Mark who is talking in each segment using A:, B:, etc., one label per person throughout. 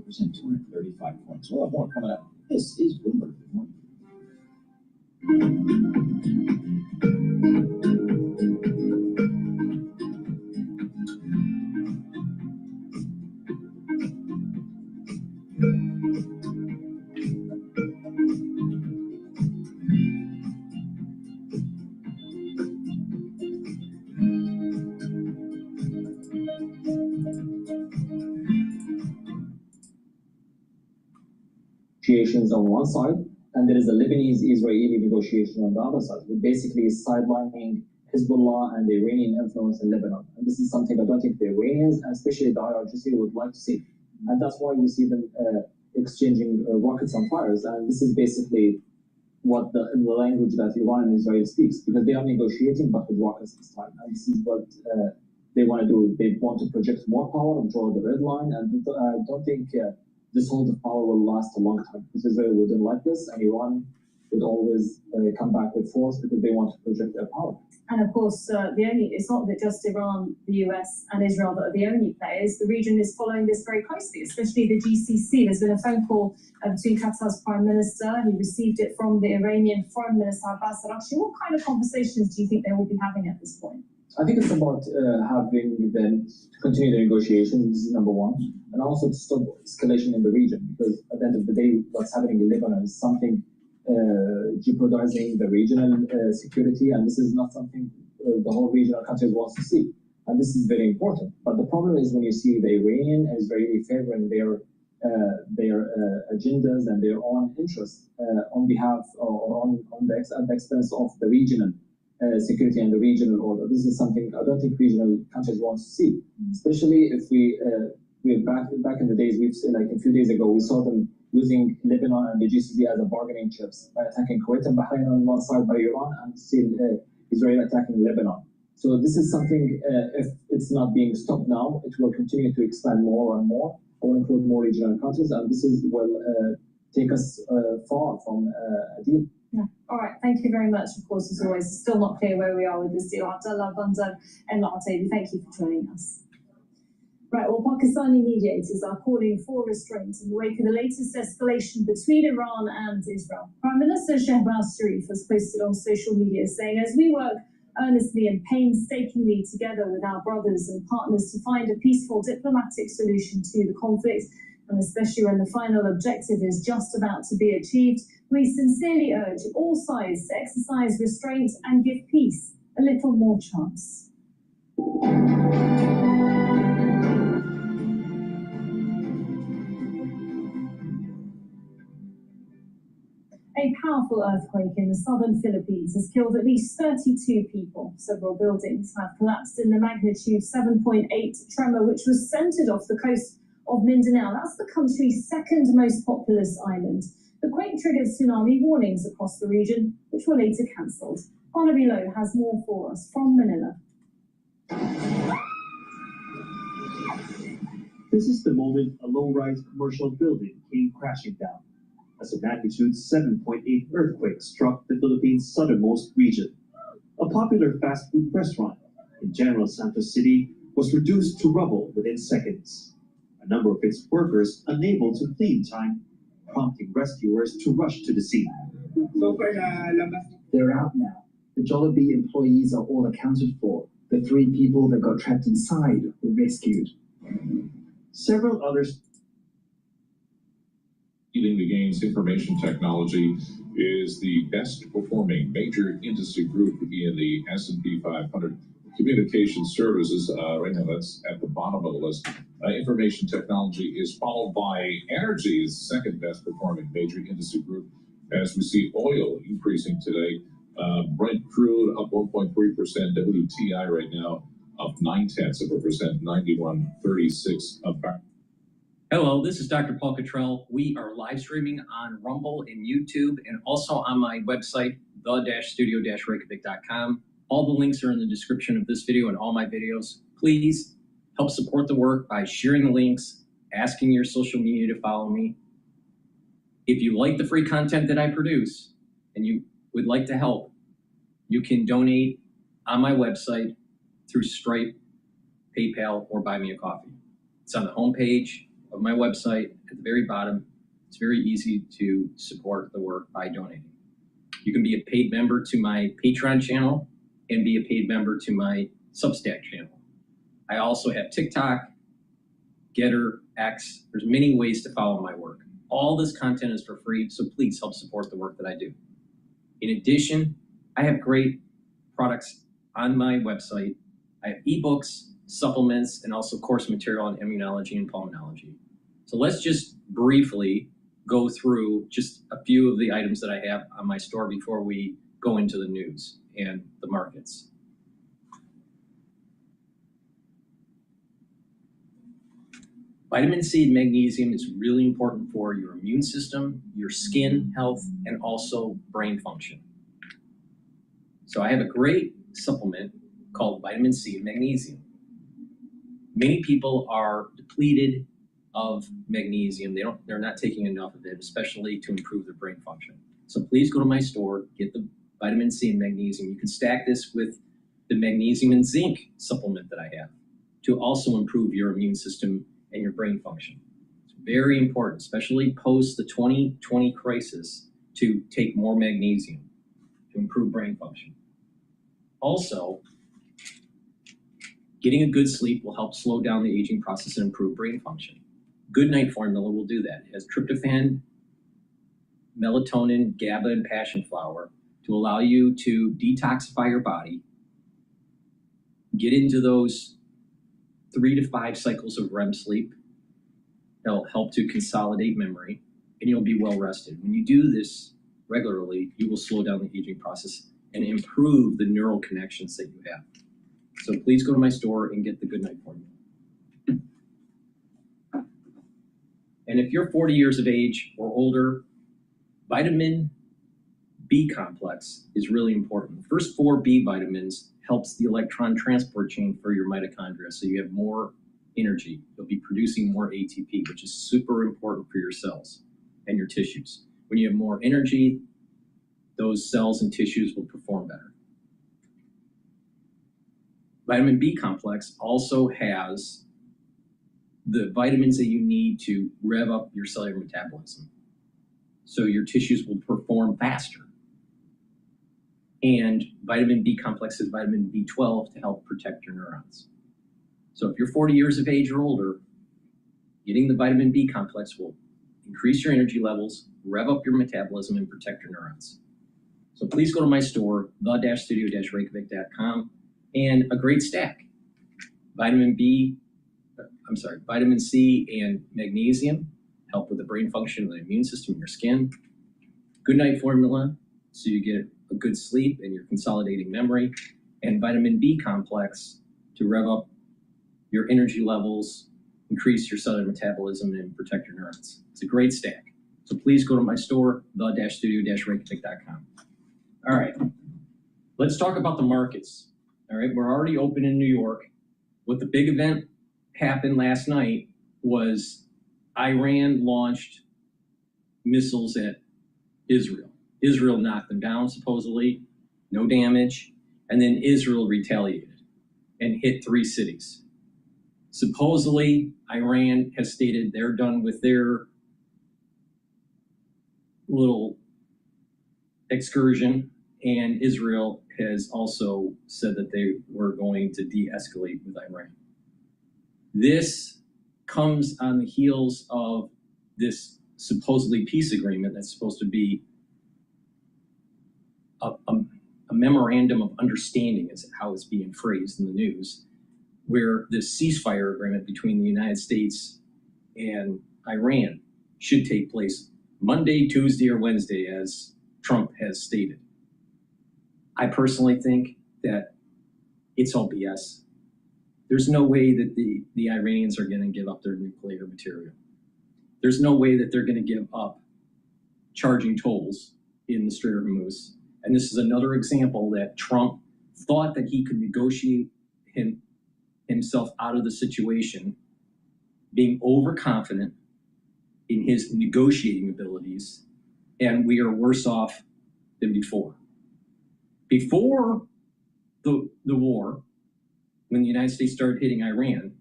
A: represent 235 points. We'll have more coming up. This is Bloomberg Good Morning.
B: Negotiations on one side, and there is a Lebanese-Israeli negotiation on the other side, which basically is sidelining Hezbollah and the Iranian influence in Lebanon. And this is something I don't think the Iranians, and especially the IRGC, would like to see. And that's why we see them exchanging rockets and fires. And this is basically what the language that Iran and Israel speaks, because they are negotiating, but with rockets this time. And this is what they want to do. They want to project more power and draw the red line. And I don't think this hold of power will last a long time, because Israel wouldn't like this, and Iran would always come back with force because they want to project their power.
C: And of course, it's not that just Iran, the US, and Israel that are the only players. The region is following this very closely, especially the GCC. There's been a phone call between Qatar's Prime Minister. He received it from the Iranian Foreign Minister Abbas Araghchi. What kind of conversations do you think they will be having at this point?
B: I think it's about having them to continue the negotiations. This is number one, and also to stop escalation in the region, because at the end of the day, what's happening in Lebanon is something jeopardizing the regional security, and this is not something the whole regional countries wants to see. And this is very important. But the problem is when you see the Iranian and Israeli favoring their agendas and their own interests on behalf or on the expense of the regional security and the regional order. This is something I don't think regional countries want to see, especially if we're back in the days, we've seen, like a few days ago, we saw them using Lebanon and the GCC as a bargaining chips by attacking Kuwait and Bahrain on one side by Iran, and still Israel attacking Lebanon. So this is something, if it's not being stopped now, it will continue to expand more and more, or include more regional countries, and this will take us far from a deal.
C: Yeah. All right. Thank you very much. Of course, as always, it's still not clear where we are with this deal. Abdullah Bandar and Al-Ataybi, thank you for joining us. Right. Well, Pakistani mediators are calling for restraint in the wake of the latest escalation between Iran and Israel. Prime Minister Shehbaz Sharif has posted on social media saying, as we work earnestly and painstakingly together with our brothers and partners to find a peaceful diplomatic solution to the conflict, and especially when the final objective is just about to be achieved, we sincerely urge all sides to exercise restraint and give peace a little more chance. A powerful earthquake in the southern Philippines has killed at least 32 people. Several buildings have collapsed in the magnitude 7.8 tremor, which was centered off the coast of Mindanao. That's the country's second most populous island. The quake triggered tsunami warnings across the region, which were later cancelled. Barnaby Lowe has more for us from Manila.
D: This is the moment a low-rise commercial building came crashing down as a magnitude 7.8 earthquake struck the Philippines' southernmost region. A popular fast food restaurant in General Santos City was reduced to rubble within seconds. A number of its workers unable to flee in time, prompting rescuers to rush to the scene.
E: They're out now. The Jollibee employees are all accounted for. The 3 people that got trapped inside were rescued.
D: Several others.
F: Leading the gains information technology is the best performing major industry group in the S&P 500. Communication services, right now that's at the bottom of the list. Information technology is followed by energy as the second best performing major industry group, as we see oil increasing today. Brent crude up 1.3%, WTI right now up 0.9%, 91.36 a barrel.
G: Hello, this is Dr. Paul Cottrell. We are live streaming on Rumble and YouTube, and also on my website, the-studio-reykjavik.com. All the links are in the description of this video and all my videos. Please help support the work by sharing the links, asking your social media to follow me. If you like the free content that I produce and you would like to help, you can donate on my website through Stripe, PayPal, or Buy Me a Coffee. It's on the homepage of my website at the very bottom. It's very easy to support the work by donating. You can be a paid member to my Patreon channel and be a paid member to my Substack channel. I also have TikTok, GETTR, X. There's many ways to follow my work. All this content is for free, so please help support the work that I do. In addition, I have great products on my website. I have ebooks, supplements, and also course material on immunology and pulmonology. So let's just briefly go through just a few of the items that I have on my store before we go into the news and the markets. Vitamin C and magnesium is really important for your immune system, your skin health, and also brain function. So I have a great supplement called vitamin C and magnesium. Many people are depleted of magnesium. They're not taking enough of it, especially to improve their brain function. So please go to my store, get the vitamin C and magnesium. You can stack this with the magnesium and zinc supplement that I have to also improve your immune system and your brain function. It's very important, especially post the 2020 crisis, to take more magnesium to improve brain function. Also, getting a good sleep will help slow down the aging process and improve brain function. Good Night formula will do that. It has tryptophan, melatonin, GABA, and passion flower to allow you to detoxify your body, get into those 3 to 5 cycles of REM sleep. That'll help to consolidate memory, and you'll be well rested. When you do this regularly, you will slow down the aging process and improve the neural connections that you have. So please go to my store and get the Good Night formula. And if you're 40 years of age or older, vitamin B complex is really important. The first 4 B vitamins helps the electron transport chain for your mitochondria, so you have more energy. You'll be producing more ATP, which is super important for your cells and your tissues. When you have more energy, those cells and tissues will perform better. Vitamin B complex also has the vitamins that you need to rev up your cellular metabolism, so your tissues will perform faster. And vitamin B complex is vitamin B12 to help protect your neurons. So if you're 40 years of age or older, getting the vitamin B complex will increase your energy levels, rev up your metabolism, and protect your neurons. So please go to my store, the-studio-reykjavik.com, and a great stack. Vitamin C and magnesium help with the brain function of the immune system in your skin. Good Night formula, so you get a good sleep and you're consolidating memory. And vitamin B complex to rev up your energy levels, increase your cellular metabolism, and protect your neurons. It's a great stack. So please go to my store, the-studio-reykjavik.com. All right, let's talk about the markets. All right, we're already open in New York. What the big event happened last night was Iran launched missiles at Israel. Israel knocked them down, supposedly, no damage, and then Israel retaliated and hit 3 cities. Supposedly, Iran has stated they're done with their little excursion, and Israel has also said that they were going to de-escalate with Iran. This comes on the heels of this supposedly peace agreement that's supposed to be a memorandum of understanding, is how it's being phrased in the news, where this ceasefire agreement between the United States and Iran should take place Monday, Tuesday, or Wednesday, as Trump has stated. I personally think that it's all BS. There's no way that the Iranians are going to give up their nuclear material. There's no way that they're going to give up charging tolls in the Strait of Hormuz. And this is another example that Trump thought that he could negotiate himself out of the situation, being overconfident in his negotiating abilities, and we are worse off than before. Before the war, when the United States started hitting Iran,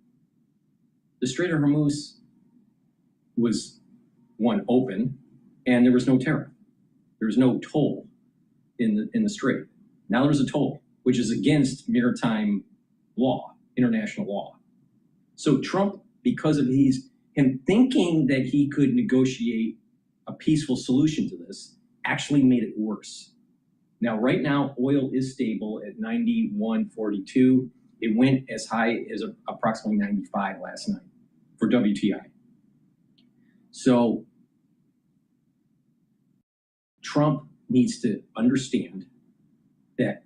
G: the Strait of Hormuz was one open, and there was no tariff. There was no toll in the strait. Now there's a toll, which is against maritime law, international law. So Trump, because of him thinking that he could negotiate a peaceful solution to this, actually made it worse. Now, right now, oil is stable at 91.42. It went as high as approximately 95 last night for WTI. So Trump needs to understand that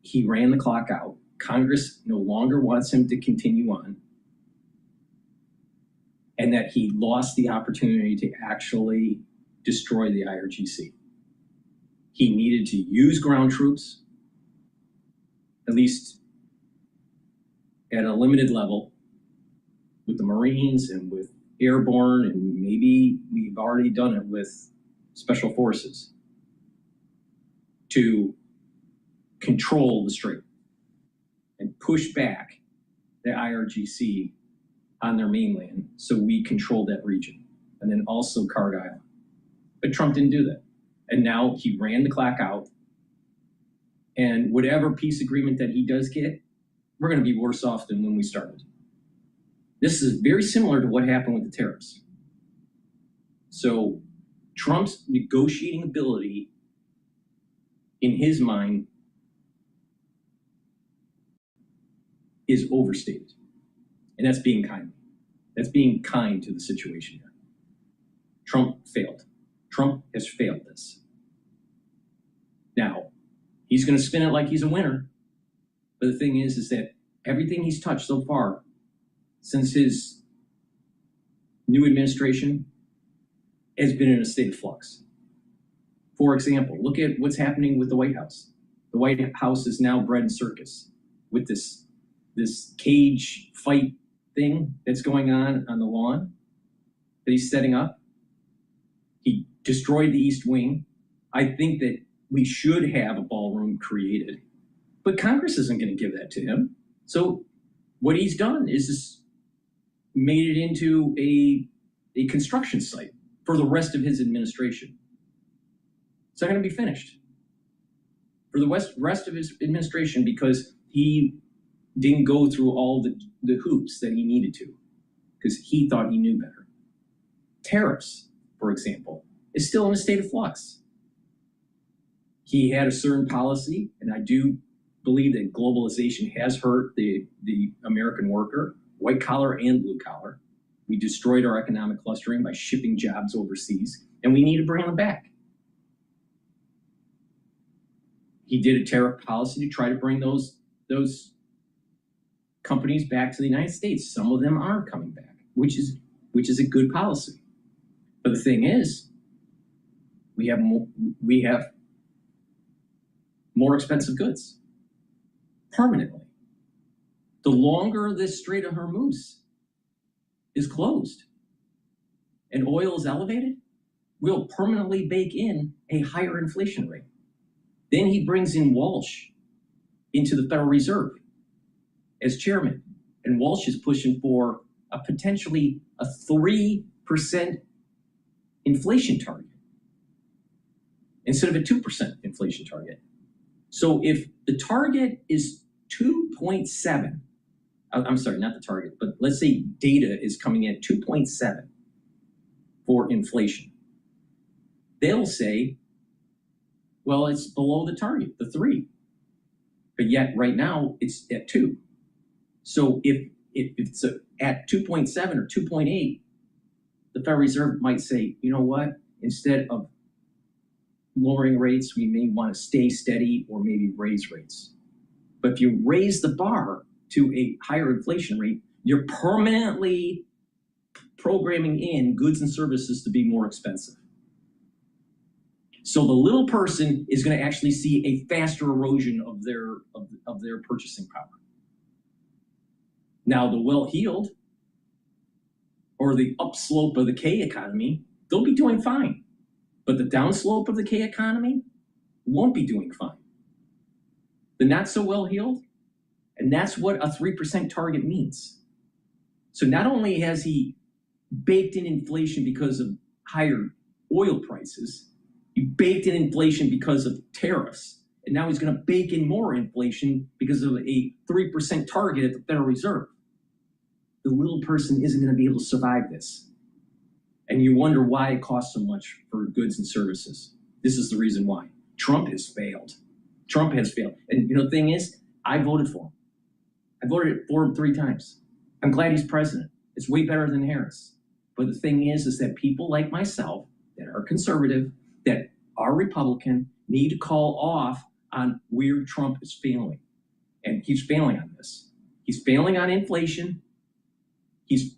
G: he ran the clock out. Congress no longer wants him to continue on, and that he lost the opportunity to actually destroy the IRGC. He needed to use ground troops, at least at a limited level, with the Marines and with airborne, and maybe we've already done it with special forces, to control the strait and push back the IRGC on their mainland so we control that region, and then also Card Island. But Trump didn't do that. And now he ran the clock out, and whatever peace agreement that he does get, we're going to be worse off than when we started. This is very similar to what happened with the tariffs. So Trump's negotiating ability, in his mind, is overstated. And that's being kind. That's being kind to the situation here. Trump failed. Trump has failed this. Now, he's going to spin it like he's a winner. But the thing is that everything he's touched so far since his new administration has been in a state of flux. For example, look at what's happening with the White House. The White House is now bread and circus with this cage fight thing that's going on the lawn that he's setting up. He destroyed the East Wing. I think that we should have a ballroom created, but Congress isn't going to give that to him. So what he's done is just made it into a construction site for the rest of his administration. It's not going to be finished for the rest of his administration because he didn't go through all the hoops that he needed to because he thought he knew better. Tariffs, for example, is still in a state of flux. He had a certain policy, and I do believe that globalization has hurt the American worker, white collar and blue collar. We destroyed our economic clustering by shipping jobs overseas, and we need to bring them back. He did a tariff policy to try to bring those companies back to the United States. Some of them are coming back, which is a good policy. But the thing is, we have more expensive goods permanently. The longer this Strait of Hormuz is closed and oil is elevated, we'll permanently bake in a higher inflation rate. Then he brings in Walsh into the Federal Reserve as chairman, and Walsh is pushing for a potentially a 3% inflation target instead of a 2% inflation target. So if the target is 2.7, I'm sorry, not the target, but let's say data is coming in at 2.7 for inflation, they'll say, well, it's below the target, the 3. But yet right now it's at 2. So if it's at 2.7 or 2.8, the Federal Reserve might say, you know what, instead of lowering rates, we may want to stay steady or maybe raise rates. But if you raise the bar to a higher inflation rate, you're permanently programming in goods and services to be more expensive. So the little person is going to actually see a faster erosion of their purchasing power. Now, the well-heeled or the upslope of the K economy, they'll be doing fine. But the downslope of the K economy won't be doing fine. The not so well-heeled, and that's what a 3% target means. So not only has he baked in inflation because of higher oil prices. He baked in inflation because of tariffs. And now he's going to bake in more inflation because of a 3% target at the Federal Reserve. The little person isn't going to be able to survive this. And you wonder why it costs so much for goods and services. This is the reason why. Trump has failed. Trump has failed. And you know, the thing is, I voted for him. I voted for him 3 times. I'm glad he's president. It's way better than Harris. But the thing is that people like myself that are conservative, that are Republican, need to call off on where Trump is failing. And he's failing on this. He's failing on inflation. He's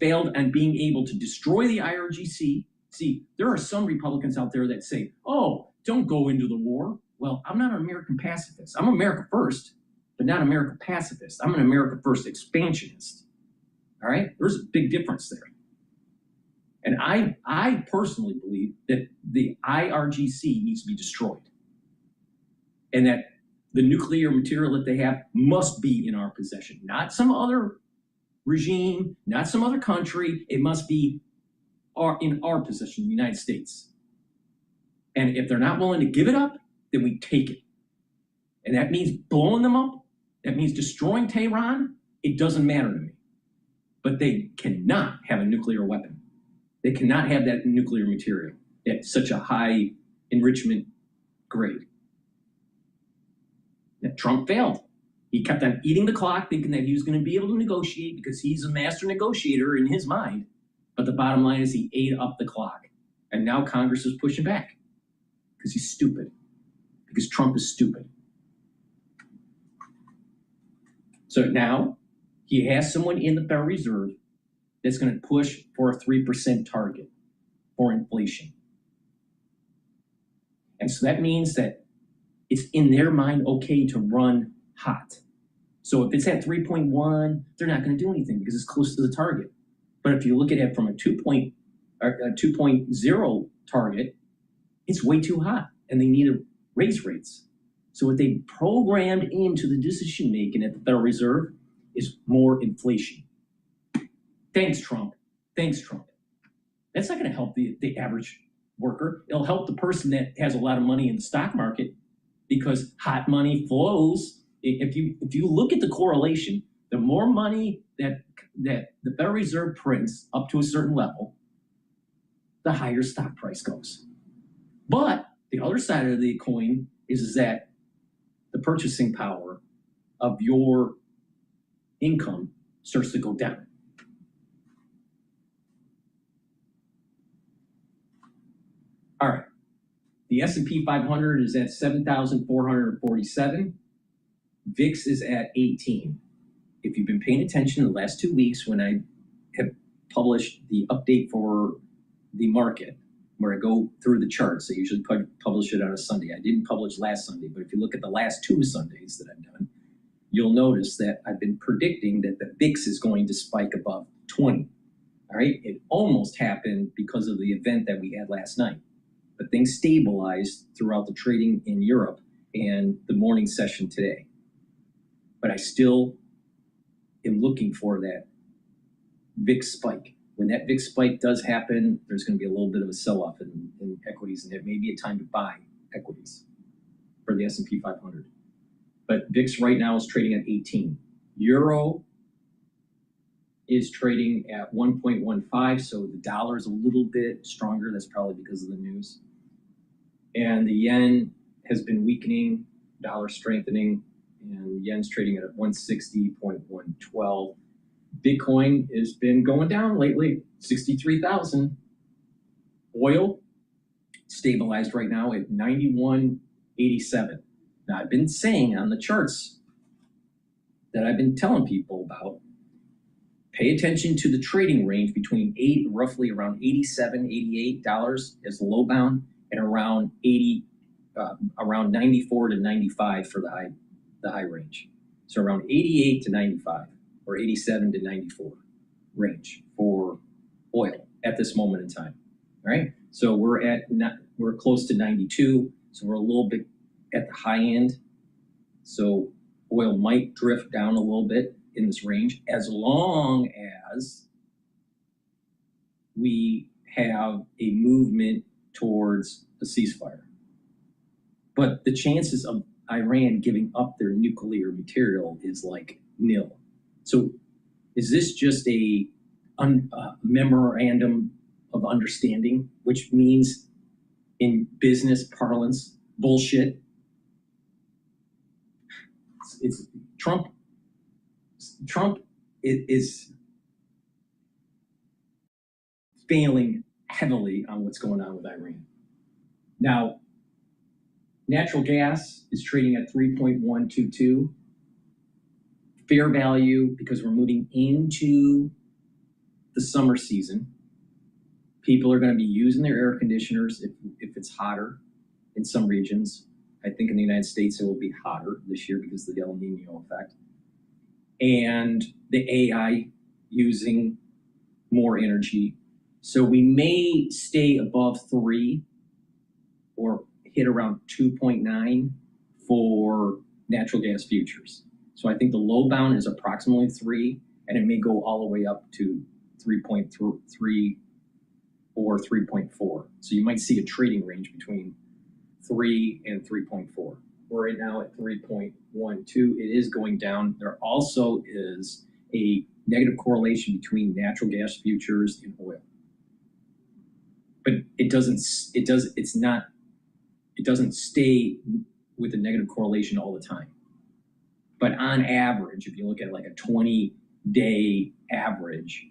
G: failed on being able to destroy the IRGC. See, there are some Republicans out there that say, oh, don't go into the war. Well, I'm not an American pacifist. I'm America first, but not America pacifist. I'm an America first expansionist. All right? There's a big difference there. And I personally believe that the IRGC needs to be destroyed. And that the nuclear material that they have must be in our possession, not some other regime, not some other country. It must be in our possession, the United States. And if they're not willing to give it up, then we take it. And that means blowing them up. That means destroying Tehran. It doesn't matter to me. But they cannot have a nuclear weapon. They cannot have that nuclear material at such a high enrichment grade. That Trump failed. He kept on eating the clock, thinking that he was going to be able to negotiate because he's a master negotiator in his mind. But the bottom line is he ate up the clock. And now Congress is pushing back because he's stupid. Because Trump is stupid. So now he has someone in the Federal Reserve that's going to push for a 3% target for inflation. And so that means that it's in their mind okay to run hot. So if it's at 3.1, they're not going to do anything because it's close to the target. But if you look at it from a 2.0 target, it's way too hot and they need to raise rates. So what they programmed into the decision making at the Federal Reserve is more inflation. Thanks, Trump. Thanks, Trump. That's not going to help the average worker. It'll help the person that has a lot of money in the stock market because hot money flows. If you look at the correlation, the more money that the Federal Reserve prints up to a certain level, the higher stock price goes. But the other side of the coin is that the purchasing power of your income starts to go down. All right, the S&P 500 is at 7,447. VIX is at 18. If you've been paying attention the last 2 weeks when I have published the update for the market, where I go through the charts, I usually publish it on a Sunday. I didn't publish last Sunday, but if you look at the last 2 Sundays that I've done, you'll notice that I've been predicting that the VIX is going to spike above 20. All right, it almost happened because of the event that we had last night. But things stabilized throughout the trading in Europe and the morning session today. But I still am looking for that VIX spike. When that VIX spike does happen, there's going to be a little bit of a sell-off in equities, and it may be a time to buy equities for the S&P 500. But VIX right now is trading at 18. Euro is trading at 1.15, so the dollar is a little bit stronger. That's probably because of the news. And the yen has been weakening, dollar strengthening, and yen's trading at 160.112. Bitcoin has been going down lately, 63,000. Oil stabilized right now at 91.87. Now, I've been saying on the charts that I've been telling people about, pay attention to the trading range between roughly around $87, $88 as the low bound, and around around 94 to 95 for the high range. So around 88 to 95 or 87 to 94 range for oil at this moment in time. All right. So we're close to 92. So we're a little bit at the high end. So oil might drift down a little bit in this range as long as we have a movement towards a ceasefire. But the chances of Iran giving up their nuclear material is like nil. So is this just a memorandum of understanding, which means in business parlance, bullshit? It's Trump is failing heavily on what's going on with Iran. Now, natural gas is trading at 3.122. Fair value, because we're moving into the summer season. People are going to be using their air conditioners if it's hotter in some regions. I think in the United States it will be hotter this year because of the El Nino effect. And the AI using more energy. So we may stay above 3 or hit around 2.9 for natural gas futures. So I think the low bound is approximately 3, and it may go all the way up to 3.3 or 3.4. So you might see a trading range between 3 and 3.4. We're right now at 3.12. It is going down. There also is a negative correlation between natural gas futures and oil. But it doesn't stay with a negative correlation all the time. But on average, if you look at like a 20-day average,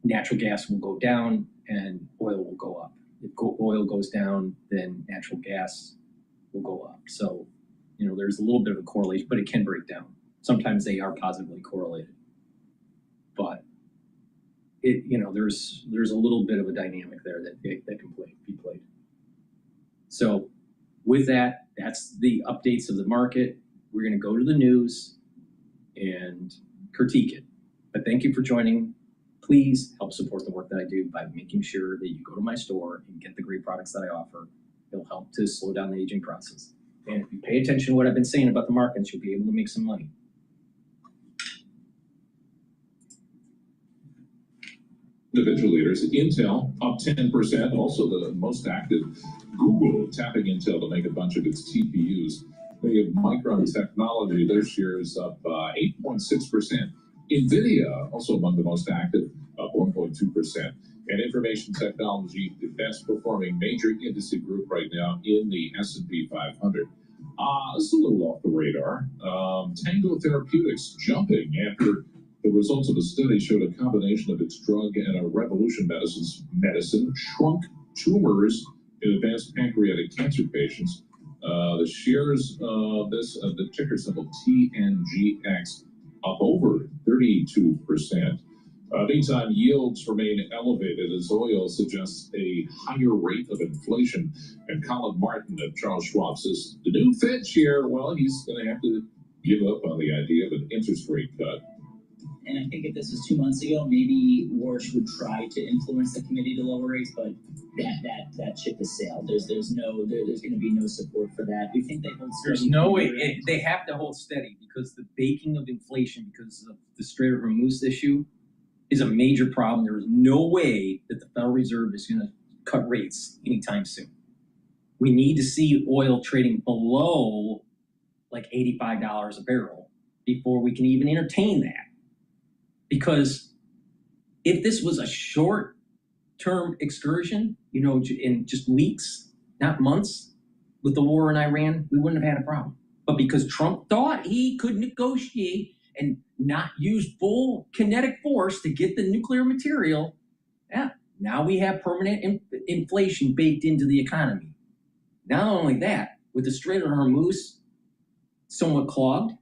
G: natural gas will go down and oil will go up. If oil goes down, then natural gas will go up. So, there's a little bit of a correlation, but it can break down. Sometimes they are positively correlated. But there's a little bit of a dynamic there that can be played. So with that, that's the updates of the market. We're going to go to the news and critique it. But thank you for joining. Please help support the work that I do by making sure that you go to my store and get the great products that I offer. It'll help to slow down the aging process. And if you pay attention to what I've been saying about the markets, you'll be able to make some money.
F: Individual leaders, Intel up 10%, also the most active. Google tapping Intel to make a bunch of its TPUs. We have Micron Technology, their shares up 8.6%. NVIDIA, also among the most active, up 1.2%. And Information Technology, the best performing major industry group right now in the S&P 500. This is a little off the radar. Tango Therapeutics jumping after the results of a study showed a combination of its drug and a Revolution medicine shrunk tumors in advanced pancreatic cancer patients. The shares of the ticker symbol TNGX up over 32%. Meantime, yields remain elevated as oil suggests a higher rate of inflation. And Colin Martin of Charles Schwab says the new Fed chair, well, he's going to have to give up on the idea of an interest rate cut.
H: And I think if this was 2 months ago, maybe Warsh would try to influence the committee to lower rates, but that ship has sailed. There's going to be no support for that. We think they hold steady.
G: There's no way they have to hold steady because the baking of inflation because of the Strait of Hormuz issue is a major problem. There is no way that the Federal Reserve is going to cut rates anytime soon. We need to see oil trading below like $85 a barrel before we can even entertain that. Because if this was a short-term excursion, in just weeks, not months, with the war in Iran, we wouldn't have had a problem. But because Trump thought he could negotiate and not use full kinetic force to get the nuclear material, now we have permanent inflation baked into the economy. Not only that, with the Strait of Hormuz somewhat clogged,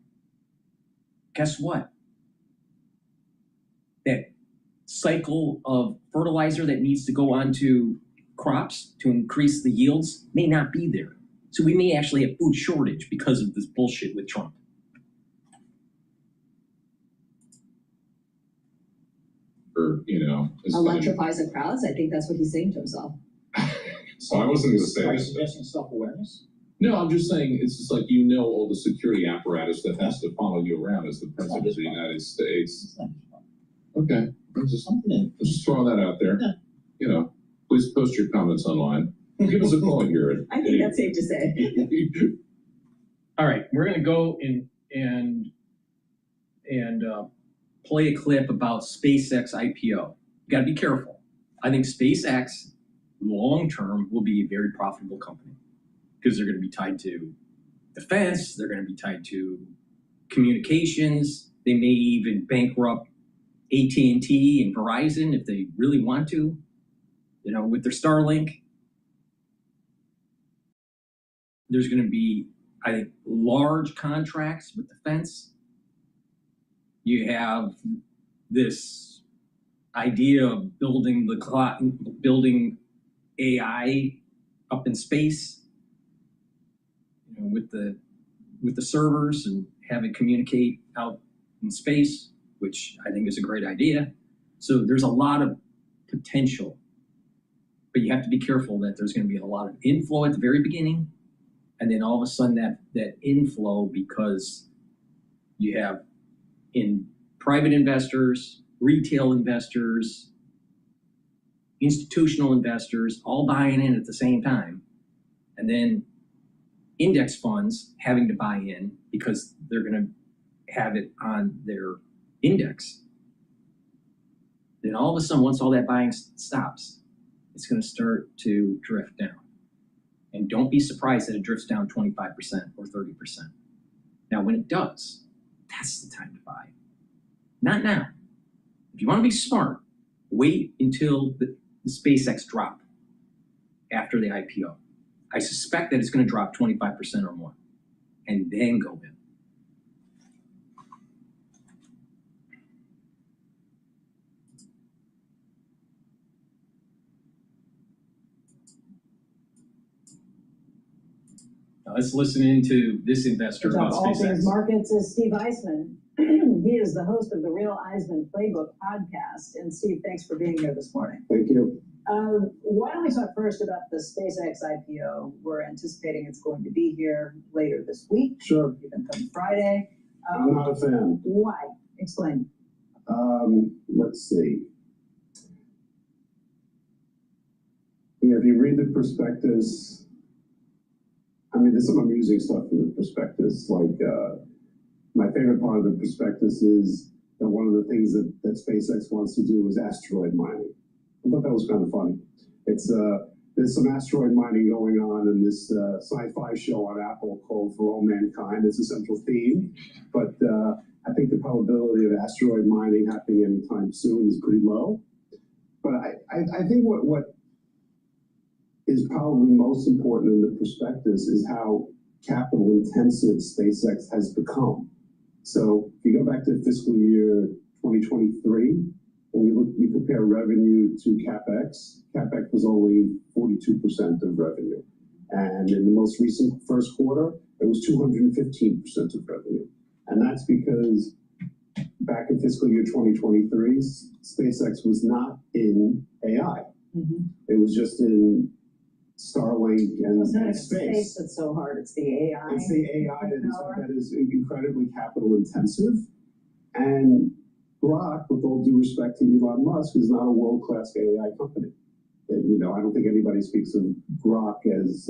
G: guess what? That cycle of fertilizer that needs to go onto crops to increase the yields may not be there. So we may actually have food shortage because of this bullshit with Trump.
I: Electrifies the crowds. I think that's what he's saying to himself.
F: So I wasn't going to say
A: Are you
F: that.
A: suggesting self-awareness?
F: No, I'm just saying it's just like all the security apparatus that has to follow you around as the president of the United States. Okay.
A: There's something in
F: Just throwing that out there.
A: Yeah.
F: You know, please post your comments online. Give us a call here.
I: I think that's safe to say.
G: All right, we're going to go and play a clip about SpaceX IPO. You got to be careful. I think SpaceX long term will be a very profitable company because they're going to be tied to defense. They're going to be tied to communications. They may even bankrupt AT&T and Verizon if they really want to, you know, with their Starlink. There's going to be, I think, large contracts with defense. You have this idea of building building AI up in space, you know, with the servers and have it communicate out in space, which I think is a great idea. So there's a lot of potential, but you have to be careful that there's going to be a lot of inflow at the very beginning, and then all of a sudden that inflow, because you have in private investors, retail investors, institutional investors all buying in at the same time, and then index funds having to buy in because they're going to have it on their index. Then all of a sudden, once all that buying stops, it's going to start to drift down. And don't be surprised that it drifts down 25% or 30%. Now, when it does, that's the time to buy. Not now. If you want to be smart, wait until the SpaceX drop after the IPO. I suspect that it's going to drop 25% or more, and then go in. Now let's listen into this investor about
J: all things
G: SpaceX.
J: markets is Steve Eisman. He is the host of the Real Eisman Playbook podcast. And Steve, thanks for being here this morning.
K: Thank you.
J: Why don't we talk first about the SpaceX IPO? We're anticipating it's going to be here later this week.
K: Sure.
J: Even come Friday.
K: I'm not a fan.
J: Why? Explain.
K: Let's see. You know, if you read the prospectus, I mean, there's some amusing stuff in the prospectus. Like, my favorite part of the prospectus is that one of the things that SpaceX wants to do is asteroid mining. I thought that was kind of funny. It's there's some asteroid mining going on in this sci-fi show on Apple called For All Mankind. It's a central theme, but I think the probability of asteroid mining happening anytime soon is pretty low. But I think what is probably most important in the prospectus is how capital intensive SpaceX has become. So if you go back to fiscal year 2023, and you compare revenue to CapEx was only 42% of revenue. And in the most recent first quarter, it was 215% of revenue. And that's because back in fiscal year 2023, SpaceX was not in AI.
J: Mm-hmm.
K: It was just in Starlink and
J: It's not
K: space.
J: that's so hard. It's the AI.
K: It's the AI that is incredibly capital intensive. And Grok, with all due respect to Elon Musk, is not a world-class AI company. And, you know, I don't think anybody speaks of Grok as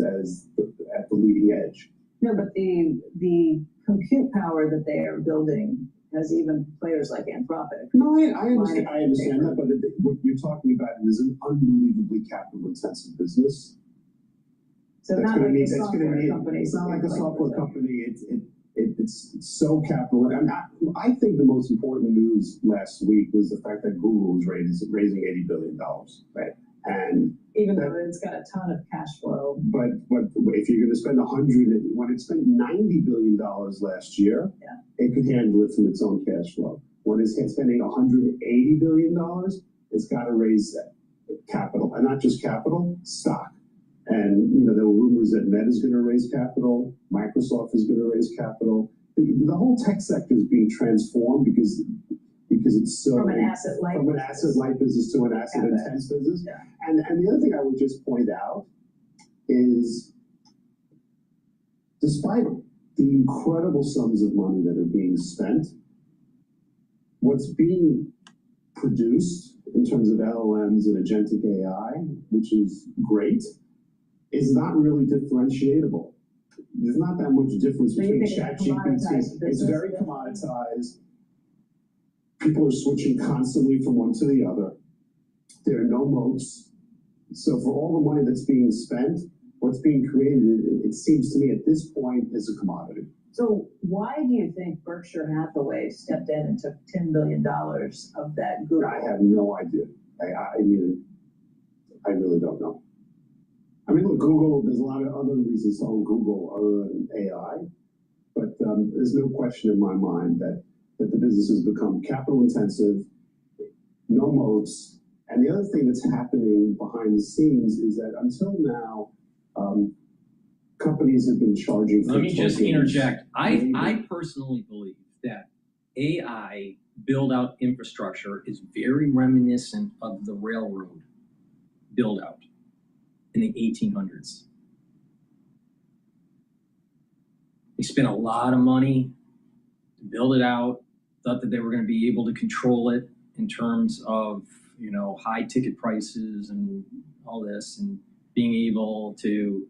K: at the leading edge.
J: No, but the compute power that they are building has even players like Anthropic.
K: No, I understand that, but what you're talking about is an unbelievably capital-intensive business.
J: So
K: That's
J: not
K: gonna
J: like
K: need-
J: a
K: that's
J: software
K: gonna need-
J: company.
K: It's not like a software company. It's so capital. I think the most important news last week was the fact that Google was raising $80 billion.
J: Right.
K: And
J: even though it's got a ton of cash flow.
K: But if you're going to spend when it spent $90 billion last year, it could handle it from its own cash flow. When it's spending $180 billion, it's got to raise capital, and not just capital, stock. And you know, there were rumors that Meta is going to raise capital, Microsoft is going to raise capital. The whole tech sector is being transformed because it's so
J: from an asset-light
K: business to an asset-intense business.
J: Yeah.
K: And the other thing I would just point out is, despite the incredible sums of money that are being spent, what's being produced in terms of LLMs and agentic AI, which is great, is not really differentiatable. There's not that much difference
J: So you
K: between
J: think it's
K: ChatGPT.
J: commoditized
K: It's
J: business?
K: very commoditized. People are switching constantly from one to the other. There are no moats. So for all the money that's being spent, what's being created, it seems to me at this point, is a commodity.
J: So why do you think Berkshire Hathaway stepped in and took $10 billion of that Google?
K: I have no idea. I mean, I really don't know. I mean, look, Google, there's a lot of other reasons to own Google other than AI, but there's no question in my mind that the business has become capital intensive, no moats. And the other thing that's happening behind the scenes is that until now, companies have been charging for
G: Let me just
K: tokens.
G: interject. I personally believe that AI build out infrastructure is very reminiscent of the railroad build out in the 1800s. They spent a lot of money to build it out, thought that they were going to be able to control it in terms of, you know, high ticket prices and all this, and being able to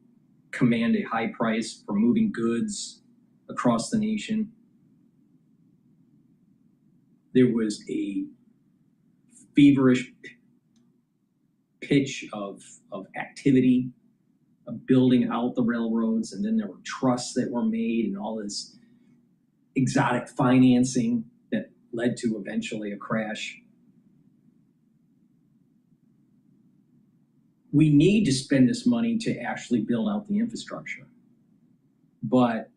G: command a high price for moving goods across the nation. There was a feverish pitch of activity, of building out the railroads, and then there were trusts that were made and all this exotic financing that led to eventually a crash. We need to spend this money to actually build out the infrastructure. But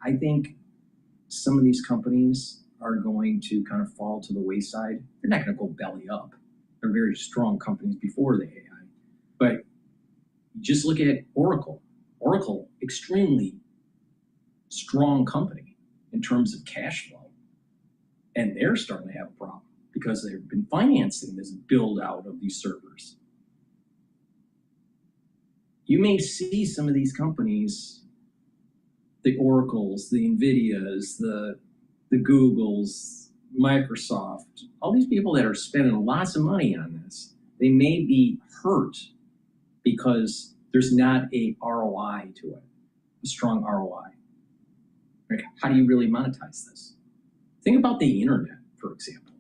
G: I think some of these companies are going to kind of fall to the wayside. They're not going to go belly up. They're very strong companies before the AI. But just look at Oracle. Oracle, extremely strong company in terms of cash flow. And they're starting to have a problem because they've been financing this build out of these servers. You may see some of these companies, the Oracles, the NVIDIAs, the Googles, Microsoft, all these people that are spending lots of money on this, they may be hurt because there's not a ROI to it, a strong ROI. Like, how do you really monetize this? Think about the internet, for example.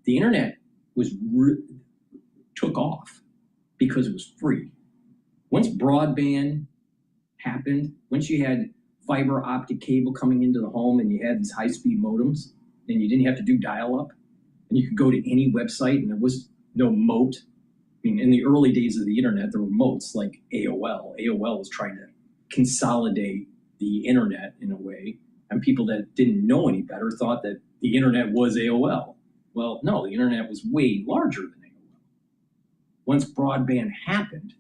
G: The internet took off because it was free. Once broadband happened, once you had fiber optic cable coming into the home and you had these high-speed modems and you didn't have to do dial-up and you could go to any website and there was no moat. I mean, in the early days of the internet, there were moats like AOL. AOL was trying to consolidate the internet in a way, and people that didn't know any better thought that the internet was AOL. Well, no, the internet was way larger than AOL. Once broadband happened,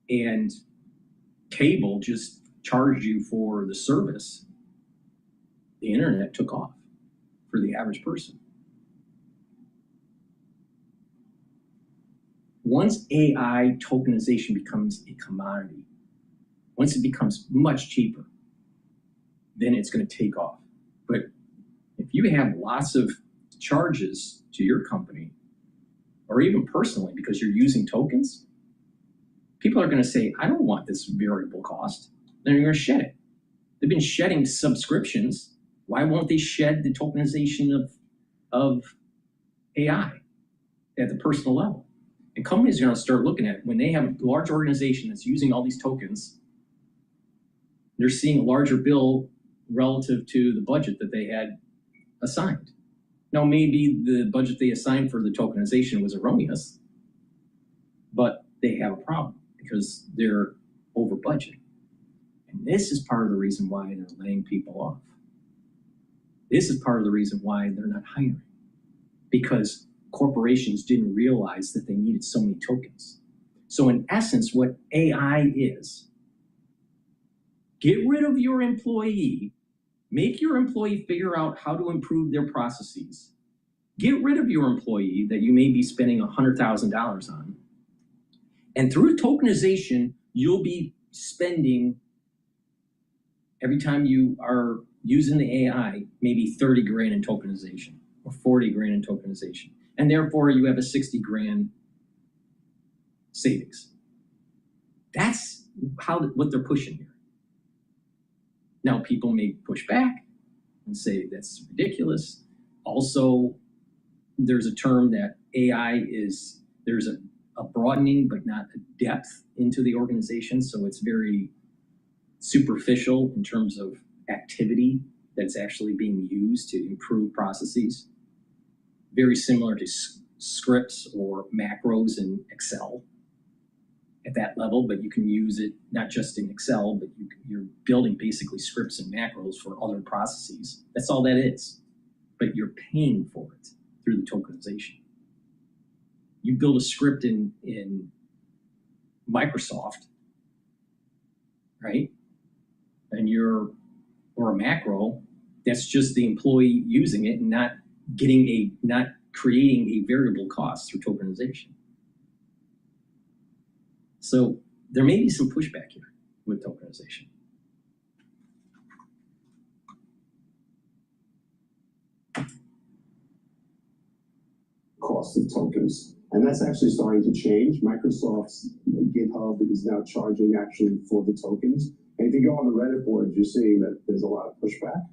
G: and cable just charged you for the service, the internet took off for the average person. Once AI tokenization becomes a commodity, once it becomes much cheaper, then it's going to take off. But if you have lots of charges to your company, or even personally because you're using tokens, people are going to say, I don't want this variable cost. Then you're going to shed it. They've been shedding subscriptions. Why won't they shed the tokenization of AI at the personal level? And companies are going to start looking at it. When they have a large organization that's using all these tokens, they're seeing a larger bill relative to the budget that they had assigned. Now, maybe the budget they assigned for the tokenization was erroneous, but they have a problem because they're over budget. And this is part of the reason why they're laying people off. This is part of the reason why they're not hiring, because corporations didn't realize that they needed so many tokens. So in essence, what AI is, get rid of your employee, make your employee figure out how to improve their processes. Get rid of your employee that you may be spending $100,000 on. And through tokenization, you'll be spending, every time you are using the AI, maybe 30 grand in tokenization. or 40 grand in tokenization. And therefore you have a 60 grand savings. That's what they're pushing here. Now people may push back and say that's ridiculous. Also, there's a term that AI is, there's a broadening but not a depth into the organization. So it's very superficial in terms of activity that's actually being used to improve processes. Very similar to scripts or macros in Excel at that level, but you can use it not just in Excel, but you're building basically scripts and macros for other processes. That's all that is, but you're paying for it through the tokenization. You build a script in Microsoft, right? And or a macro, that's just the employee using it and not creating a variable cost through tokenization. So there may be some pushback here with tokenization.
K: Cost of tokens. And that's actually starting to change. Microsoft's GitHub is now charging actually for the tokens. And if you go on the Reddit board, you're seeing that there's a lot of pushback.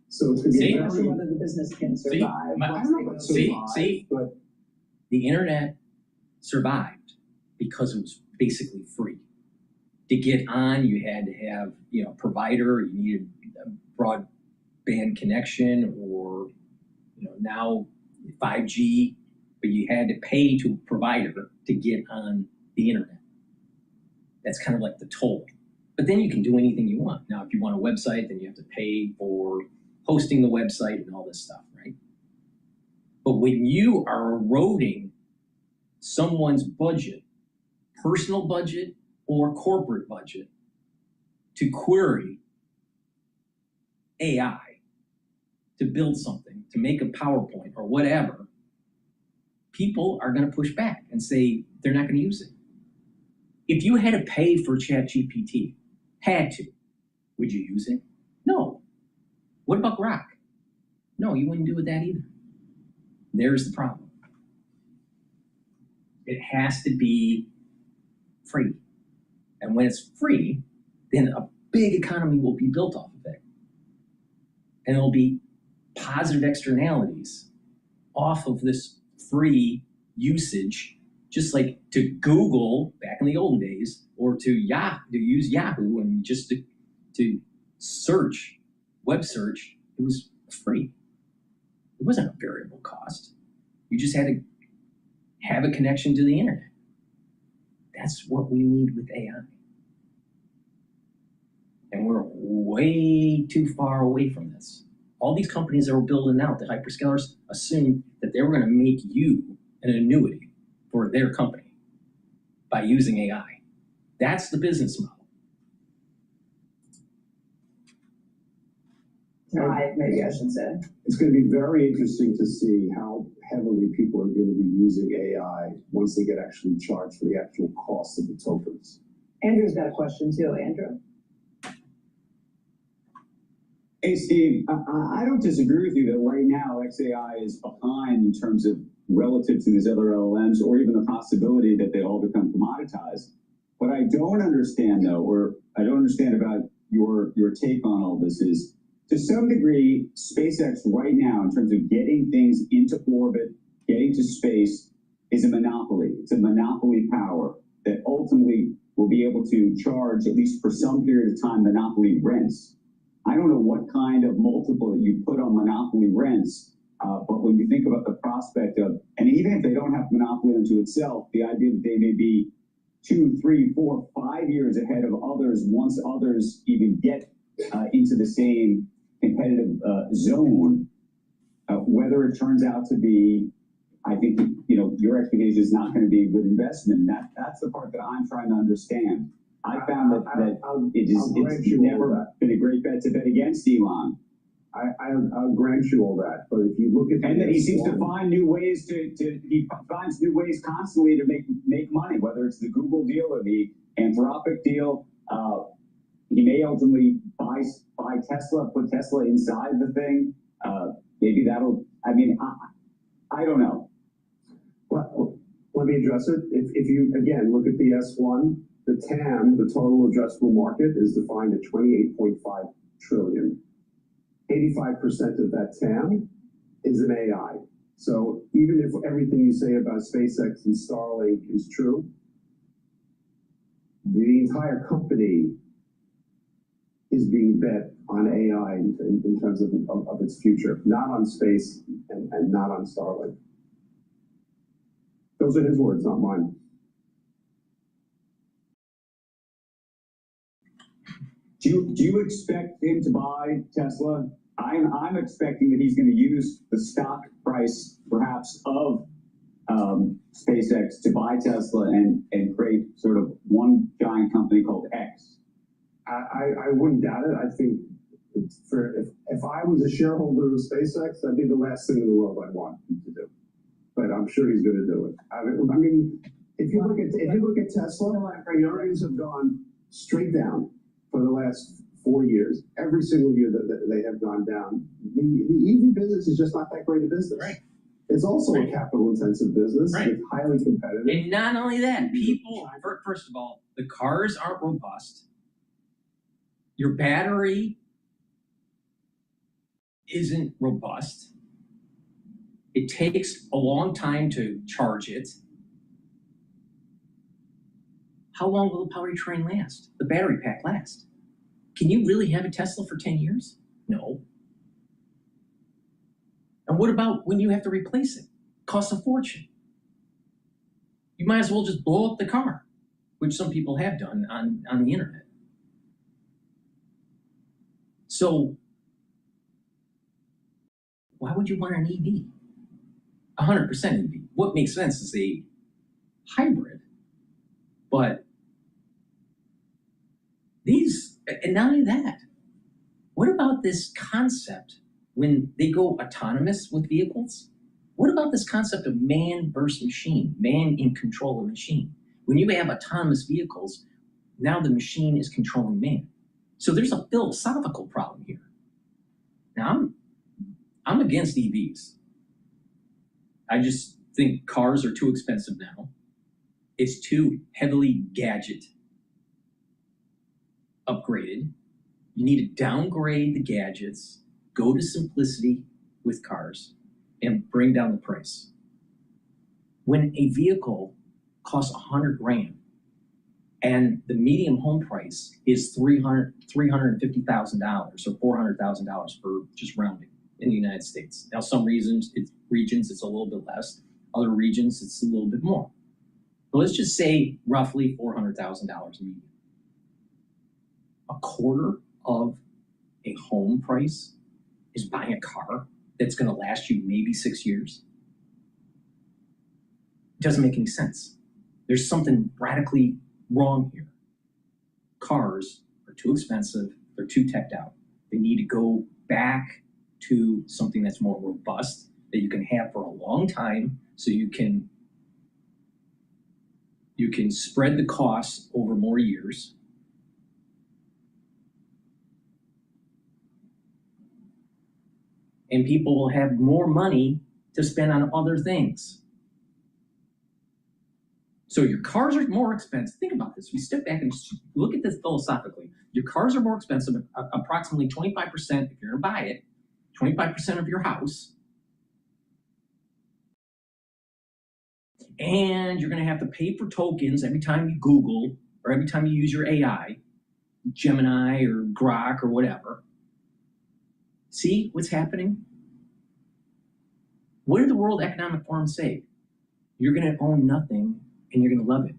K: So it's going to be
J: very, whether the business can survive.
K: But
G: the internet survived because it was basically free. To get on, you had to have a provider, you needed a broadband connection, or now 5G, but you had to pay to a provider to get on the internet. That's kind of like the toll. But then you can do anything you want. Now, if you want a website, then you have to pay for hosting the website and all this stuff, right? But when you are eroding someone's budget, personal budget or corporate budget, to query AI, to build something, to make a PowerPoint or whatever, people are going to push back and say they're not going to use it. If you had to pay for ChatGPT, would you use it? No. What about Grok? No, you wouldn't do with that either. There's the problem. It has to be free. And when it's free, then a big economy will be built off of it. And there'll be positive externalities off of this free usage, just like to Google back in the olden days, or to use Yahoo and just to search, web search, it was free. It wasn't a variable cost. You just had to have a connection to the internet. That's what we need with AI. And we're way too far away from this. All these companies that were building out, the hyperscalers, assumed that they were going to make you an annuity for their company by using AI. That's the business model.
J: Right, maybe I should say.
K: it's going to be very interesting to see how heavily people are going to be using AI once they get actually charged for the actual cost of the tokens.
J: Andrew's got a question too. Andrew?
L: Hey, Steve, I don't disagree with you that right now XAI is behind in terms of relative to these other LLMs, or even the possibility that they all become commoditized. What I don't understand, though, or I don't understand about your take on all this is, to some degree, SpaceX right now, in terms of getting things into orbit, getting to space, is a monopoly. It's a monopoly power that ultimately will be able to charge, at least for some period of time, monopoly rents. I don't know what kind of multiple you put on monopoly rents, but when you think about the prospect of, and even if they don't have monopoly unto itself, the idea that they may be 2, 3, 4, 5 years ahead of others once others even get into the same competitive zone, whether it turns out to be, I think, your expectation is not going to be a good investment. That's the part that I'm trying to understand. I found that it's never been a great bet to bet against Elon.
K: I'll grant you all that, but if you look at
L: and then he seems to find new ways he finds new ways constantly to make money, whether it's the Google deal or the Anthropic deal. He may ultimately buy Tesla, put Tesla inside the thing. maybe that'll, I mean, I don't know.
K: Well, let me address it. If you, again, look at the S1, the TAM, the total addressable market, is defined at 28.5 trillion. 85% of that TAM is an AI. So even if everything you say about SpaceX and Starlink is true, the entire company is being bet on AI in terms of its future, not on space and not on Starlink. Those are his words, not mine.
L: Do you expect him to buy Tesla? I'm expecting that he's going to use the stock price, perhaps, of SpaceX to buy Tesla and create sort of one giant company called X.
K: I wouldn't doubt it. I think if I was a shareholder of SpaceX, that'd be the last thing in the world I'd want him to do. But I'm sure he's going to do it. I mean, if you look at Tesla, the earnings have gone straight down for the last 4 years. Every single year that they have gone down. The EV business is just not that great a business.
G: Right.
K: It's also a capital-intensive business.
G: Right.
K: It's highly competitive.
G: And not only that, people, first of all, the cars aren't robust. Your battery isn't robust. It takes a long time to charge it. How long will the powertrain last? The battery pack last? Can you really have a Tesla for 10 years? No. And what about when you have to replace it? Costs a fortune. You might as well just blow up the car, which some people have done on the internet. So why would you want an EV? 100% EV. What makes sense is a hybrid. But these, and not only that, what about this concept when they go autonomous with vehicles? What about this concept of man versus machine, man in control of machine? When you have autonomous vehicles, now the machine is controlling man. So there's a philosophical problem here. Now, I'm against EVs. I just think cars are too expensive now. It's too heavily gadget upgraded. You need to downgrade the gadgets, go to simplicity with cars, and bring down the price. When a vehicle costs $100,000 and the medium home price is $350,000 or $400,000 for just rounding in the United States. Now, some regions it's a little bit less. Other regions it's a little bit more. But let's just say roughly $400,000 median. A quarter of a home price is buying a car that's going to last you maybe 6 years. It doesn't make any sense. There's something radically wrong here. Cars are too expensive. They're too teched out. They need to go back to something that's more robust, that you can have for a long time, so you can spread the costs over more years. And people will have more money to spend on other things. So your cars are more expensive. Think about this. We step back and look at this philosophically. Your cars are more expensive, approximately 25% if you're going to buy it, 25% of your house. And you're going to have to pay for tokens every time you Google or every time you use your AI, Gemini or Grok or whatever. See what's happening? What did the World Economic Forum say? You're going to own nothing and you're going to love it.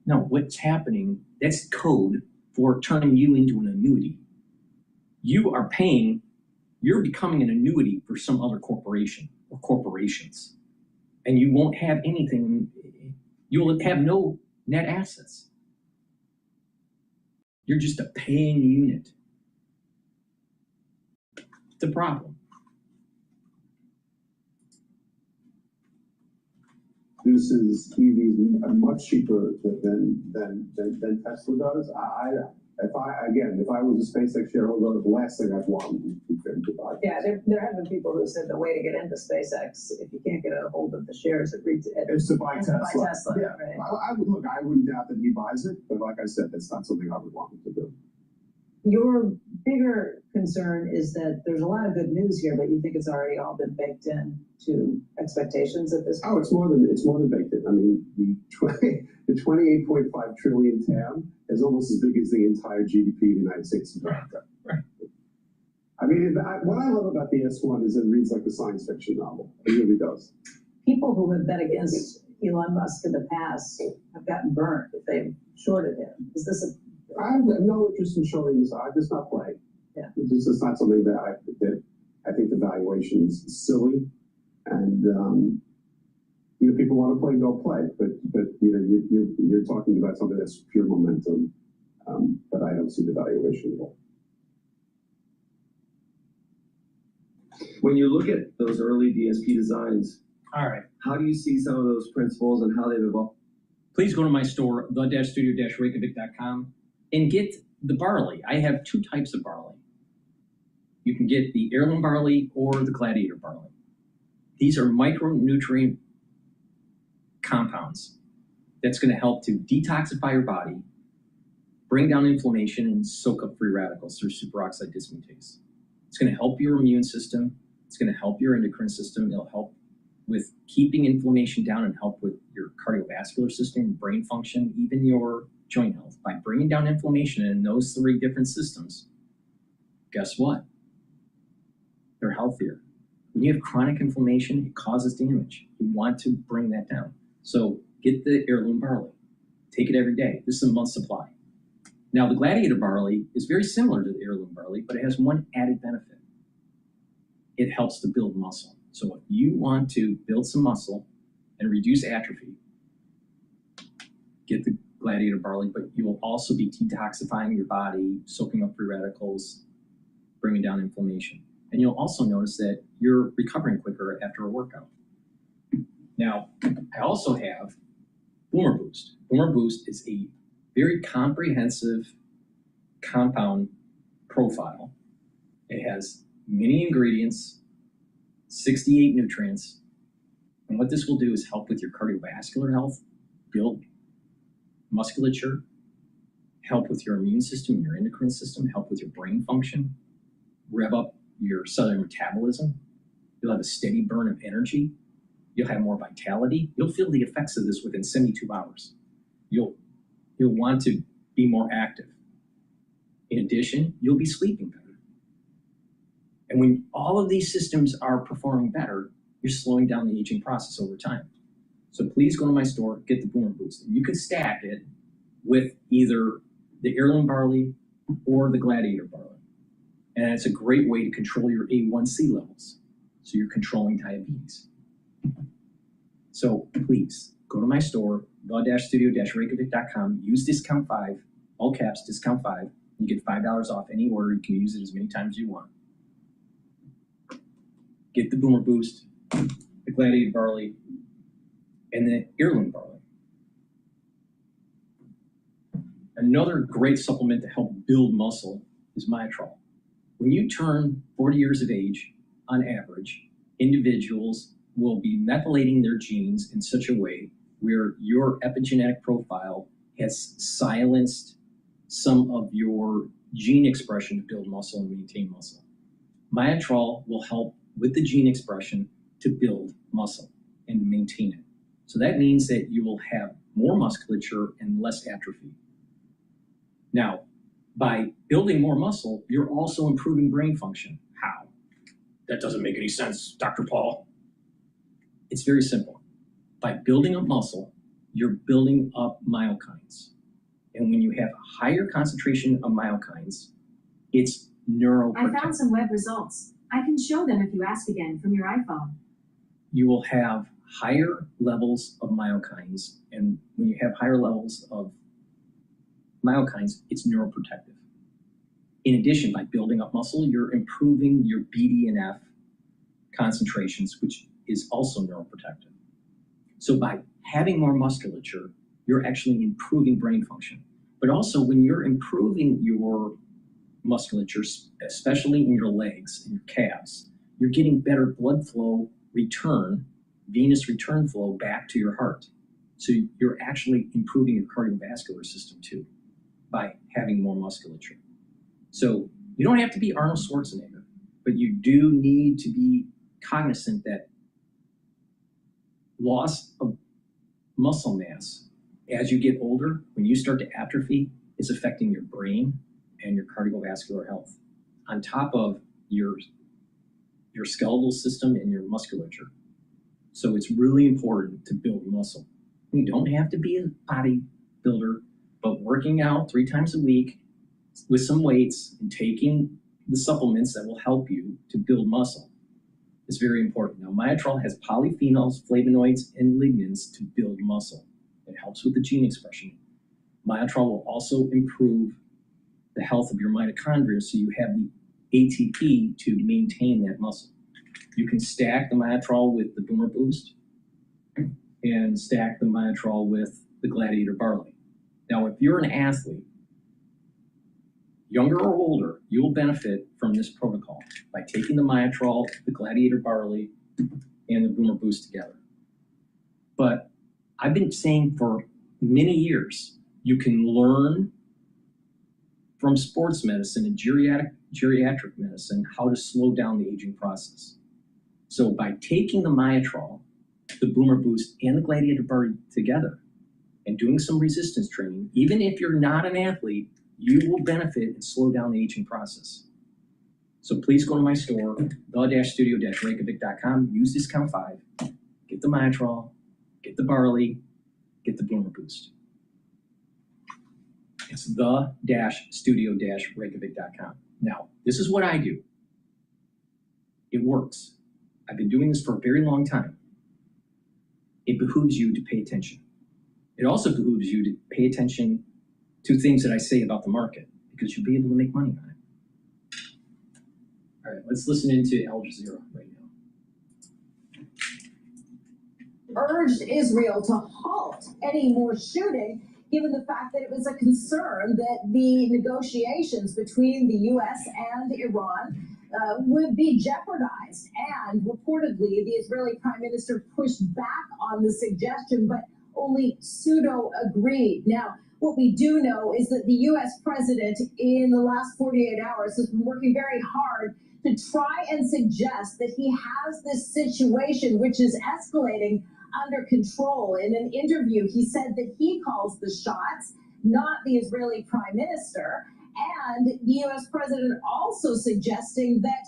G: No, what's happening, that's code for turning you into an annuity. You are paying, you're becoming an annuity for some other corporation or corporations. And you won't have anything, you will have no net assets. You're just a paying unit. It's a problem.
K: Produces EVs much cheaper than Tesla does. If I was a SpaceX shareholder, the last thing I'd want would be very good value.
J: Yeah, there have been people who said the way to get into SpaceX, if you can't get a hold of the shares,
K: It's to buy Tesla. Yeah,
J: right?
K: I wouldn't doubt that he buys it, but like I said, that's not something I would want him to do.
J: Your bigger concern is that there's a lot of good news here, but you think it's already all been baked in to expectations at this point?
K: Oh, it's more than baked in. I mean, the 28.5 trillion TAM is almost as big as the entire GDP of the United States of America.
G: Right.
K: I mean, what I love about the S1 is it reads like a science fiction novel. It really does.
J: People who have bet against Elon Musk in the past have gotten burned if they've shorted him. Is this a...
K: I have no interest in shorting this. I just not play.
J: Yeah.
K: It's just not something that I think the valuation is silly, and you know, people want to play, go play. But you know, you're talking about something that's pure momentum, but I don't see the valuation at all.
M: When you look at those early DSP designs,
G: all right,
M: how do you see some of those principles and how they've evolved?
G: Please go to my store, the-studio-reykjavik.com, and get the barley. I have two types of barley. You can get the heirloom barley or the gladiator barley. These are micronutrient compounds that's going to help to detoxify your body, bring down inflammation, and soak up free radicals through superoxide dismutase. It's going to help your immune system. It's going to help your endocrine system. It'll help with keeping inflammation down and help with your cardiovascular system, brain function, even your joint health. By bringing down inflammation in those three different systems, guess what? They're healthier. When you have chronic inflammation, it causes damage. You want to bring that down. So get the heirloom barley. Take it every day. This is a month's supply. Now, the gladiator barley is very similar to the heirloom barley, but it has one added benefit. It helps to build muscle. So if you want to build some muscle and reduce atrophy, get the gladiator barley, but you will also be detoxifying your body, soaking up free radicals, bringing down inflammation. And you'll also notice that you're recovering quicker after a workout. Now, I also have Boomer Boost. Boomer Boost is a very comprehensive compound profile. It has many ingredients, 68 nutrients. And what this will do is help with your cardiovascular health, build musculature, help with your immune system, your endocrine system, help with your brain function, rev up your cellular metabolism. You'll have a steady burn of energy. You'll have more vitality. You'll feel the effects of this within 72 hours. You'll want to be more active. In addition, you'll be sleeping better. And when all of these systems are performing better, you're slowing down the aging process over time. So please go to my store, get the Boomer Boost. And you can stack it with either the heirloom barley or the gladiator barley. And it's a great way to control your A1C levels. So you're controlling diabetes. So please go to my store, the-studio-reykjavik.com, use discount 5, all caps, discount 5. You get $5 off any order. You can use it as many times as you want. Get the Boomer Boost, the gladiator barley, and the heirloom barley. Another great supplement to help build muscle is Cottrell. When you turn 40 years of age, on average, individuals will be methylating their genes in such a way where your epigenetic profile has silenced some of your gene expression to build muscle and maintain muscle. Cottrell will help with the gene expression to build muscle and to maintain it. So that means that you will have more musculature and less atrophy. Now, by building more muscle, you're also improving brain function. How? That doesn't make any sense, Dr. Paul. It's very simple. By building up muscle, you're building up myokines. And when you have a higher concentration of myokines, it's neuroprotective.
N: I found some web results. I can show them if you ask again from your iPhone.
G: You will have higher levels of myokines. And when you have higher levels of myokines, it's neuroprotective. In addition, by building up muscle, you're improving your BDNF concentrations, which is also neuroprotective. So by having more musculature, you're actually improving brain function. But also when you're improving your musculature, especially in your legs and your calves. You're getting better blood flow return, venous return flow back to your heart. So you're actually improving your cardiovascular system too by having more musculature. So you don't have to be Arnold Schwarzenegger, but you do need to be cognizant that loss of muscle mass as you get older, when you start to atrophy, is affecting your brain and your cardiovascular health, on top of your skeletal system and your musculature. So it's really important to build muscle. You don't have to be a bodybuilder, but working out 3 times a week with some weights and taking the supplements that will help you to build muscle is very important. Now, Myotrol has polyphenols, flavonoids, and lignans to build muscle. It helps with the gene expression. Myotrol will also improve the health of your mitochondria, so you have the ATP to maintain that muscle. You can stack the Myotrol with the Boomer Boost and stack the Myotrol with the Gladiator Barley. Now, if you're an athlete, younger or older, you will benefit from this protocol by taking the Myotrol, the Gladiator Barley, and the Boomer Boost together. But I've been saying for many years, you can learn from sports medicine and geriatric medicine how to slow down the aging process. So by taking the Myotrol, the Boomer Boost, and the Gladiator Barley together and doing some resistance training, even if you're not an athlete, you will benefit and slow down the aging process. So please go to my store, the-studio-reykjavik.com, use discount 5, get the Myotrol, get the barley, get the Boomer Boost. It's the-studio-reykjavik.com. Now, this is what I do. It works. I've been doing this for a very long time. It behooves you to pay attention. It also behooves you to pay attention to things that I say about the market, because you'll be able to make money on it. All right, let's listen into Al Jazeera right now.
O: Urged Israel to halt any more shooting, given the fact that it was a concern that the negotiations between the U.S. and Iran would be jeopardized. And reportedly, the Israeli prime minister pushed back on the suggestion, but only pseudo-agreed. Now, what we do know is that the U.S. president in the last 48 hours has been working very hard to try and suggest that he has this situation, which is escalating, under control. In an interview, he said that he calls the shots, not the Israeli prime minister. And the U.S. president also suggesting that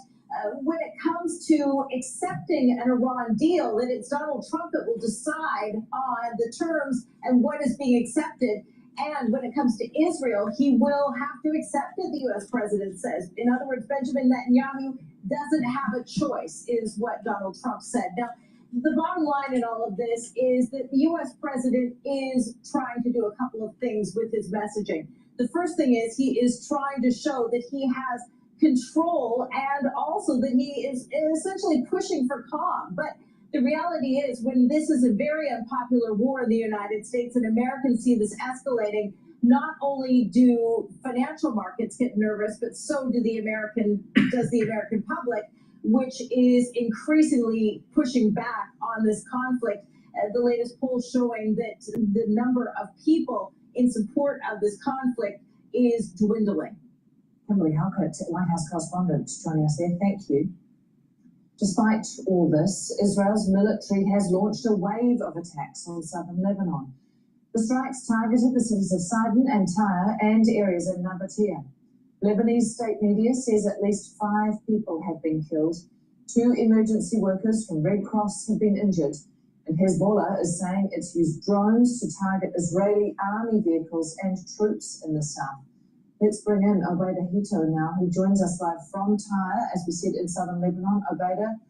O: when it comes to accepting an Iran deal, that it's Donald Trump that will decide on the terms and what is being accepted. And when it comes to Israel, he will have to accept it, the U.S. president says. In other words, Benjamin Netanyahu doesn't have a choice, is what Donald Trump said. Now, the bottom line in all of this is that the U.S. president is trying to do a couple of things with his messaging. The first thing is he is trying to show that he has control and also that he is essentially pushing for calm. But the reality is, when this is a very unpopular war in the United States and Americans see this escalating, not only do financial markets get nervous, but so does the American public, which is increasingly pushing back on this conflict. The latest poll showing that the number of people in support of this conflict is dwindling.
J: Kimberly Halkett, White House correspondent, joining us there. Thank you. Despite all this, Israel's military has launched a wave of attacks on southern Lebanon. The strikes targeted the cities of Sidon and Tyre and areas of Nabatea. Lebanese state media says at least 5 people have been killed. 2 emergency workers from Red Cross have been injured. And Hezbollah is saying it's used drones to target Israeli army vehicles and troops in the south. Let's bring in Obaida Hito now, who joins us live from Tyre, as we said, in southern Lebanon. Obaida,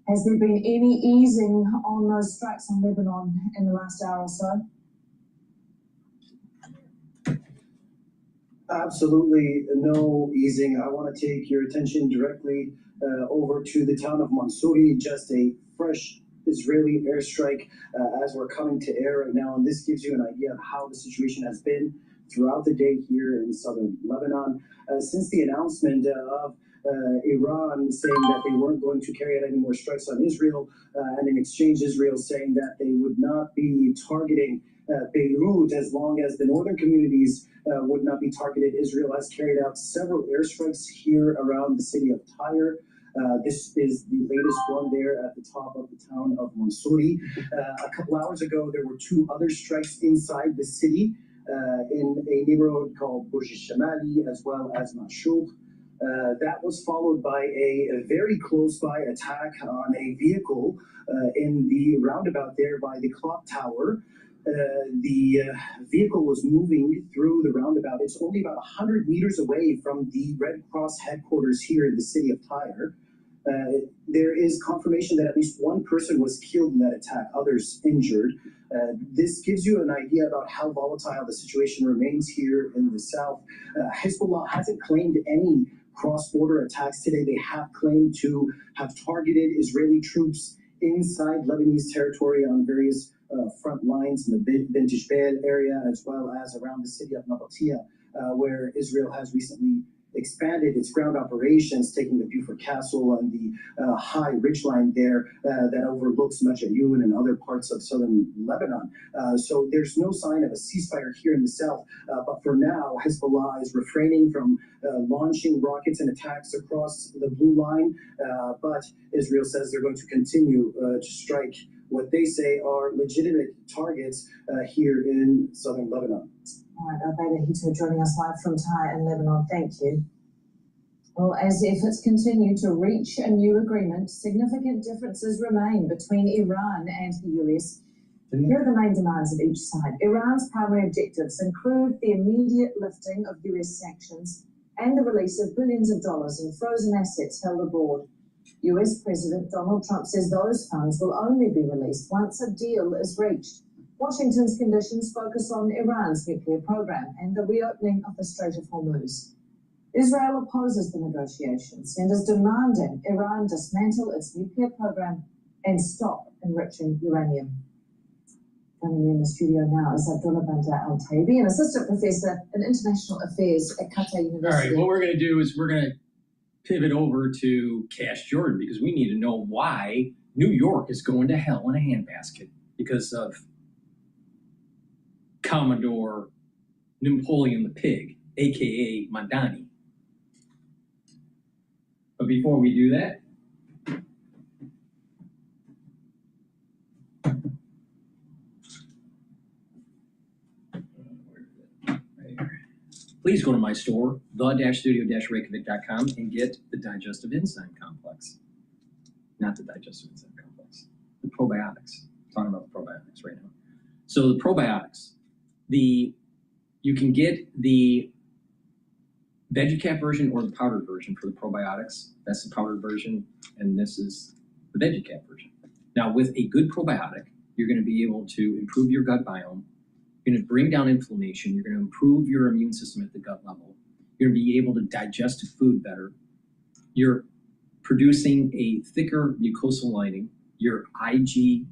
J: has there been any easing on those strikes on Lebanon in the last hour or so?
P: Absolutely no easing. I want to take your attention directly over to the town of Mansouri, just a fresh Israeli airstrike as we're coming to air right now, and this gives you an idea of how the situation has been throughout the day here in southern Lebanon. Since the announcement of Iran saying that they weren't going to carry out any more strikes on Israel, and in exchange Israel saying that they would not be targeting Beirut as long as the northern communities would not be targeted. Israel has carried out several airstrikes here around the city of Tyre. This is the latest one there at the top of the town of Mansouri. A couple hours ago, there were 2 other strikes inside the city in a neighborhood called Burj Shamali as well as Mashouk. That was followed by a very close-by attack on a vehicle in the roundabout there by the clock tower. The vehicle was moving through the roundabout. It's only about 100 meters away from the Red Cross headquarters here in the city of Tyre. There is confirmation that at least 1 person was killed in that attack, others injured. This gives you an idea about how volatile the situation remains here in the south. Hezbollah hasn't claimed any cross-border attacks today. They have claimed to have targeted Israeli troops inside Lebanese territory on various front lines in the Bint Jbeil area, as well as around the city of Nabatia, where Israel has recently expanded its ground operations, taking the Beaufort Castle and the high ridgeline there that overlooks Majayun and other parts of southern Lebanon. So there's no sign of a ceasefire here in the south, but for now, Hezbollah is refraining from launching rockets and attacks across the blue line, but Israel says they're going to continue to strike what they say are legitimate targets here in southern Lebanon.
J: All right, Abeda Hito joining us live from Tyre in Lebanon. Thank you. Well, as efforts continue to reach a new agreement, significant differences remain between Iran and the US. Here are the main demands of each side. Iran's primary objectives include the immediate lifting of US sanctions and the release of billions of dollars in frozen assets held abroad. US President Donald Trump says those funds will only be released once a deal is reached. Washington's conditions focus on Iran's nuclear program and the reopening of the Strait of Hormuz. Israel opposes the negotiations and is demanding Iran dismantle its nuclear program and stop enriching uranium. Joining me in the studio now is Abdullah Bandar Al-Taibi, an assistant professor in international affairs at Cottrell University.
G: All right, what we're going to do is we're going to pivot over to Cash Jordan because we need to know why New York is going to hell in a handbasket because of Commodore Napoleon the Pig, aka Madani. But before we do that, please go to my store, the-studio-reykjavik.com, and get the digestive enzyme complex. Not the digestive enzyme complex, the probiotics. I'm talking about the probiotics right now. So the probiotics, you can get the VeggieCap version or the powdered version for the probiotics. That's the powdered version, and this is the VeggieCap version. Now, with a good probiotic, you're going to be able to improve your gut biome. You're going to bring down inflammation. You're going to improve your immune system at the gut level. You're going to be able to digest food better. You're producing a thicker mucosal lining. Your IgA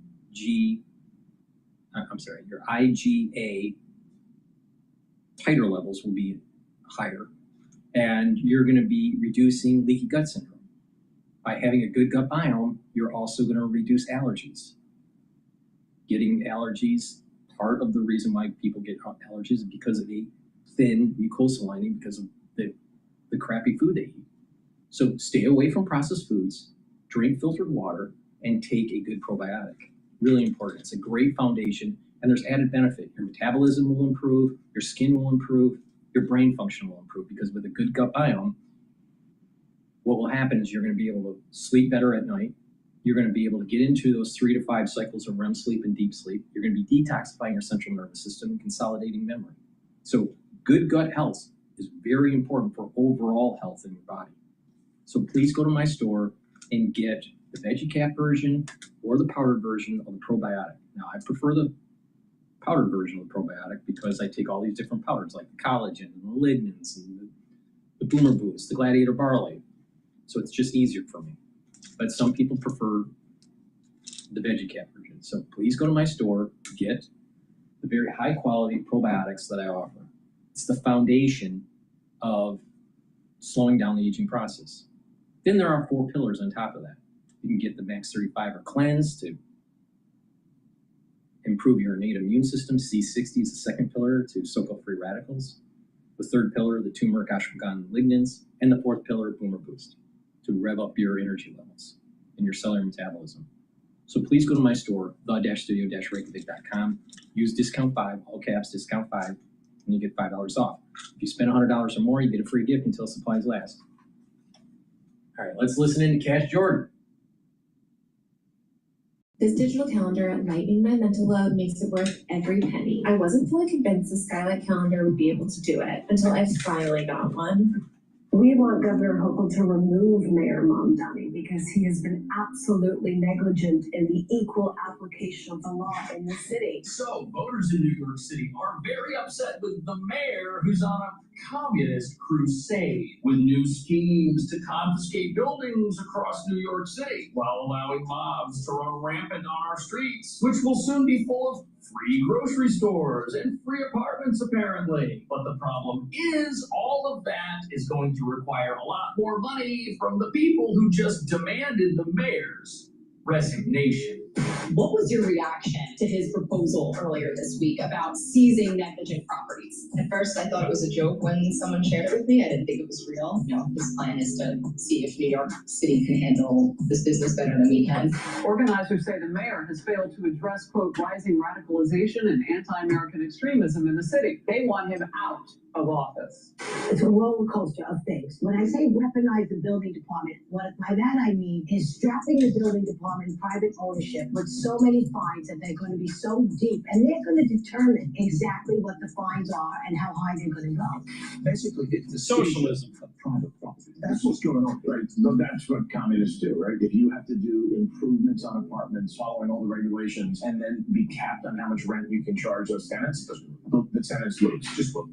G: titer levels will be higher, and you're going to be reducing leaky gut syndrome. By having a good gut biome, you're also going to reduce allergies. Getting allergies, part of the reason why people get allergies is because of a thin mucosal lining because of the crappy food they eat. So stay away from processed foods, drink filtered water, and take a good probiotic. Really important. It's a great foundation, and there's added benefit. Your metabolism will improve, your skin will improve, your brain function will improve, because with a good gut biome, what will happen is you're going to be able to sleep better at night. You're going to be able to get into those 3 to 5 cycles of REM sleep and deep sleep. You're going to be detoxifying your central nervous system and consolidating memory. So good gut health is very important for overall health in your body. So please go to my store and get the VeggieCap version or the powdered version of the probiotic. Now, I prefer the powdered version of the probiotic because I take all these different powders like the collagen and the lignans and the Boomer Boost, the Gladiator Barley. So it's just easier for me. But some people prefer the VeggieCap version. So please go to my store, get the very high quality probiotics that I offer. It's the foundation of slowing down the aging process. Then there are 4 pillars on top of that. You can get the Max 35 or Cleanse to improve your innate immune system. C60 is the second pillar to soak up free radicals. The third pillar, the turmeric ashwagandha lignans. And the fourth pillar, Boomer Boost, to rev up your energy levels and your cellular metabolism. So please go to my store, the-studio-reykjavik.com. Use discount 5, all caps, discount 5, and you get $5 off. If you spend $100 or more, you get a free gift until supplies last. All right, let's listen in to Cash Jordan.
Q: This digital calendar lightening my mental load makes it worth every penny. I wasn't fully convinced the Skylight calendar would be able to do it until I finally got one.
R: We want Governor Hochul to remove Mayor Mamdani because he has been absolutely negligent in the equal application of the law in the city.
S: So, voters in New York City are very upset with the mayor who's on a communist crusade with new schemes to confiscate buildings across New York City while allowing mobs to run rampant on our streets, which will soon be full of free grocery stores and free apartments, apparently. But the problem is all of that is going to require a lot more money from the people who just demanded the mayor's resignation.
I: What was your reaction to his proposal earlier this week about seizing negligent properties? At first, I thought it was a joke when someone shared it with me. I didn't think it was real. You know, his plan is to see if New York City can handle this business better than we can.
T: Organizers say the mayor has failed to address, quote, rising radicalization and anti-American extremism in the city. They want him out of office.
R: It's a roller coaster of things. When I say weaponize the building department, what by that I mean is strapping the building department in private ownership with so many fines that they're going to be so deep, and they're going to determine exactly what the fines are and how high they're going to go.
A: Basically, it's the socialism of private property. That's what's going on, right? So that's what communists do, right? If you have to do improvements on apartments, following all the regulations, and then be capped on how much rent you can charge those tenants, the tenants lose. Just what.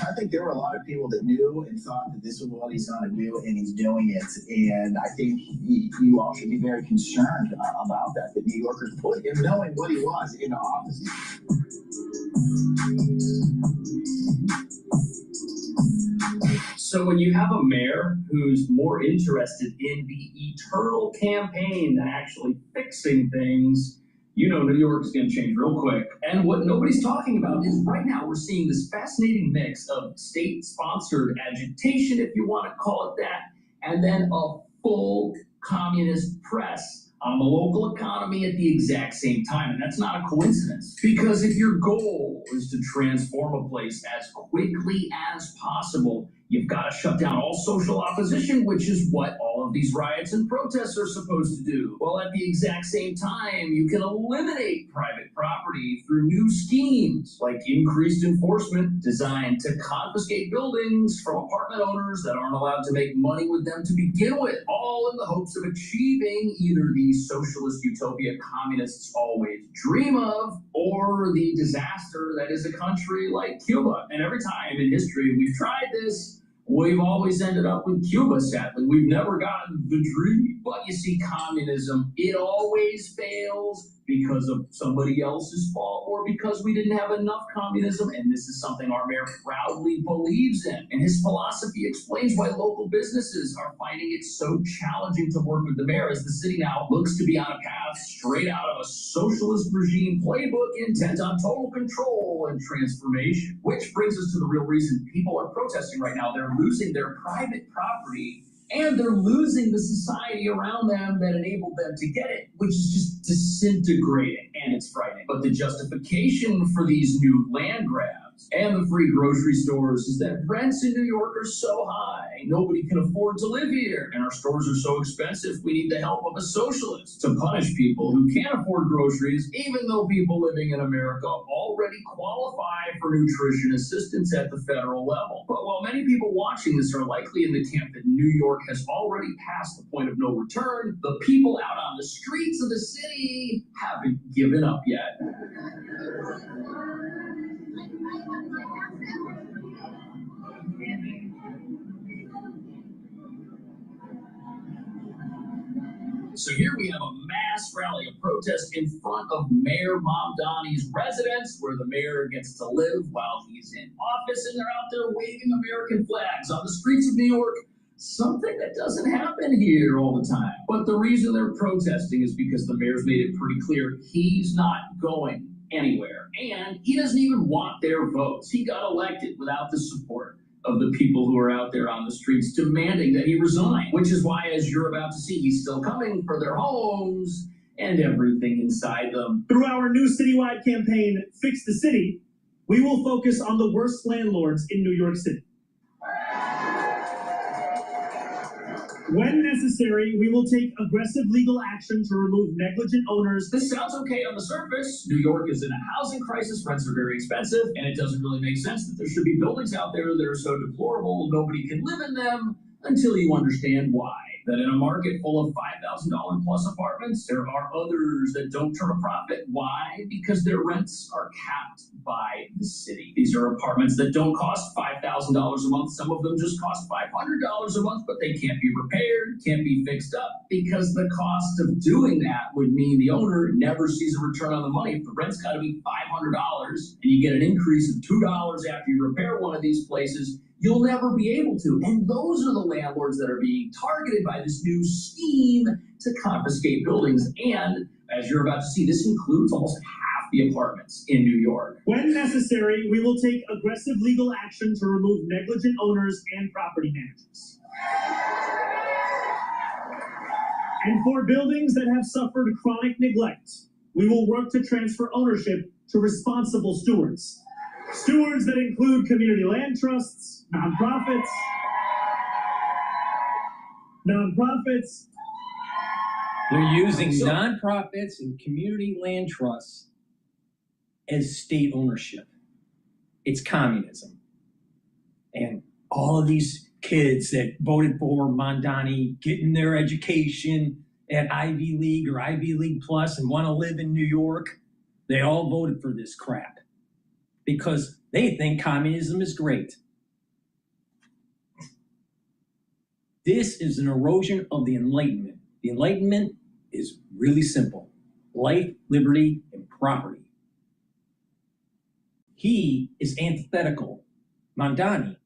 U: I think there were a lot of people that knew and thought that this was what he's going to do, and he's doing it. And I think you all should be very concerned about that New Yorkers put him, knowing what he was, into office.
S: So when you have a mayor who's more interested in the eternal campaign than actually fixing things, you know New York's going to change real quick. And what nobody's talking about is right now we're seeing this fascinating mix of state-sponsored agitation, if you want to call it that, and then a full communist press on the local economy at the exact same time. And that's not a coincidence. Because if your goal is to transform a place as quickly as possible, you've got to shut down all social opposition, which is what all of these riots and protests are supposed to do. Well, at the exact same time, you can eliminate private property through new schemes like increased enforcement designed to confiscate buildings from apartment owners that aren't allowed to make money with them to begin with, all in the hopes of achieving either the socialist utopia communists always dream of or the disaster that is a country like Cuba. And every time in history we've tried this, we've always ended up with Cuba, sadly. We've never gotten the dream. But you see, communism, it always fails because of somebody else's fault or because we didn't have enough communism. And this is something our mayor proudly believes in. And his philosophy explains why local businesses are finding it so challenging to work with the mayor as the city now looks to be on a path straight out of a socialist regime playbook intent on total control and transformation. Which brings us to the real reason people are protesting right now. They're losing their private property and they're losing the society around them that enabled them to get it, which is just disintegrating, and it's frightening. But the justification for these new land grabs and the free grocery stores is that rents in New York are so high, nobody can afford to live here, and our stores are so expensive, we need the help of a socialist to punish people who can't afford groceries, even though people living in America already qualify for nutrition assistance at the federal level. But while many people watching this are likely in the camp that New York has already passed the point of no return, the people out on the streets of the city haven't given up yet. So here we have a mass rally, a protest in front of Mayor Mamdani's residence, where the mayor gets to live while he's in office, and they're out there waving American flags on the streets of New York. Something that doesn't happen here all the time. But the reason they're protesting is because the mayor's made it pretty clear he's not going anywhere. And he doesn't even want their votes. He got elected without the support of the people who are out there on the streets demanding that he resign, which is why, as you're about to see, he's still coming for their homes and everything inside them.
B: Through our new citywide campaign, Fix the City, we will focus on the worst landlords in New York City. When necessary, we will take aggressive legal action to remove negligent owners.
S: This sounds okay on the surface. New York is in a housing crisis, rents are very expensive, and it doesn't really make sense that there should be buildings out there that are so deplorable nobody can live in them until you understand why. That in a market full of $5,000 plus apartments, there are others that don't turn a profit. Why? Because their rents are capped by the city. These are apartments that don't cost $5,000 a month. Some of them just cost $500 a month, but they can't be repaired, can't be fixed up, because the cost of doing that would mean the owner never sees a return on the money. If the rent's got to be $500 and you get an increase of $2 after you repair one of these places, you'll never be able to. And those are the landlords that are being targeted by this new scheme to confiscate buildings. And as you're about to see, this includes almost half the apartments in New York.
B: When necessary, we will take aggressive legal action to remove negligent owners and property managers. And for buildings that have suffered chronic neglect, we will work to transfer ownership to responsible stewards. Stewards that include community land trusts, nonprofits.
G: They're using nonprofits and community land trusts as state ownership. It's communism. And all of these kids that voted for Mamdani getting their education at Ivy League or Ivy League Plus and want to live in New York, they all voted for this crap because they think communism is great. This is an erosion of the Enlightenment. The Enlightenment is really simple: life, liberty, and property. He is antithetical. Mamdani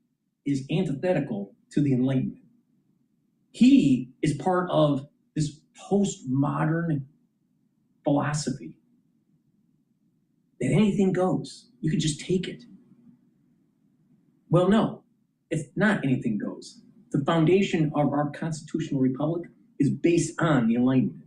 G: is antithetical to the Enlightenment. He is part of this postmodern philosophy that anything goes. You could just take it. Well, no, it's not anything goes. The foundation of our constitutional republic is based on the Enlightenment.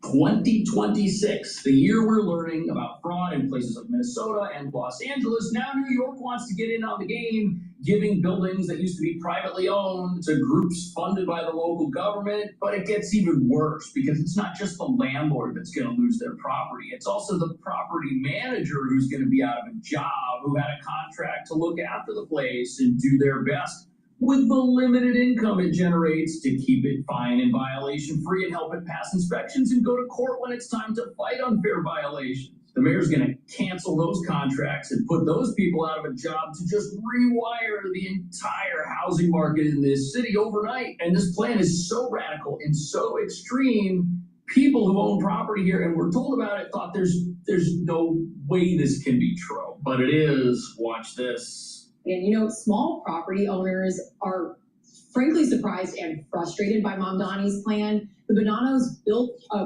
S: (2026), the year we're learning about fraud in places like Minnesota and Los Angeles. Now New York wants to get in on the game, giving buildings that used to be privately owned to groups funded by the local government. But it gets even worse because it's not just the landlord that's going to lose their property. It's also the property manager who's going to be out of a job, who had a contract to look after the place and do their best with the limited income it generates to keep it fine and violation free and help it pass inspections and go to court when it's time to fight unfair violations. The mayor's going to cancel those contracts and put those people out of a job to just rewire the entire housing market in this city overnight. And this plan is so radical and so extreme. People who own property here and were told about it thought there's no way this can be true, but it is. Watch this.
I: And you know, small property owners are frankly surprised and frustrated by Mamdani's plan. The Bonanos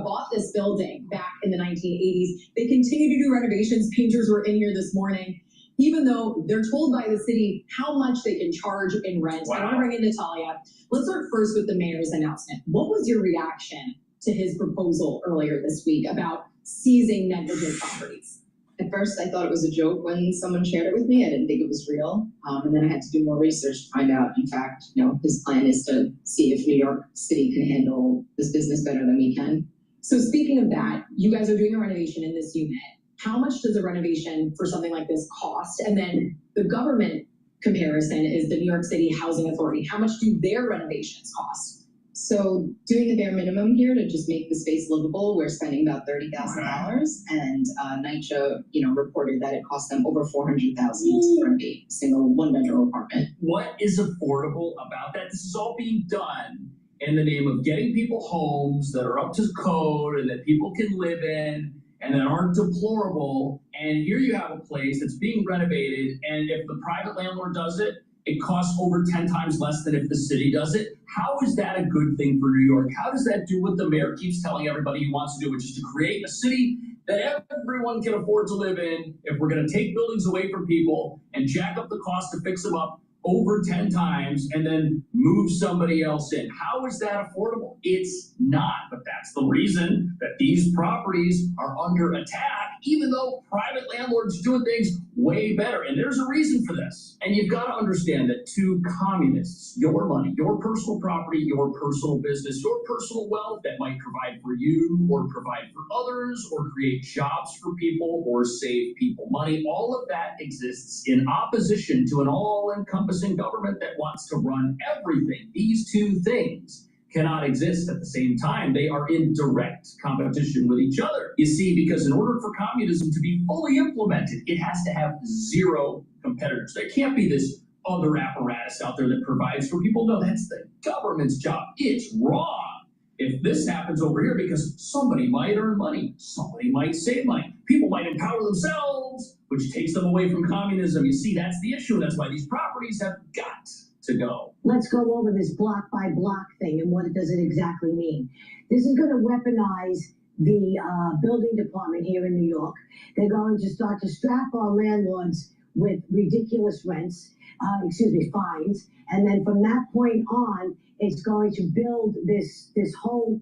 I: bought this building back in the 1980s. They continue to do renovations. Painters were in here this morning, even though they're told by the city how much they can charge in rent. Wow. I want to bring in Natalia. Let's start first with the mayor's announcement. What was your reaction to his proposal earlier this week about seizing negligent properties?
Q: At first, I thought it was a joke when someone shared it with me. I didn't think it was real. And then I had to do more research to find out, in fact, his plan is to see if New York City can handle this business better than we can.
I: So speaking of that, you guys are doing a renovation in this unit. How much does a renovation for something like this cost? And then the government comparison is the New York City Housing Authority. How much do their renovations cost?
Q: So doing the bare minimum here to just make the space livable, we're spending about $30,000, and NYCHA, reported that it cost them over $400,000 to renovate a single one-bedroom apartment.
S: What is affordable about that? This is all being done in the name of getting people homes that are up to code and that people can live in and that aren't deplorable. And here you have a place that's being renovated, and if the private landlord does it, it costs over 10 times less than if the city does it. How is that a good thing for New York? How does that do what the mayor keeps telling everybody he wants to do, which is to create a city that everyone can afford to live in? If we're going to take buildings away from people and jack up the cost to fix them up over 10 times and then move somebody else in, how is that affordable? It's not, but that's the reason that these properties are under attack, even though private landlords are doing things way better. And there's a reason for this. And you've got to understand that to communists, your money, your personal property, your personal business, your personal wealth that might provide for you or provide for others or create jobs for people or save people money, all of that exists in opposition to an all-encompassing government that wants to run everything. These two things cannot exist at the same time. They are in direct competition with each other. You see, because in order for communism to be fully implemented, it has to have zero competitors. There can't be this other apparatus out there that provides for people. No, that's the government's job. It's wrong. If this happens over here, because somebody might earn money, somebody might save money, people might empower themselves, which takes them away from communism. You see, that's the issue, and that's why these properties have got to go.
R: Let's go over this block by block thing and what does it exactly mean. This is going to weaponize the building department here in New York. They're going to start to strap our landlords with ridiculous rents, fines, and then from that point on, it's going to build this whole,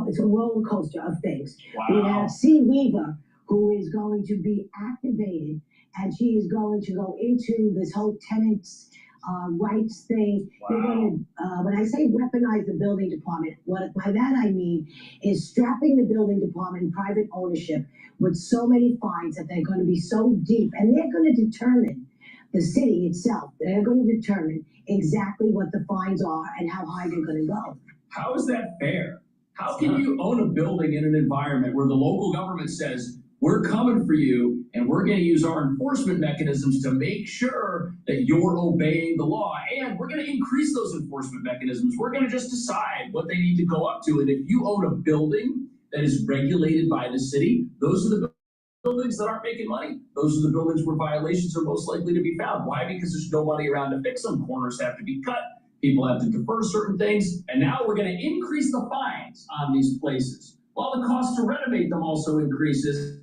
R: it's a roller coaster of things.
S: Wow.
R: We have C. Weaver, who is going to be activated, and she is going to go into this whole tenants rights thing.
S: Wow.
R: They're going to, when I say weaponize the building department, what by that I mean is strapping the building department in private ownership with so many fines that they're going to be so deep, and they're going to determine the city itself. They're going to determine exactly what the fines are and how high they're going to go.
S: How is that fair? How can you own a building in an environment where the local government says, we're coming for you, and we're going to use our enforcement mechanisms to make sure that you're obeying the law, and we're going to increase those enforcement mechanisms. We're going to just decide what they need to go up to, and if you own a building that is regulated by the city, those are the buildings that aren't making money. Those are the buildings where violations are most likely to be found. Why? Because there's nobody around to fix them. Corners have to be cut. People have to defer certain things, and now we're going to increase the fines on these places. While the cost to renovate them also increases,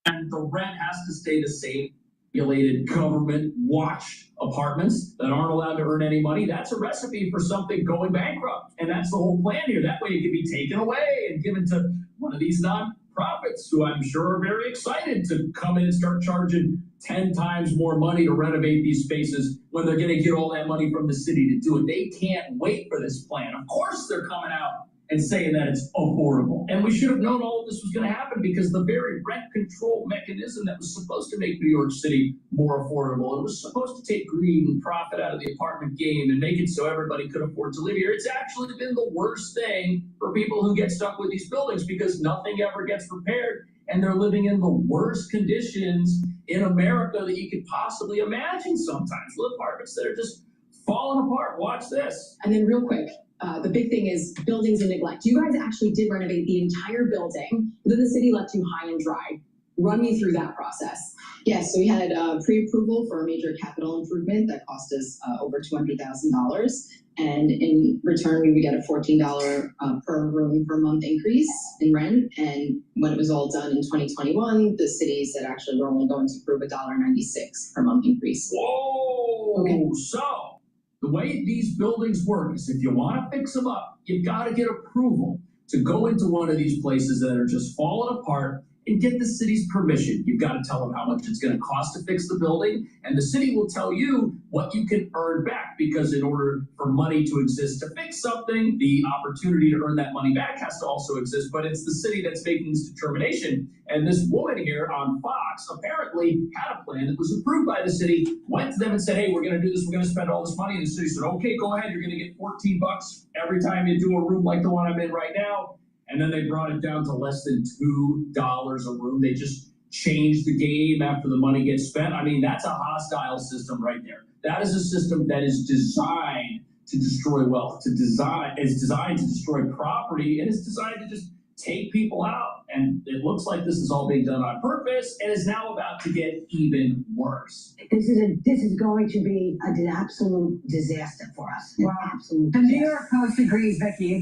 S: and the rent has to stay the same. Regulated, government-watched apartments that aren't allowed to earn any money, that's a recipe for something going bankrupt. And that's the whole plan here. That way it can be taken away and given to one of these nonprofits who I'm sure are very excited to come in and start charging 10 times more money to renovate these spaces when they're going to get all that money from the city to do it. They can't wait for this plan. Of course they're coming out and saying that it's affordable. And we should have known all of this was going to happen, because the very rent control mechanism that was supposed to make New York City more affordable, it was supposed to take greed and profit out of the apartment game and make it so everybody could afford to live here. It's actually been the worst thing for people who get stuck with these buildings, because nothing ever gets repaired, and they're living in the worst conditions in America that you could possibly imagine sometimes. Little apartments that are just falling apart. Watch this.
Q: And then real quick, the big thing is buildings and neglect. You guys actually did renovate the entire building, but then the city left you high and dry. Run me through that process. Yes, so we had pre-approval for a major capital improvement that cost us over $200,000. And in return, we would get a $14 per room per month increase in rent. And when it was all done in 2021, the city said actually we're only going to approve $1.96 per month increase.
S: Whoa!
Q: Okay.
S: So the way these buildings work is if you want to fix them up, you've got to get approval to go into one of these places that are just falling apart and get the city's permission. You've got to tell them how much it's going to cost to fix the building, and the city will tell you what you can earn back, because in order for money to exist to fix something, the opportunity to earn that money back has to also exist, but it's the city that's making this determination. And this woman here on Fox apparently had a plan that was approved by the city, went to them and said, hey, we're going to do this, we're going to spend all this money. And the city said, okay, go ahead, you're going to get $14 every time you do a room like the one I'm in right now. And then they brought it down to less than $2 a room. They just changed the game after the money gets spent. I mean, that's a hostile system right there. That is a system that is designed to destroy wealth, is designed to destroy property, and is designed to just take people out. And it looks like this is all being done on purpose and is now about to get even worse.
R: This is going to be an absolute disaster for us.
N: Wow.
R: Absolute
N: The
R: disaster.
N: New York Post agrees, Vicky.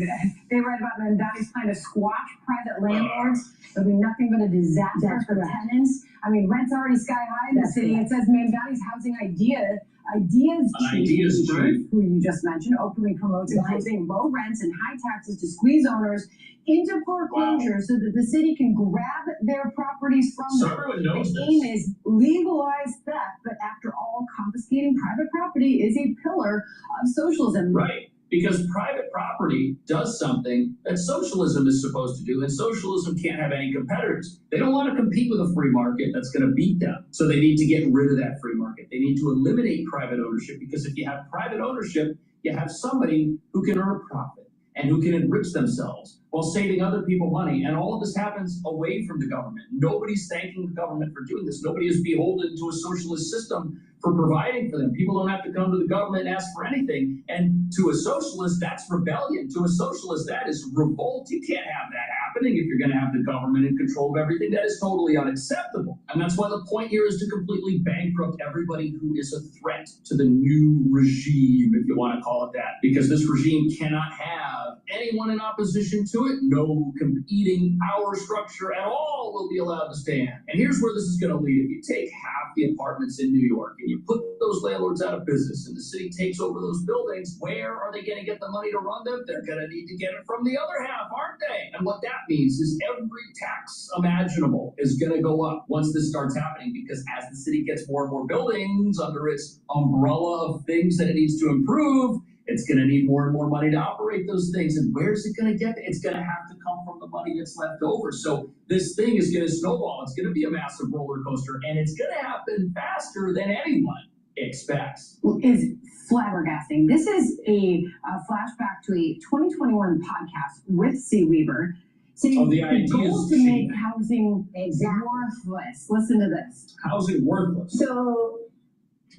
N: They read about Mandati's plan to squash private landlords. It'll be nothing but a disaster
R: That's
N: for
R: correct.
N: tenants. I mean, rent's already sky high in the
R: That's
N: city.
R: correct.
N: It says Mandati's housing ideas
S: Ideas chief.
N: who you just mentioned, openly promotes imposing low rents and high taxes to squeeze owners into foreclosure so that the city can grab their properties from
S: So
N: them.
S: everyone knows
N: The
S: this.
N: aim is legalize theft, but after all, confiscating private property is a pillar of socialism.
S: Right, because private property does something that socialism is supposed to do, and socialism can't have any competitors. They don't want to compete with a free market that's going to beat them. So they need to get rid of that free market. They need to eliminate private ownership, because if you have private ownership, you have somebody who can earn a profit and who can enrich themselves while saving other people money. And all of this happens away from the government. Nobody's thanking the government for doing this. Nobody is beholden to a socialist system for providing for them. People don't have to come to the government and ask for anything. And to a socialist, that's rebellion. To a socialist, that is revolt. You can't have that happening if you're going to have the government in control of everything. That is totally unacceptable. And that's why the point here is to completely bankrupt everybody who is a threat to the new regime, if you want to call it that. Because this regime cannot have anyone in opposition to it. No competing power structure at all will be allowed to stand. And here's where this is going to lead. If you take half the apartments in New York and you put those landlords out of business and the city takes over those buildings, where are they going to get the money to run them? They're going to need to get it from the other half, aren't they? And what that means is every tax imaginable is going to go up once this starts happening, because as the city gets more and more buildings under its umbrella of things that it needs to improve, it's going to need more and more money to operate those things. And where's it going to get? It's going to have to come from the money that's left over. So this thing is going to snowball. It's going to be a massive roller coaster, and it's going to happen faster than anyone expects.
N: Is flabbergasting. This is a flashback to a 2021 podcast with C. Weaver saying
S: the
N: the
S: ideas
N: goal to
S: chief.
N: make housing worthless. Listen to this.
S: Housing worthless.
Q: So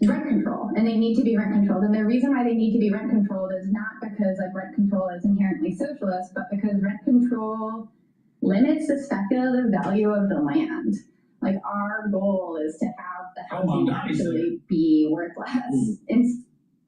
Q: rent control, and they need to be rent controlled. And the reason why they need to be rent controlled is not because like rent control is inherently socialist, but because rent control limits the speculative value of the land. Like our goal is to have the housing actually be worthless.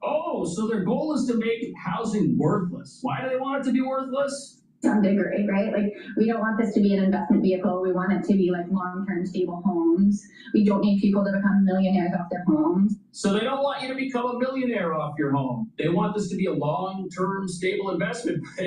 S: Oh, so their goal is to make housing worthless. Why do they want it to be worthless?
Q: Some degree, right? Like we don't want this to be an investment vehicle. We want it to be like long-term stable homes. We don't need people to become millionaires off their homes.
S: So they don't want you to become a millionaire off your home. They want this to be a long-term stable investment. But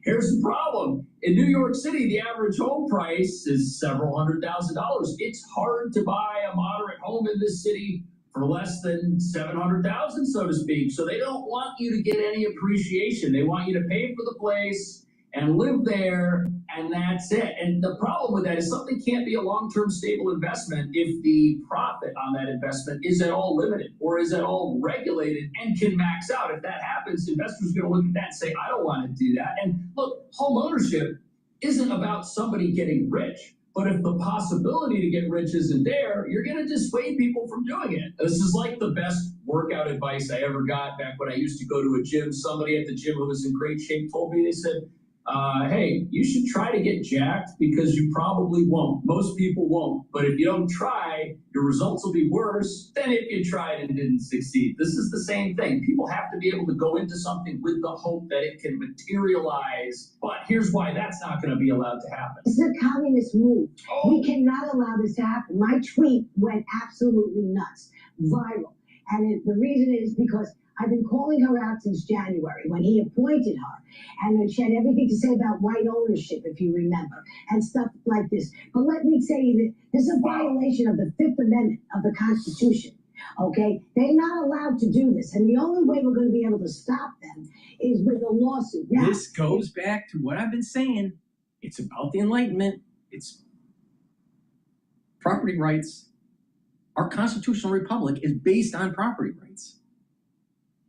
S: here's the problem. In New York City, the average home price is several $100,000. It's hard to buy a moderate home in this city for less than $700,000, so to speak. So they don't want you to get any appreciation. They want you to pay for the place and live there, and that's it. And the problem with that is something can't be a long-term stable investment if the profit on that investment is at all limited or is at all regulated and can max out. If that happens, investors are going to look at that and say, I don't want to do that. And look, home ownership isn't about somebody getting rich. But if the possibility to get rich isn't there, you're going to dissuade people from doing it. This is like the best workout advice I ever got back when I used to go to a gym. Somebody at the gym who was in great shape told me, they said, hey, you should try to get jacked because you probably won't. Most people won't. But if you don't try, your results will be worse than if you tried and didn't succeed. This is the same thing. People have to be able to go into something with the hope that it can materialize. But here's why that's not going to be allowed to happen.
R: This is a communist move. We cannot allow this to happen. My tweet went absolutely nuts, viral. And the reason is because I've been calling her out since January when he appointed her. And she had everything to say about white ownership, if you remember, and stuff like this. But let me say that this is a violation of the Fifth Amendment of the Constitution. Okay? They're not allowed to do this. And the only way we're going to be able to stop them is with a lawsuit. Now,
G: this goes back to what I've been saying. It's about the Enlightenment. It's property rights. Our constitutional republic is based on property rights.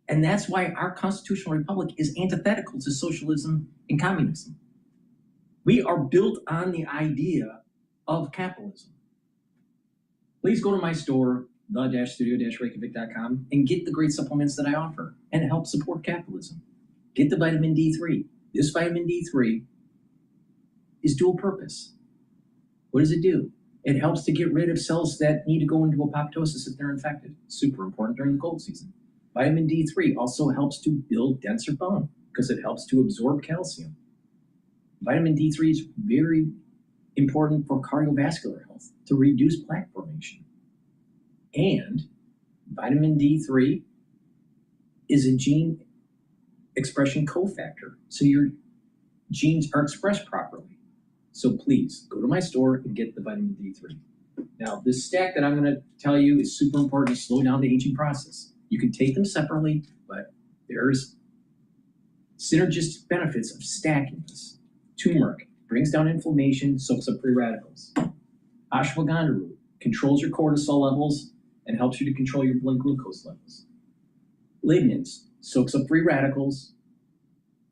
G: And that's why our constitutional republic is antithetical to socialism and communism. We are built on the idea of capitalism. Please go to my store, the-studio-reykjavik.com, and get the great supplements that I offer and help support capitalism. Get the vitamin D3. This vitamin D3 is dual purpose. What does it do? It helps to get rid of cells that need to go into apoptosis if they're infected. Super important during the cold season. Vitamin D3 also helps to build denser bone because it helps to absorb calcium. Vitamin D3 is very important for cardiovascular health, to reduce plaque formation. And vitamin D3 is a gene expression cofactor, so your genes are expressed properly. So please go to my store and get the vitamin D3. Now, this stack that I'm going to tell you is super important to slow down the aging process. You can take them separately, but there's synergistic benefits of stacking this. Turmeric brings down inflammation, soaks up free radicals. Ashwagandha root controls your cortisol levels and helps you to control your blood glucose levels. Lignans soaks up free radicals,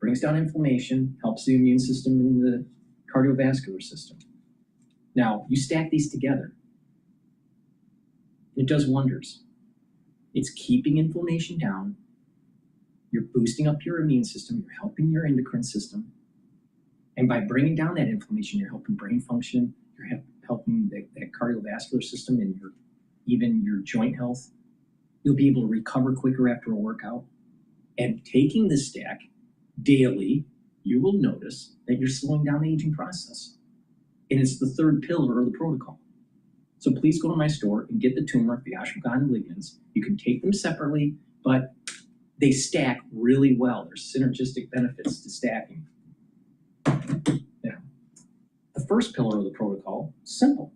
G: brings down inflammation, helps the immune system and the cardiovascular system. Now, you stack these together. It does wonders. It's keeping inflammation down. You're boosting up your immune system. You're helping your endocrine system. And by bringing down that inflammation, you're helping brain function. You're helping that cardiovascular system and even your joint health. You'll be able to recover quicker after a workout. And taking this stack daily, you will notice that you're slowing down the aging process. And it's the third pillar of the protocol. So please go to my store and get the turmeric, the ashwagandha lignans. You can take them separately, but they stack really well. There's synergistic benefits to stacking. Now, the first pillar of the protocol, simple.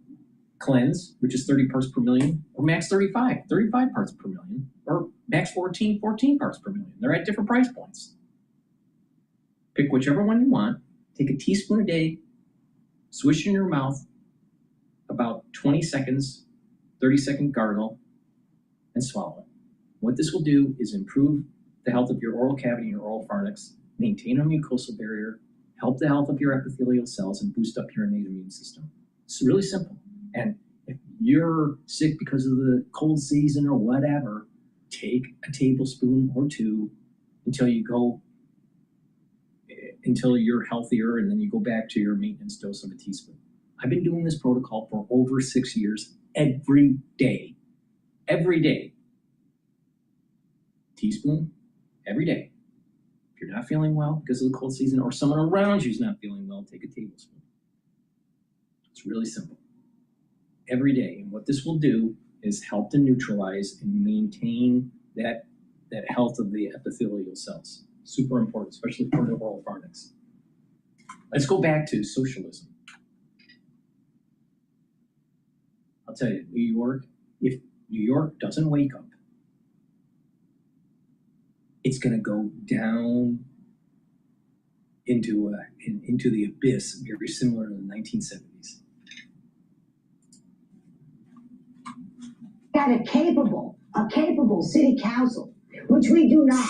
G: Cleanse, which is 30 parts per million, or max 35 parts per million, or max 14 parts per million. They're at different price points. Pick whichever one you want. Take a teaspoon a day, swish it in your mouth, about 20 seconds, 30-second gargle, and swallow it. What this will do is improve the health of your oral cavity and your oral pharynx, maintain a mucosal barrier, help the health of your epithelial cells, and boost up your innate immune system. It's really simple. And if you're sick because of the cold season or whatever, take a tablespoon or two until you're healthier, and then you go back to your maintenance dose of a teaspoon. I've been doing this protocol for over 6 years, every day. Every day. Teaspoon, every day. If you're not feeling well because of the cold season, or someone around you's not feeling well, take a tablespoon. It's really simple. Every day. And what this will do is help to neutralize and maintain that health of the epithelial cells. Super important, especially for the oral pharynx. Let's go back to socialism. I'll tell you, New York, if New York doesn't wake up, it's going to go down into the abyss, very similar to the 1970s.
R: Got a capable city council, which we do not,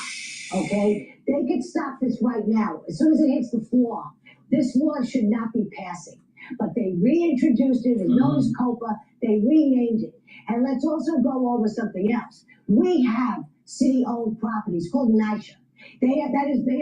R: okay? They could stop this right now. As soon as it hits the floor, this law should not be passing. But they reintroduced it, it's known as COPA, they renamed it. And let's also go over something else. We have city-owned properties called NYCHA. They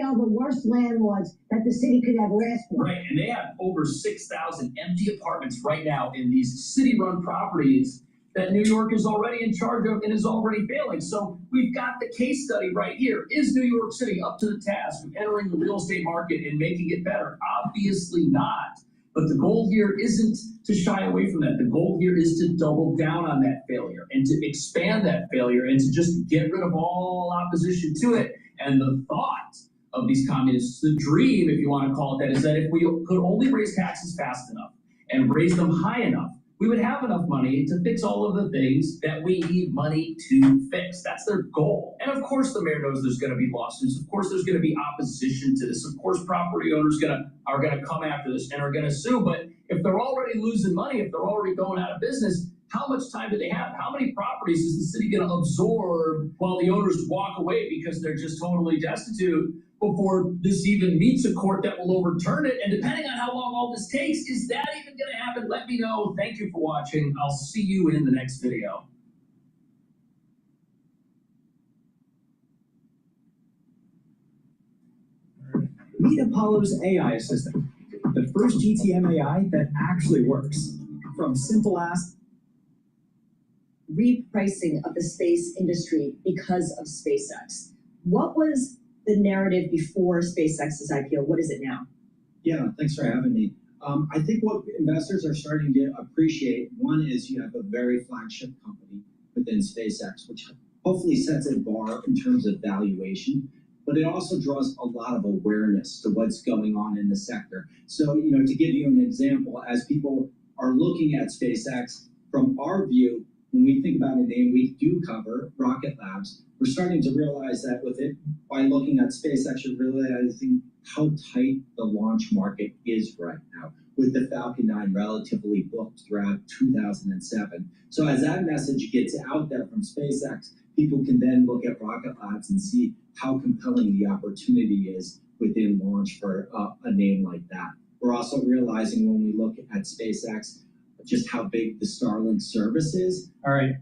R: are the worst landlords that the city could ever ask for.
S: Right, and they have over 6,000 empty apartments right now in these city-run properties that New York is already in charge of and is already failing. So we've got the case study right here. Is New York City up to the task of entering the real estate market and making it better? Obviously not. But the goal here isn't to shy away from that. The goal here is to double down on that failure and to expand that failure and to just get rid of all opposition to it. And the thought of these communists, the dream, if you want to call it that, is that if we could only raise taxes fast enough and raise them high enough, we would have enough money to fix all of the things that we need money to fix. That's their goal. And of course, the mayor knows there's going to be lawsuits. Of course, there's going to be opposition to this. Of course, property owners are going to come after this and are going to sue. But if they're already losing money, if they're already going out of business, how much time do they have? How many properties is the city going to absorb while the owners walk away because they're just totally destitute before this even meets a court that will overturn it? And depending on how long all this takes, is that even going to happen? Let me know. Thank you for watching. I'll see you in the next video.
C: Meet Apollo's AI assistant, the first GTM AI that actually works. From simple ask,
O: repricing of the space industry because of SpaceX. What was the narrative before SpaceX's IPO? What is it now?
C: Yeah, thanks for having me. I think what investors are starting to appreciate, one is you have a very flagship company within SpaceX, which hopefully sets a bar in terms of valuation, but it also draws a lot of awareness to what's going on in the sector. So, to give you an example, as people are looking at SpaceX, from our view, when we think about a name we do cover, Rocket Labs, we're starting to realize that with it, by looking at SpaceX, you're realizing how tight the launch market is right now, with the Falcon 9 relatively booked throughout 2007. So as that message gets out there from SpaceX, people can then look at Rocket Labs and see how compelling the opportunity is within launch for a name like that. We're also realizing when we look at SpaceX, just how big the Starlink service is.
G: All right.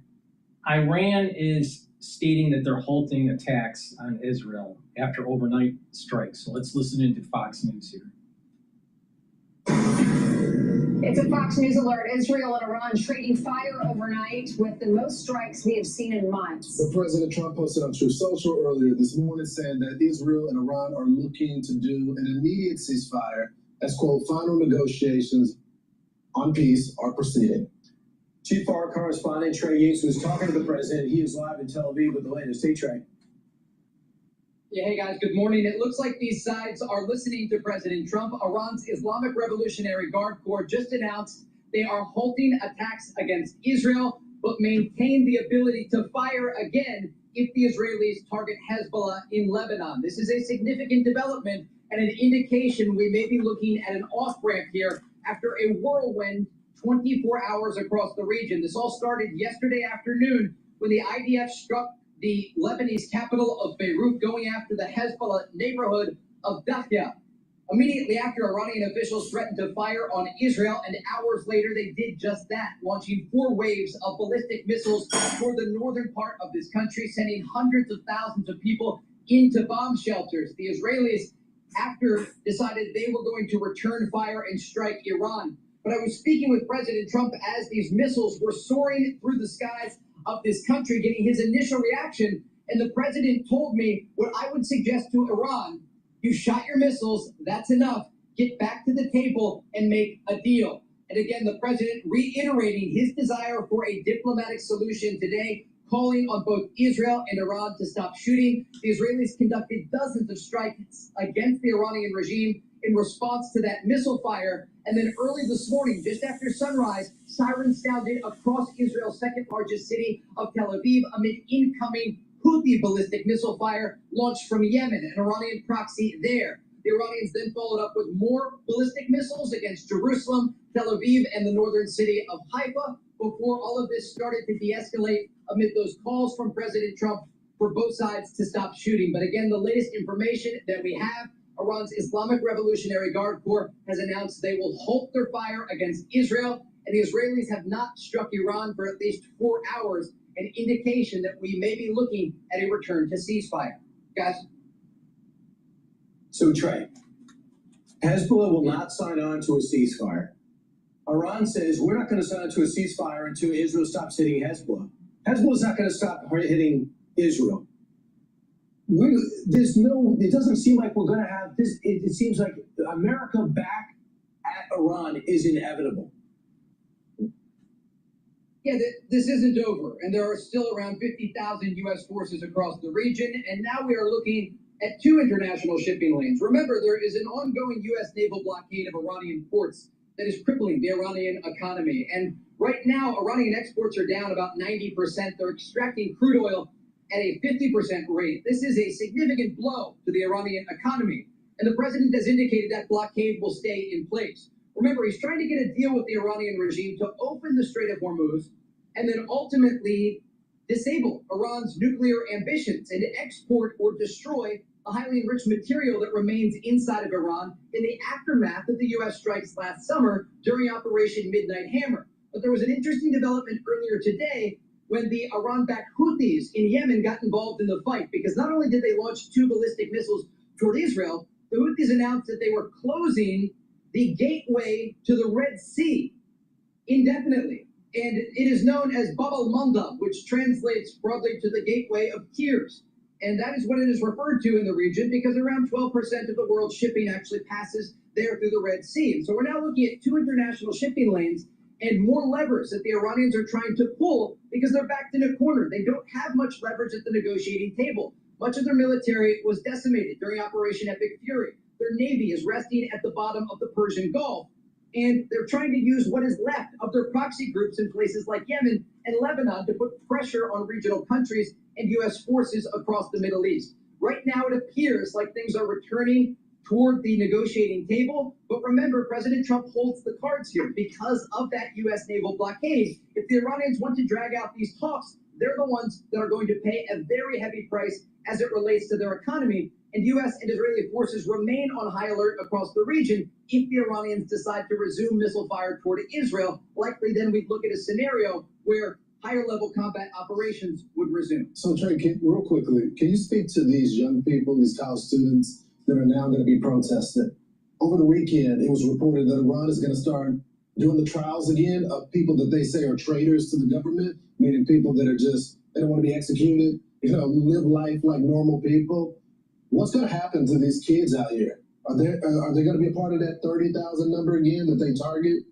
G: Iran is stating that they're halting attacks on Israel after overnight strikes. So let's listen into Fox News here.
N: It's a Fox News alert. Israel and Iran trading fire overnight with the most strikes we have seen in months.
V: But President Trump posted on Truth Social earlier this morning saying that Israel and Iran are looking to do an immediate ceasefire as, quote, final negotiations on peace are proceeding.
A: Chief Foreign Correspondent Trey Yates was talking to the president. He is live in Tel Aviv with the latest. Hey, Trey.
W: Yeah, hey guys, good morning. It looks like these sides are listening to President Trump. Iran's Islamic Revolutionary Guard Corps just announced they are halting attacks against Israel, but maintain the ability to fire again if the Israelis target Hezbollah in Lebanon. This is a significant development and an indication we may be looking at an off-ramp here after a whirlwind 24 hours across the region. This all started yesterday afternoon when the IDF struck the Lebanese capital of Beirut, going after the Hezbollah neighborhood of Dahya. Immediately after, Iranian officials threatened to fire on Israel, and hours later they did just that, launching 4 waves of ballistic missiles toward the northern part of this country, sending hundreds of thousands of people into bomb shelters. The Israelis, after, decided they were going to return fire and strike Iran. But I was speaking with President Trump as these missiles were soaring through the skies of this country, getting his initial reaction, and the president told me what I would suggest to Iran: you shot your missiles, that's enough, get back to the table and make a deal. And again, the president reiterating his desire for a diplomatic solution today, calling on both Israel and Iran to stop shooting. The Israelis conducted dozens of strikes against the Iranian regime in response to that missile fire. And then early this morning, just after sunrise, sirens sounded across Israel's second largest city of Tel Aviv amid incoming Houthi ballistic missile fire launched from Yemen, an Iranian proxy there. The Iranians then followed up with more ballistic missiles against Jerusalem, Tel Aviv, and the northern city of Haifa before all of this started to de-escalate amid those calls from President Trump for both sides to stop shooting. But again, the latest information that we have, Iran's Islamic Revolutionary Guard Corps has announced they will halt their fire against Israel, and the Israelis have not struck Iran for at least 4 hours, an indication that we may be looking at a return to ceasefire. Guys?
A: So, Trey, Hezbollah will not sign on to a ceasefire. Iran says we're not going to sign on to a ceasefire until Israel stops hitting Hezbollah. Hezbollah's not going to stop hitting Israel. It doesn't seem like we're going to have this. It seems like America back at Iran is inevitable.
W: Yeah, this isn't over, and there are still around 50,000 U.S. forces across the region, and now we are looking at 2 international shipping lanes. Remember, there is an ongoing U.S. naval blockade of Iranian ports that is crippling the Iranian economy, and Right now, Iranian exports are down about 90%. They're extracting crude oil at a 50% rate. This is a significant blow to the Iranian economy. And the president has indicated that blockade will stay in place. Remember, he's trying to get a deal with the Iranian regime to open the Strait of Hormuz and then ultimately disable Iran's nuclear ambitions and export or destroy the highly enriched material that remains inside of Iran in the aftermath of the U.S. strikes last summer during Operation Midnight Hammer. But there was an interesting development earlier today when the Iran-backed Houthis in Yemen got involved in the fight, because not only did they launch 2 ballistic missiles toward Israel, the Houthis announced that they were closing the gateway to the Red Sea indefinitely. And it is known as Bab al-Mandab, which translates broadly to the gateway of tears. And that is what it is referred to in the region, because around 12% of the world's shipping actually passes there through the Red Sea. And so we're now looking at 2 international shipping lanes and more levers that the Iranians are trying to pull because they're backed in a corner. They don't have much leverage at the negotiating table. Much of their military was decimated during Operation Epic Fury. Their navy is resting at the bottom of the Persian Gulf. And they're trying to use what is left of their proxy groups in places like Yemen and Lebanon to put pressure on regional countries and U.S. forces across the Middle East. Right now, it appears like things are returning toward the negotiating table. But remember, President Trump holds the cards here because of that U.S. naval blockade. If the Iranians want to drag out these talks, they're the ones that are going to pay a very heavy price as it relates to their economy. And U.S. and Israeli forces remain on high alert across the region if the Iranians decide to resume missile fire toward Israel. Likely then we'd look at a scenario where higher level combat operations would resume.
V: So Trey, real quickly, can you speak to these young people, these college students that are now going to be protesting? Over the weekend, it was reported that Iran is going to start doing the trials again of people that they say are traitors to the government, meaning people that are just, they don't want to be executed, live life like normal people. What's going to happen to these kids out here? Are they going to be a part of that 30,000 number again that they target?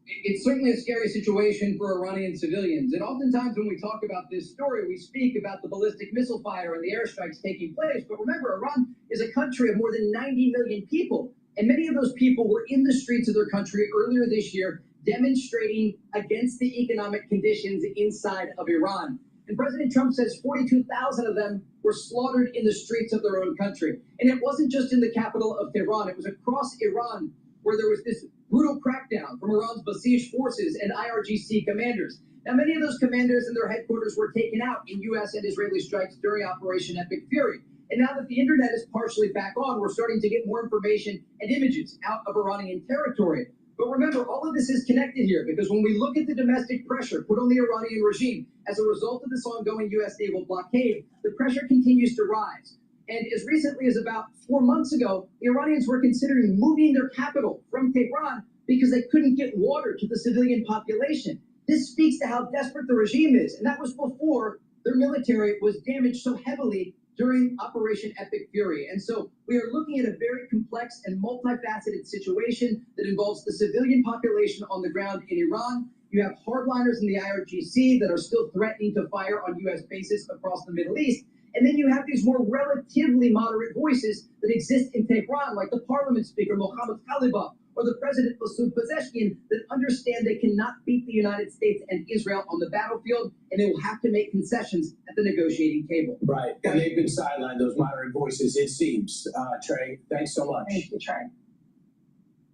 W: It's certainly a scary situation for Iranian civilians. And oftentimes when we talk about this story, we speak about the ballistic missile fire and the airstrikes taking place. But remember, Iran is a country of more than 90 million people. And many of those people were in the streets of their country earlier this year demonstrating against the economic conditions inside of Iran. And President Trump says 42,000 of them were slaughtered in the streets of their own country. And it wasn't just in the capital of Tehran, it was across Iran where there was this brutal crackdown from Iran's besieged forces and IRGC commanders. Now, many of those commanders and their headquarters were taken out in U.S. and Israeli strikes during Operation Epic Fury. And now that the internet is partially back on, we're starting to get more information and images out of Iranian territory. But remember, all of this is connected here, because when we look at the domestic pressure put on the Iranian regime as a result of this ongoing U.S. naval blockade, the pressure continues to rise. And as recently as about 4 months ago, the Iranians were considering moving their capital from Tehran because they couldn't get water to the civilian population. This speaks to how desperate the regime is, and that was before their military was damaged so heavily during Operation Epic Fury. And so we are looking at a very complex and multifaceted situation that involves the civilian population on the ground in Iran. You have hardliners in the IRGC that are still threatening to fire on U.S. bases across the Middle East. And then you have these more relatively moderate voices that exist in Tehran, like the parliament speaker, Mohammad Khalibaf, or the president, Masoud Pezeshkian, that understand they cannot beat the United States and Israel on the battlefield, and they will have to make concessions at the negotiating table.
A: Right, and they've been sidelined, those moderate voices, it seems. Trey, thanks so much.
I: Thank you, Trey.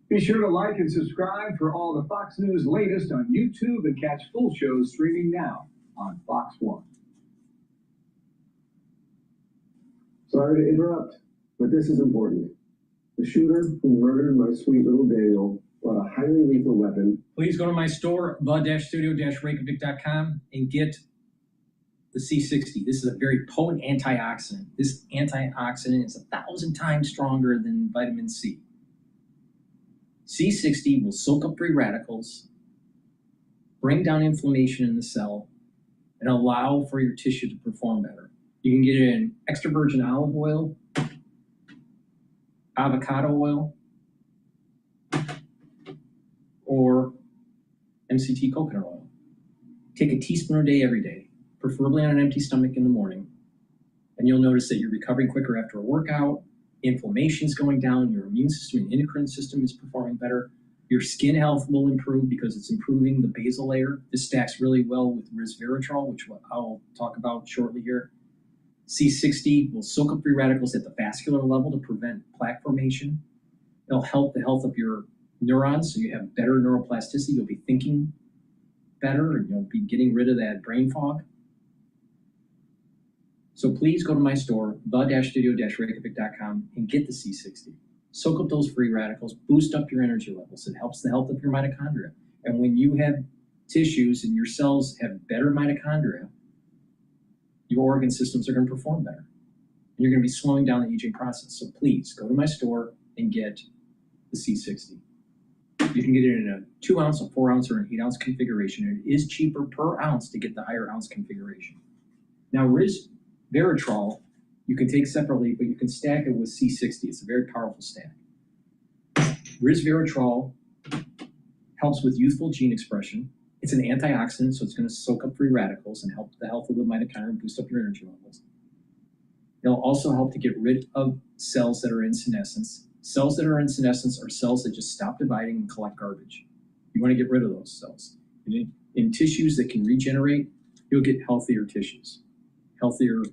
D: Be sure to like and subscribe for all the Fox News latest on YouTube and catch full shows streaming now on Fox 1.
K: Sorry to interrupt, but this is important. The shooter who murdered my sweet little Daniel brought a highly lethal weapon.
G: Please go to my store, the-studio-reykjavik.com, and get the C60. This is a very potent antioxidant. This antioxidant is 1,000 times stronger than vitamin C. C60 will soak up free radicals, bring down inflammation in the cell, and allow for your tissue to perform better. You can get it in extra virgin olive oil, avocado oil, or MCT coconut oil. Take a teaspoon a day every day, preferably on an empty stomach in the morning, and you'll notice that you're recovering quicker after a workout, inflammation's going down, your immune system and endocrine system is performing better. Your skin health will improve because it's improving the basal layer. This stacks really well with resveratrol, which I'll talk about shortly here. C60 will soak up free radicals at the vascular level to prevent plaque formation. It'll help the health of your neurons, so you have better neuroplasticity. You'll be thinking better, and you'll be getting rid of that brain fog. So please go to my store, the-studio-reykjavik.com, and get the C60. Soak up those free radicals, boost up your energy levels. It helps the health of your mitochondria. And when you have tissues and your cells have better mitochondria, your organ systems are going to perform better. And you're going to be slowing down the aging process. So please go to my store and get the C60. You can get it in a 2 ounce, a 4 ounce, or an 8 ounce configuration. And it is cheaper per ounce to get the higher ounce configuration. Now, resveratrol, you can take separately, but you can stack it with C60. It's a very powerful stack. Resveratrol helps with youthful gene expression. It's an antioxidant, so it's going to soak up free radicals and help the health of the mitochondria and boost up your energy levels. It'll also help to get rid of cells that are in senescence. Cells that are in senescence are cells that just stop dividing and collect garbage. You want to get rid of those cells. And in tissues that can regenerate, you'll get healthier tissues, healthier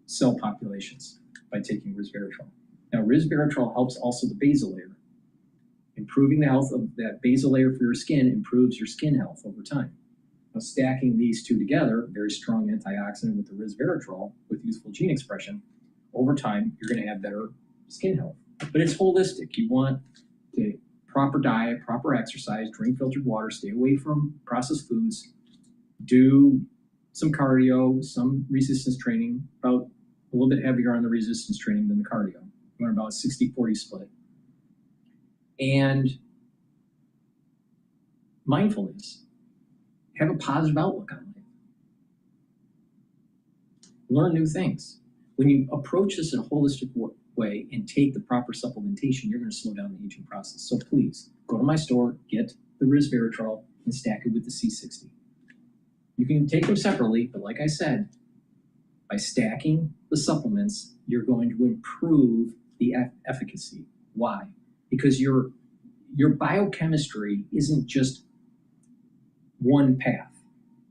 G: cell populations by taking resveratrol. Now, resveratrol helps also the basal layer. Improving the health of that basal layer for your skin improves your skin health over time. Now, stacking these two together, very strong antioxidant with the resveratrol with youthful gene expression, over time, you're going to have better skin health. But it's holistic. You want the proper diet, proper exercise, drink filtered water, stay away from processed foods, do some cardio, some resistance training, about a little bit heavier on the resistance training than the cardio. You want about a 60-40 split. And mindfulness. Have a positive outlook on life. Learn new things. When you approach this in a holistic way and take the proper supplementation, you're going to slow down the aging process. So please, go to my store, get the resveratrol, and stack it with the C60. You can take them separately, but like I said, by stacking the supplements, you're going to improve the efficacy. Why? Because your biochemistry isn't just one path.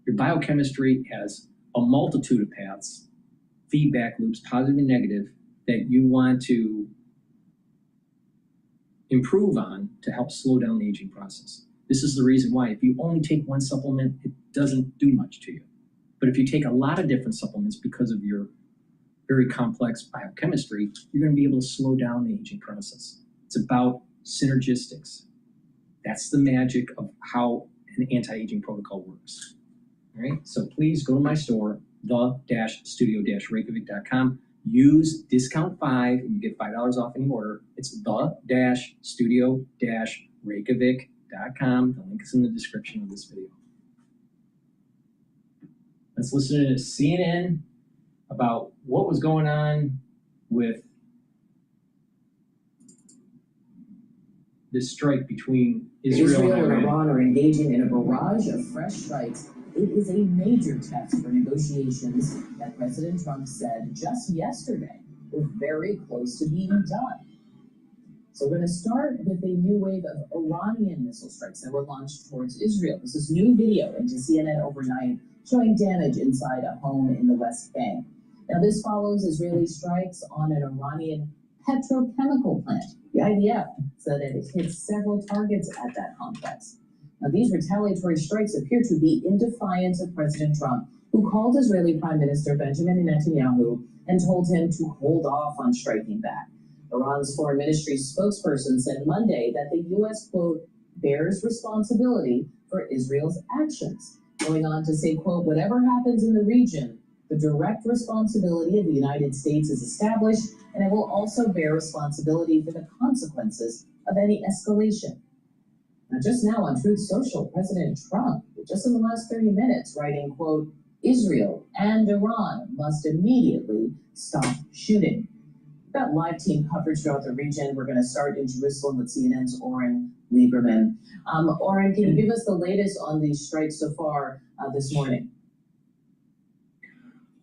G: Your biochemistry has a multitude of paths, feedback loops, positive and negative, that you want to improve on to help slow down the aging process. This is the reason why if you only take one supplement, it doesn't do much to you. But if you take a lot of different supplements because of your very complex biochemistry, you're going to be able to slow down the aging process. It's about synergistics. That's the magic of how an anti-aging protocol works. All right, so please go to my store, the-studio-reykjavik.com. Use discount 5 and you get $5 off any order. It's the-studio-reykjavik.com. The link is in the description of this video. Let's listen to CNN about what was going on with this strike between Israel and
J: Iran are engaging in a barrage of fresh strikes. It is a major test for negotiations that President Trump said just yesterday were very close to being done. So we're going to start with a new wave of Iranian missile strikes that were launched towards Israel. This is new video into CNN overnight showing damage inside a home in the West Bank. Now this follows Israeli strikes on an Iranian petrochemical plant. The IDF said that it hit several targets at that complex. Now, these retaliatory strikes appear to be in defiance of President Trump, who called Israeli Prime Minister Benjamin Netanyahu and told him to hold off on striking back. Iran's foreign ministry spokesperson said Monday that the U.S., quote, bears responsibility for Israel's actions, going on to say, quote, whatever happens in the region, the direct responsibility of the United States is established, and it will also bear responsibility for the consequences of any escalation. Now, just now on Truth Social, President Trump, just in the last 30 minutes, writing, quote, Israel and Iran must immediately stop shooting. We've got live team coverage throughout the region. We're going to start in Jerusalem with CNN's Oren Lieberman. Oren, can you give us the latest on these strikes so far this morning?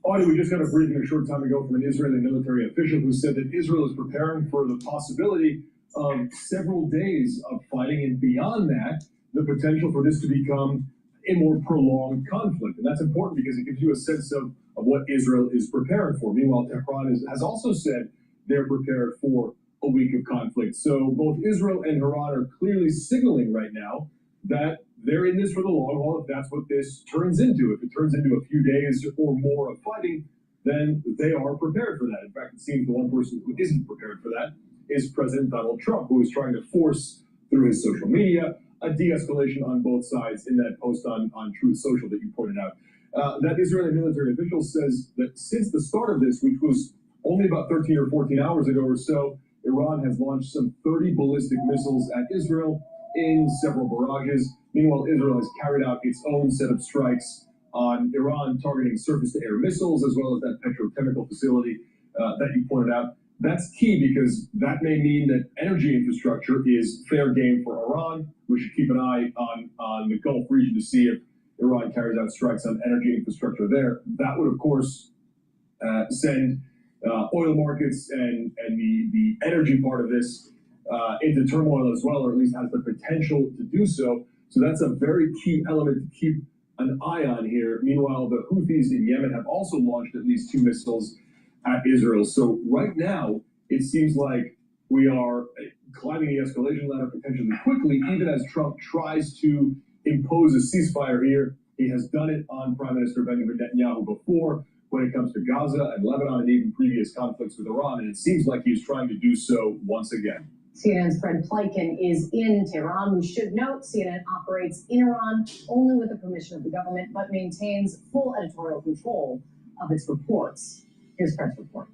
A: Audie, we just got a briefing a short time ago from an Israeli military official who said that Israel is preparing for the possibility of several days of fighting, and beyond that, the potential for this to become a more prolonged conflict. And that's important because it gives you a sense of what Israel is preparing for. Meanwhile, Tehran has also said they're prepared for a week of conflict. So both Israel and Iran are clearly signaling right now that they're in this for the long haul, if that's what this turns into. If it turns into a few days or more of fighting, then they are prepared for that. In fact, it seems the one person who isn't prepared for that is President Donald Trump, who is trying to force through his social media a de-escalation on both sides in that post on Truth Social that you pointed out. That Israeli military official says that since the start of this, which was only about 13 or 14 hours ago or so, Iran has launched some 30 ballistic missiles at Israel in several barrages. Meanwhile, Israel has carried out its own set of strikes on Iran, targeting surface-to-air missiles, as well as that petrochemical facility that you pointed out. That's key because that may mean that energy infrastructure is fair game for Iran. We should keep an eye on the Gulf region to see if Iran carries out strikes on energy infrastructure there. That would, of course, send oil markets and the energy part of this into turmoil as well, or at least has the potential to do so. So that's a very key element to keep an eye on here. Meanwhile, the Houthis in Yemen have also launched at least 2 missiles at Israel. So right now, it seems like we are climbing the escalation ladder potentially quickly, even as Trump tries to impose a ceasefire here. He has done it on Prime Minister Benjamin Netanyahu before when it comes to Gaza and Lebanon and even previous conflicts with Iran, and it seems like he's trying to do so once again.
N: CNN's Fred Pleiken is in Tehran. We should note CNN operates in Iran only with the permission of the government, but maintains full editorial control of its reports. Here's Fred's report.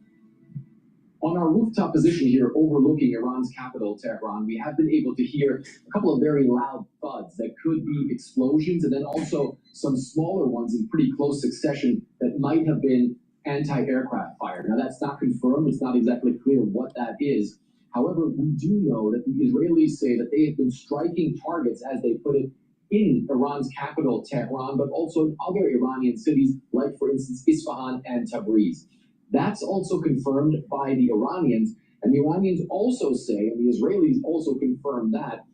E: On our rooftop position here overlooking Iran's capital, Tehran, we have been able to hear a couple of very loud thuds that could be explosions, and then also some smaller ones in pretty close succession that might have been anti-aircraft fire. Now, that's not confirmed. It's not exactly clear what that is. However, we do know that the Israelis say that they have been striking targets, as they put it, in Iran's capital, Tehran, but also in other Iranian cities, like, for instance, Isfahan and Tabriz. That's also confirmed by the Iranians, and the Iranians also say, and the Israelis also confirm that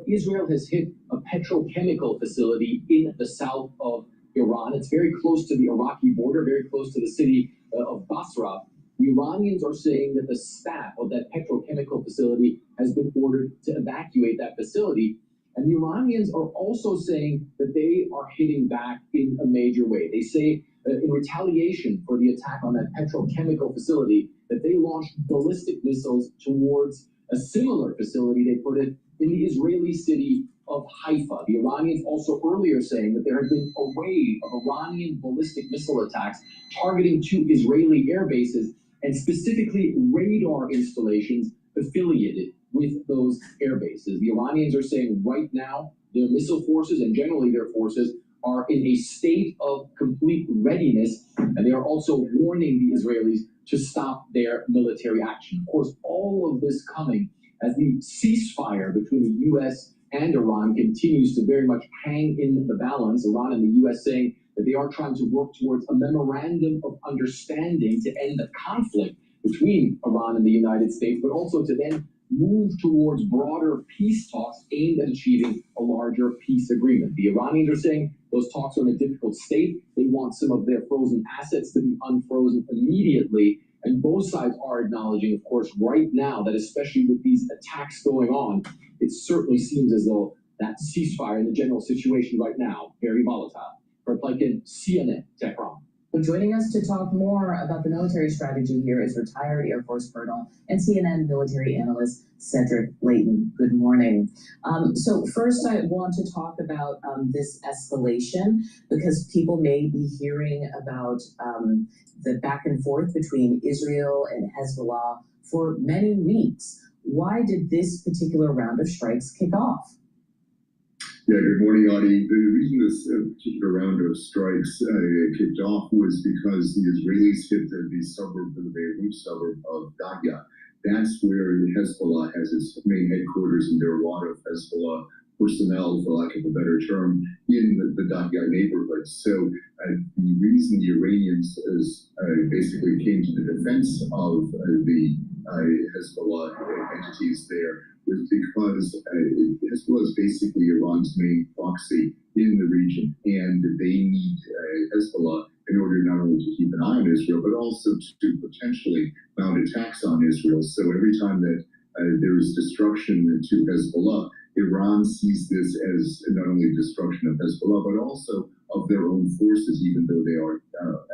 E: Israel has hit a petrochemical facility in the south of Iran. It's very close to the Iraqi border, very close to the city of Basra. The Iranians are saying that the staff of that petrochemical facility has been ordered to evacuate that facility. And the Iranians are also saying that they are hitting back in a major way. They say in retaliation for the attack on that petrochemical facility that they launched ballistic missiles towards a similar facility, they put it, in the Israeli city of Haifa. The Iranians also earlier saying that there had been a wave of Iranian ballistic missile attacks targeting 2 Israeli air bases and specifically radar installations affiliated with those air bases. The Iranians are saying right now their missile forces and generally their forces are in a state of complete readiness, and they are also warning the Israelis to stop their military action. Of course, all of this coming as the ceasefire between the U.S. and Iran continues to very much hang in the balance. Iran and the U.S. saying that they are trying to work towards a memorandum of understanding to end the conflict between Iran and the United States, but also to then move towards broader peace talks aimed at achieving a larger peace agreement. The Iranians are saying those talks are in a difficult state. They want some of their frozen assets to be unfrozen immediately. And both sides are acknowledging, of course, right now that especially with these attacks going on, it certainly seems as though that ceasefire and the general situation right now, very volatile. For Pleiken, CNN, Tehran.
J: Well, joining us to talk more about the military strategy here is retired Air Force Colonel and CNN military analyst Cedric Leighton. Good morning. So first I want to talk about this escalation because people may be hearing about the back and forth between Israel and Hezbollah for many weeks. Why did this particular round of strikes kick off?
F: Yeah, good morning, Audie. The reason this particular round of strikes kicked off was because the Israelis hit the suburb, the Beirut suburb of Dagya. That's where Hezbollah has its main headquarters, and there are a lot of Hezbollah personnel, for lack of a better term, in the Dagya neighborhood. So the reason the Iranians basically came to the defense of the Hezbollah entities there was because Hezbollah is basically Iran's main proxy in the region, and they need Hezbollah in order not only to keep an eye on Israel, but also to potentially mount attacks on Israel. So every time that there is destruction to Hezbollah, Iran sees this as not only destruction of Hezbollah, but also of their own forces, even though they are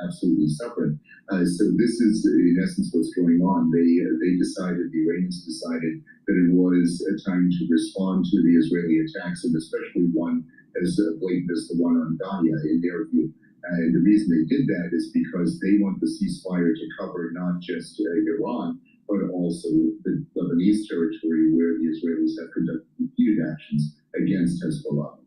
F: absolutely separate. So this is, in essence, what's going on. They decided, the Iranians decided, that it was a time to respond to the Israeli attacks, and especially one as blatant as the one on Dahya, in their view. And the reason they did that is because they want the ceasefire to cover not just Iran, but also the Lebanese territory where the Israelis have conducted repeated actions against Hezbollah.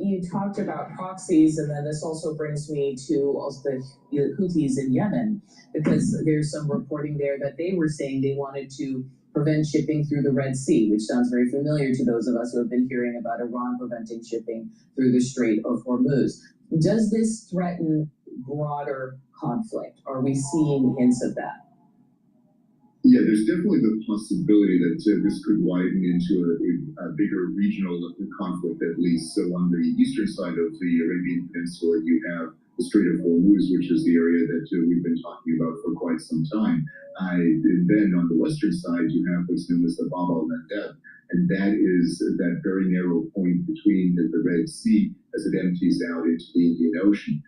J: You talked about proxies, and then this also brings me to also the Houthis in Yemen, because there's some reporting there that they were saying they wanted to prevent shipping through the Red Sea, which sounds very familiar to those of us who have been hearing about Iran preventing shipping through the Strait of Hormuz. Does this threaten broader conflict? Are we seeing hints of that?
F: Yeah, there's definitely the possibility that this could widen into a bigger regional conflict, at least. So on the eastern side of the Arabian Peninsula, you have the Strait of Hormuz, which is the area that we've been talking about for quite some time. And then on the western side, you have what's known as the Bab al-Mandeb, and that is that very narrow point between the Red Sea as it empties out into the Indian Ocean.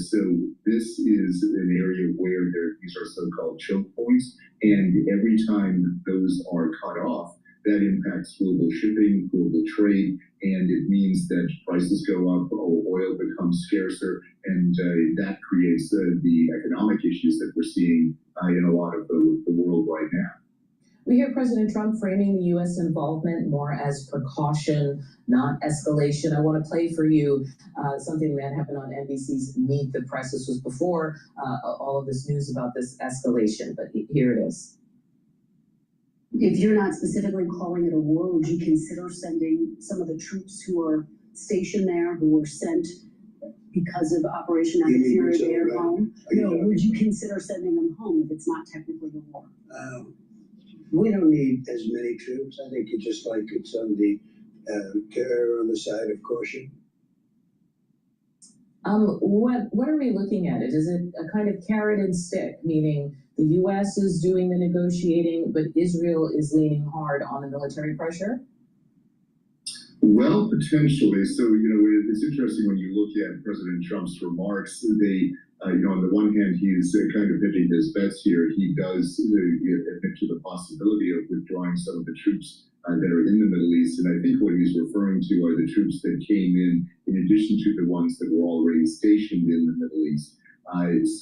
F: So this is an area where these are so-called choke points, and every time those are cut off, that impacts global shipping, global trade, and it means that prices go up, oil becomes scarcer, and that creates the economic issues that we're seeing in a lot of the world right now.
J: We hear President Trump framing the U.S. involvement more as precaution, not escalation. I want to play for you something that happened on NBC's Meet the Press. This was before all of this news about this escalation, but here it is.
H: If you're not specifically calling it a war, would you consider sending some of the troops who are stationed there, who were sent because of Operation Epic Fury there home? No, would you consider sending them home if it's not technically a war?
L: We don't need as many troops. I think it's just like it's on the err on the side of caution.
J: What are we looking at? Is it a kind of carrot and stick, meaning the U.S. is doing the negotiating, but Israel is leaning hard on the military pressure?
F: Well, potentially. So, it's interesting when you look at President Trump's remarks. They, on the one hand, he's kind of hedging his bets here. He does admit to the possibility of withdrawing some of the troops that are in the Middle East. And I think what he's referring to are the troops that came in addition to the ones that were already stationed in the Middle East.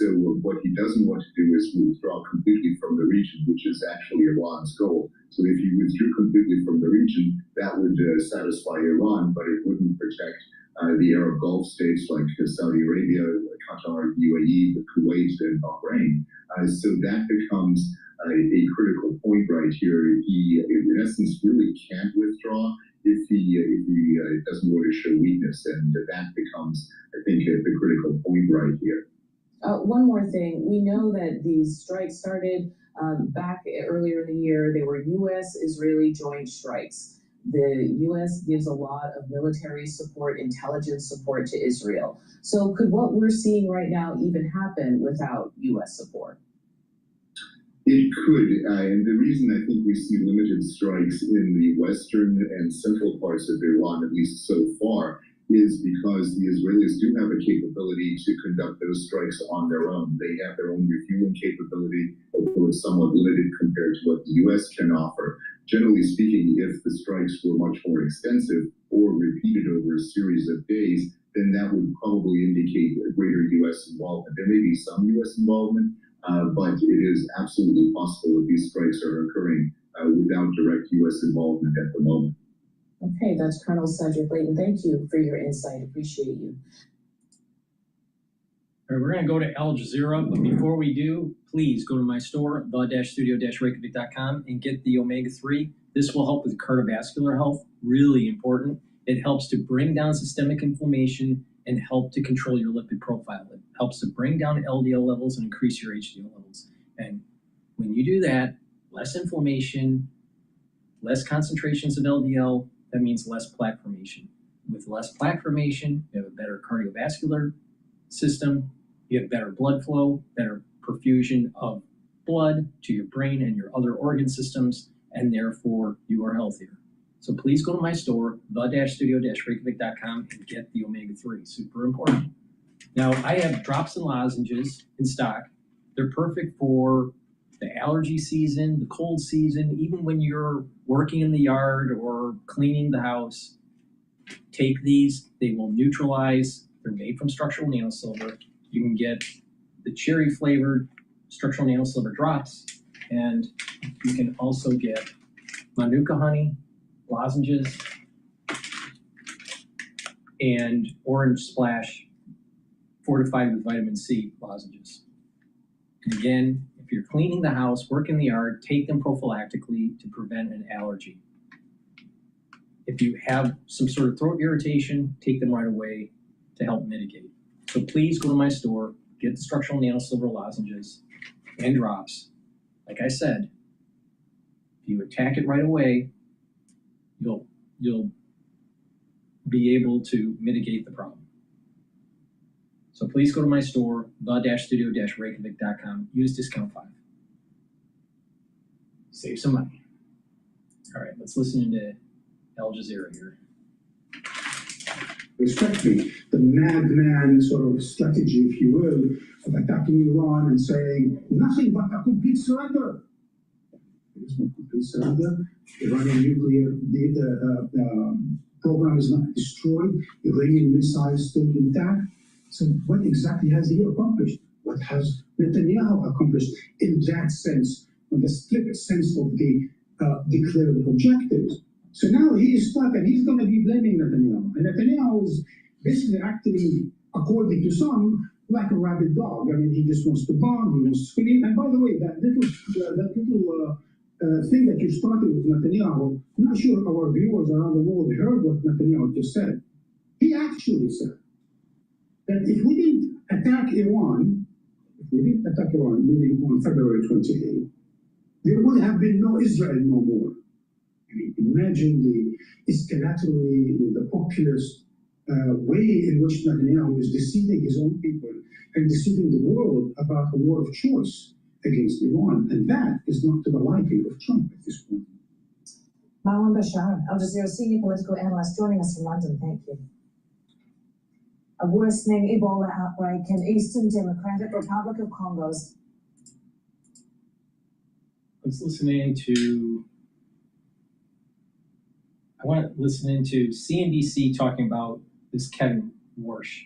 F: So what he doesn't want to do is withdraw completely from the region, which is actually Iran's goal. So if you withdrew completely from the region, that would satisfy Iran, but it wouldn't protect the Arab Gulf states like Saudi Arabia, Qatar, UAE, Kuwait, and Bahrain. So that becomes a critical point right here. He, in essence, really can't withdraw if he doesn't want to show weakness, and that becomes, I think, the critical point right here.
J: One more thing. We know that these strikes started back earlier in the year. They were U.S.-Israeli joint strikes. The U.S. gives a lot of military support, intelligence support to Israel. So could what we're seeing right now even happen without U.S. support?
F: It could, and the reason I think we see limited strikes in the western and central parts of Iran, at least so far, is because the Israelis do have a capability to conduct those strikes on their own. They have their own refueling capability, although it's somewhat limited compared to what the U.S. can offer. Generally speaking, if the strikes were much more extensive or repeated over a series of days, then that would probably indicate a greater U.S. involvement. There may be some U.S. involvement, but it is absolutely possible that these strikes are occurring without direct U.S. involvement at the moment.
J: Okay, that's Colonel Cedric Layton. Thank you for your insight. Appreciate you.
G: All right, we're going to go to Al Jazeera, but before we do, please go to my store, the-studio-reykjavik.com, and get the omega-3. This will help with cardiovascular health, really important. It helps to bring down systemic inflammation and help to control your lipid profile. It helps to bring down LDL levels and increase your HDL levels. And when you do that, less inflammation, less concentrations of LDL, that means less plaque formation. With less plaque formation, you have a better cardiovascular system, you have better blood flow, better perfusion of blood to your brain and your other organ systems, and therefore you are healthier. So please go to my store, the-studio-reykjavik.com, and get the omega-3, super important. Now, I have drops and lozenges in stock. They're perfect for the allergy season, the cold season, even when you're working in the yard or cleaning the house. Take these, they will neutralize. They're made from structural nanosilver. You can get the cherry flavored structural nanosilver drops, and you can also get Manuka honey lozenges and orange splash fortified with vitamin C lozenges. And again, if you're cleaning the house, work in the yard, take them prophylactically to prevent an allergy. If you have some sort of throat irritation, take them right away to help mitigate. So please go to my store, get the structural nanosilver lozenges and drops. Like I said, if you attack it right away, you'll be able to mitigate the problem. So please go to my store, the-studio-reykjavik.com, use discount 5. Save some money. All right, let's listen to Al Jazeera here.
M: Respectfully, the madman sort of strategy, if you will, of attacking Iran and saying nothing but a complete surrender. There is no complete surrender. Iranian nuclear program is not destroyed. Iranian missiles still intact. So what exactly has he accomplished? What has Netanyahu accomplished in that sense, in the strict sense of the declared objectives? So now he is stuck and he's going to be blaming Netanyahu. And Netanyahu is basically acting, according to some, like a rabid dog. I mean, he just wants to bomb, he wants to scream. And by the way, that little thing that you started with Netanyahu, I'm not sure our viewers around the world heard what Netanyahu just said. He actually said that if we didn't attack Iran, meaning on February 28th, there would have been no Israel no more. I mean, imagine the escalatory, the populist way in which Netanyahu is deceiving his own people and deceiving the world about a war of choice against Iran. And that is not to the liking of Trump at this point.
J: Marwan Bashar, Al Jazeera senior political analyst, joining us from London. Thank you. A worsening Ebola outbreak in Eastern Democratic Republic of Congo's.
G: Let's listen into. I want to listen into CNBC talking about this Kevin Warsh.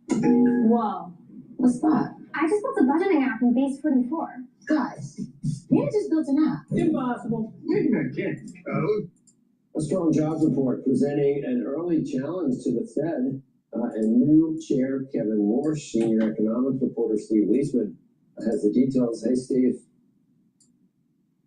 P: Whoa. What's that? I just built a budgeting app in Base 44.
U: Guys, you just built an app.
M: Impossible. You're not kidding.
T: A strong jobs report presenting an early challenge to the Fed. And new chair Kevin Warsh, senior economics reporter Steve Leisman has the details. Hey, Steve.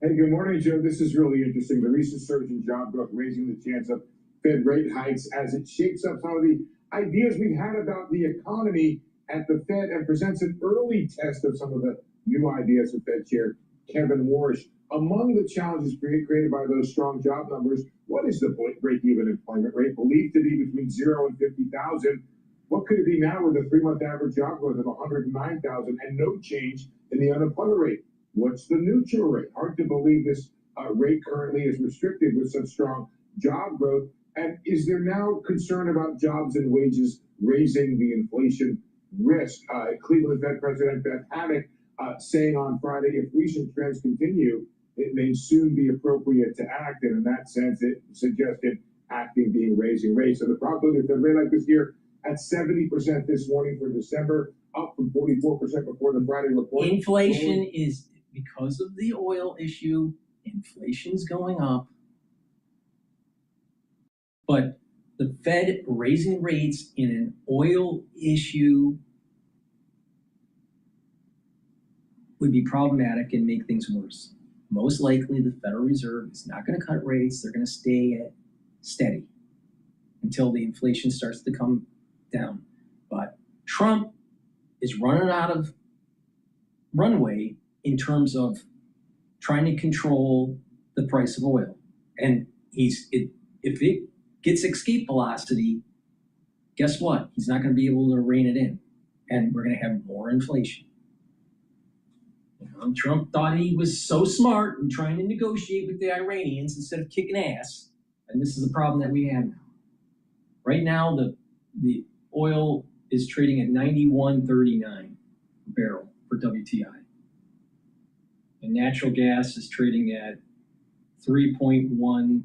X: Hey, good morning, Joe. This is really interesting. The recent surge in job growth raising the chance of Fed rate hikes as it shapes up some of the ideas we've had about the economy at the Fed and presents an early test of some of the new ideas of Fed Chair Kevin Warsh. Among the challenges created by those strong job numbers, what is the break-even employment rate believed to be between 0 and 50,000? What could it be now with a 3-month average job growth of 109,000 and no change in the unemployment rate? What's the neutral rate? Hard to believe this rate currently is restricted with such strong job growth. And is there now concern about jobs and wages raising the inflation risk? Cleveland Fed President Beth Haddock saying on Friday, if recent trends continue, it may soon be appropriate to act. And in that sense, it suggested acting being raising rates. So the probability of the rate like this year at 70% this morning for December, up from 44% before the Friday report.
G: Inflation is, because of the oil issue, inflation's going up. But the Fed raising rates in an oil issue would be problematic and make things worse. Most likely, the Federal Reserve is not going to cut rates. They're going to stay at steady until the inflation starts to come down. But Trump is running out of runway in terms of trying to control the price of oil. And if it gets escape velocity, guess what? He's not going to be able to rein it in. And we're going to have more inflation. Trump thought he was so smart in trying to negotiate with the Iranians instead of kicking ass. And this is the problem that we have now. Right now, the oil is trading at $91.39 a barrel for WTI. And natural gas is trading at 3.1.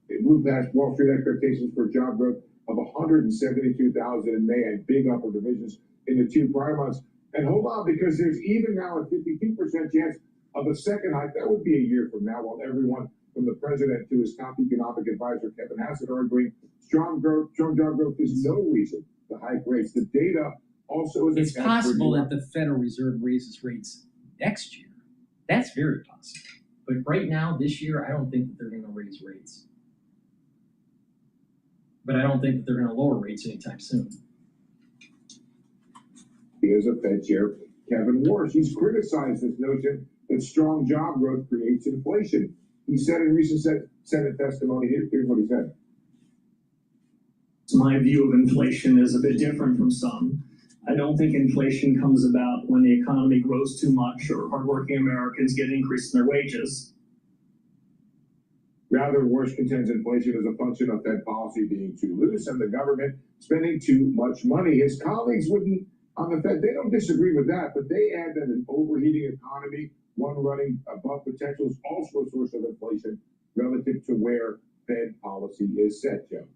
X: It moved past Wall Street expectations for job growth of 172,000 in May and big upper divisions in the 2 prior months. And hold on, because there's even now a 52% chance of a second hike. That would be a year from now, while everyone from the president to his top economic advisor, Kevin Hassett, are agreeing strong job growth is no reason to hike rates. The data also is.
G: It's possible that the Federal Reserve raises rates next year. That's very possible. But right now, this year, I don't think that they're going to raise rates. But I don't think that they're going to lower rates anytime soon.
X: Here's a Fed chair, Kevin Warsh. He's criticized this notion that strong job growth creates inflation. He said in recent Senate testimony, here's what he said.
B: My view of inflation is a bit different from some. I don't think inflation comes about when the economy grows too much or hardworking Americans get increased in their wages.
X: Rather, Warsh contends inflation is a function of Fed policy being too loose and the government spending too much money. His colleagues on the Fed, they don't disagree with that, but they add that an overheating economy, one running above potential, is also a source of inflation relative to where Fed policy is set, Joe.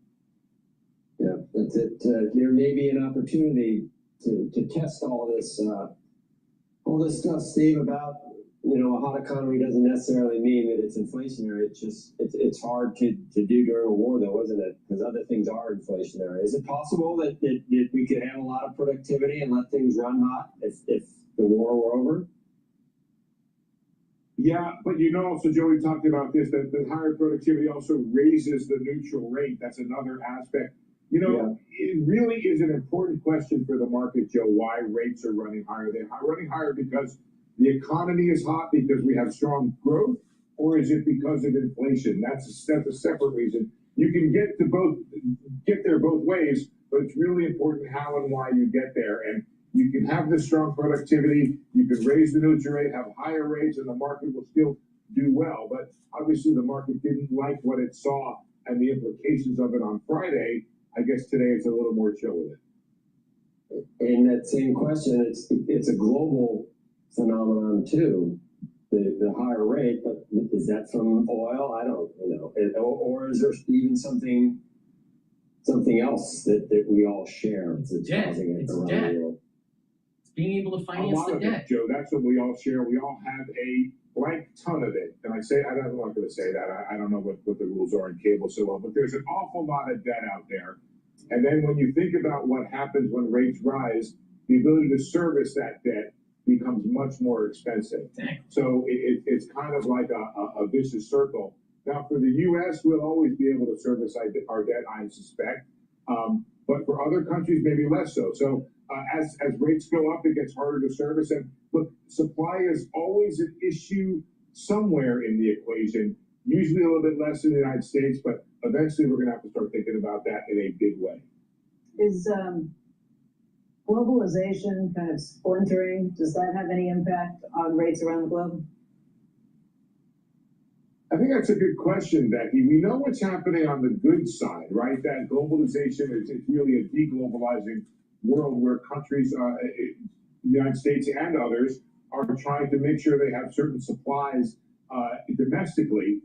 T: Yeah, that's it. There may be an opportunity to test all this stuff, Steve, about a hot economy doesn't necessarily mean that it's inflationary. It's hard to do during a war, though, isn't it? Because other things are inflationary. Is it possible that we could have a lot of productivity and let things run hot if the war were over?
X: Yeah, but also, Joe, we talked about this, that the higher productivity also raises the neutral rate. That's another aspect. It really is an important question for the market, Joe, why rates are running higher. They're running higher because the economy is hot, because we have strong growth, or is it because of inflation? That's a separate reason. You can get there both ways, but it's really important how and why you get there. And you can have this strong productivity, you can raise the neutral rate, have higher rates, and the market will still do well. But obviously the market didn't like what it saw and the implications of it on Friday. I guess today it's a little more chill with it.
T: In that same question, it's a global phenomenon too, the higher rate, but is that from oil? I don't or is there even something else that we all share that's causing it around the world?
G: It's being able to finance the debt.
X: Joe, that's what we all share. We all have a blank ton of it. And I'm not going to say that. I don't know what the rules are in cable so well, but there's an awful lot of debt out there. And then when you think about what happens when rates rise, the ability to service that debt becomes much more expensive. So it's kind of like a vicious circle. Now, for the U.S., we'll always be able to service our debt, I suspect. But for other countries, maybe less so. So as rates go up, it gets harder to service. And look, supply is always an issue somewhere in the equation, usually a little bit less in the United States, but eventually we're going to have to start thinking about that in a big way.
Q: Is globalization kind of splintering? Does that have any impact on rates around the globe?
X: I think that's a good question, Becky. We know what's happening on the good side, right? That globalization is really a deglobalizing world where countries, the United States and others, are trying to make sure they have certain supplies domestically.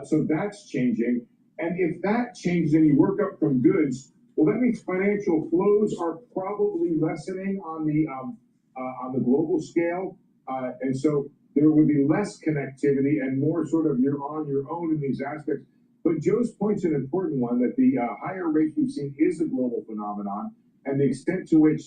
X: So that's changing. And if that changes and you work up from goods, well, that means financial flows are probably lessening on the global scale. And so there would be less connectivity and more sort of you're on your own in these aspects. But Joe's point's an important one, that the higher rates we've seen is a global phenomenon, and the extent to which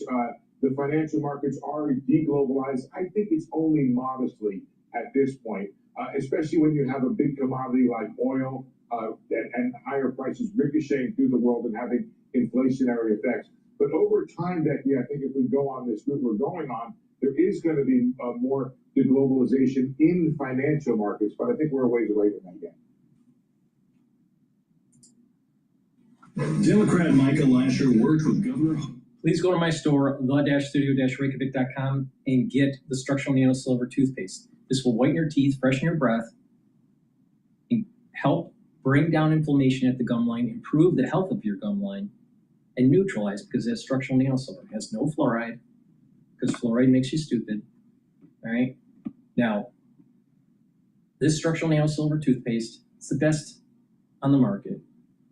X: the financial markets are deglobalized, I think it's only modestly at this point, especially when you have a big commodity like oil and higher prices ricocheting through the world and having inflationary effects. But over time, Becky, I think if we go on this route we're going on, there is going to be more deglobalization in financial markets, but I think we're a ways away from that yet.
C: Democrat Michael Lasher worked with Governor.
G: Please go to my store, the-studio-reykjavik.com, and get the structural nano silver toothpaste. This will whiten your teeth, freshen your breath, and help bring down inflammation at the gum line, improve the health of your gum line, and neutralize, because it has structural nano silver. It has no fluoride, because fluoride makes you stupid. All right? Now, this structural nano silver toothpaste, it's the best on the market.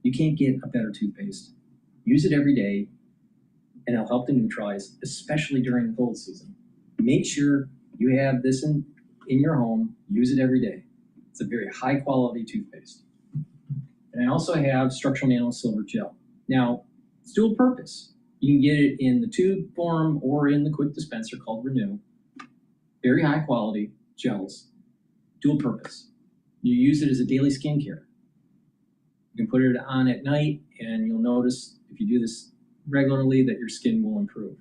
G: You can't get a better toothpaste. Use it every day, and it'll help to neutralize, especially during the cold season. Make sure you have this in your home. Use it every day. It's a very high quality toothpaste. And I also have structural nano silver gel. Now, it's dual purpose. You can get it in the tube form or in the quick dispenser called Renew. Very high quality gels, dual purpose. You use it as a daily skincare. You can put it on at night, and you'll notice if you do this regularly that your skin will improve.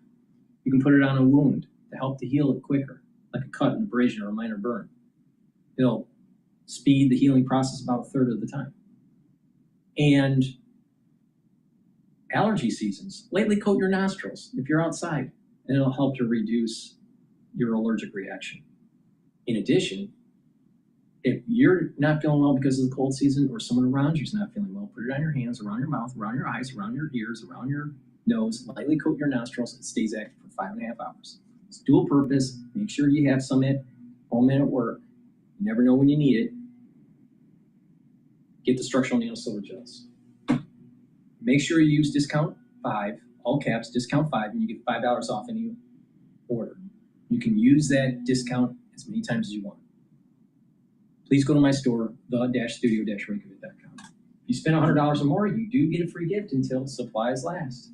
G: You can put it on a wound to help to heal it quicker, like a cut, an abrasion, or a minor burn. It'll speed the healing process about a third of the time. And allergy seasons, lightly coat your nostrils if you're outside, and it'll help to reduce your allergic reaction. In addition, if you're not feeling well because of the cold season, or someone around you is not feeling well, put it on your hands, around your mouth, around your eyes, around your ears, around your nose, lightly coat your nostrils. It stays active for 5.5 hours. It's dual purpose. Make sure you have some at home and at work. You never know when you need it. Get the structural nano silver gels. Make sure you use discount 5, all caps, discount 5, and you get $5 off any order. You can use that discount as many times as you want. Please go to my store, the-studio-reykjavik.com. If you spend $100 or more, you do get a free gift until supplies last.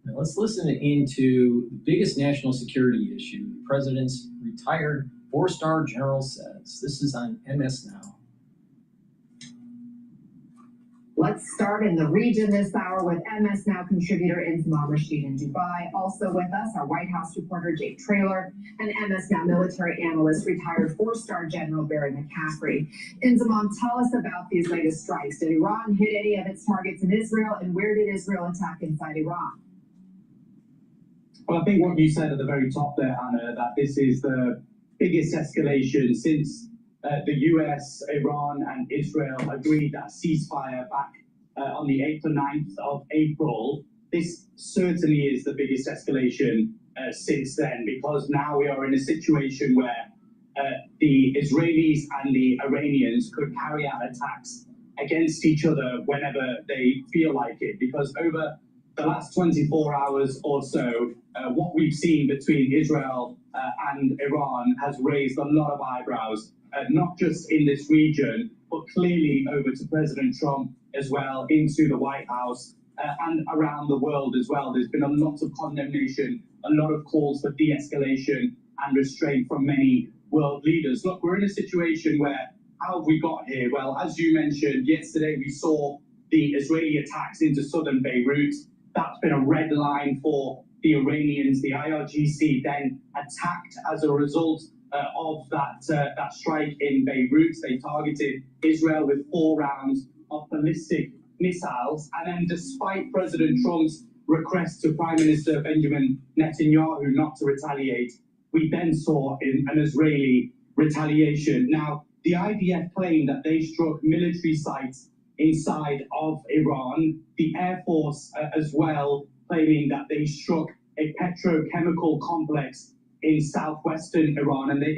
G: Now let's listen into the biggest national security issue. The president's retired 4-star general says. This is on MS Now.
I: Let's start in the region this hour with MS Now contributor Inzamam Rashid in Dubai. Also with us, our White House reporter Jake Traylor, and MS Now military analyst, retired 4-star General Barry McCaffrey. Inzamam, tell us about these latest strikes. Did Iran hit any of its targets in Israel, and where did Israel attack inside Iran?
O: Well, I think what you said at the very top there, Hannah, that this is the biggest escalation since the US, Iran, and Israel agreed that ceasefire back on the 8th or 9th of April. This certainly is the biggest escalation since then, because now we are in a situation where the Israelis and the Iranians could carry out attacks against each other whenever they feel like it, because over the last 24 hours or so, what we've seen between Israel and Iran has raised a lot of eyebrows, not just in this region, but clearly over to President Trump as well, into the White House and around the world as well. There's been a lot of condemnation, a lot of calls for de-escalation and restraint from many world leaders. Look, we're in a situation where, how have we got here? Well, as you mentioned, yesterday we saw the Israeli attacks into southern Beirut. That's been a red line for the Iranians. The IRGC then attacked as a result of that strike in Beirut. They targeted Israel with 4 rounds of ballistic missiles. And then, despite President Trump's request to Prime Minister Benjamin Netanyahu not to retaliate, we then saw an Israeli retaliation. Now, the IDF claimed that they struck military sites inside of Iran. The Air Force as well, claiming that they struck a petrochemical complex in southwestern Iran. And there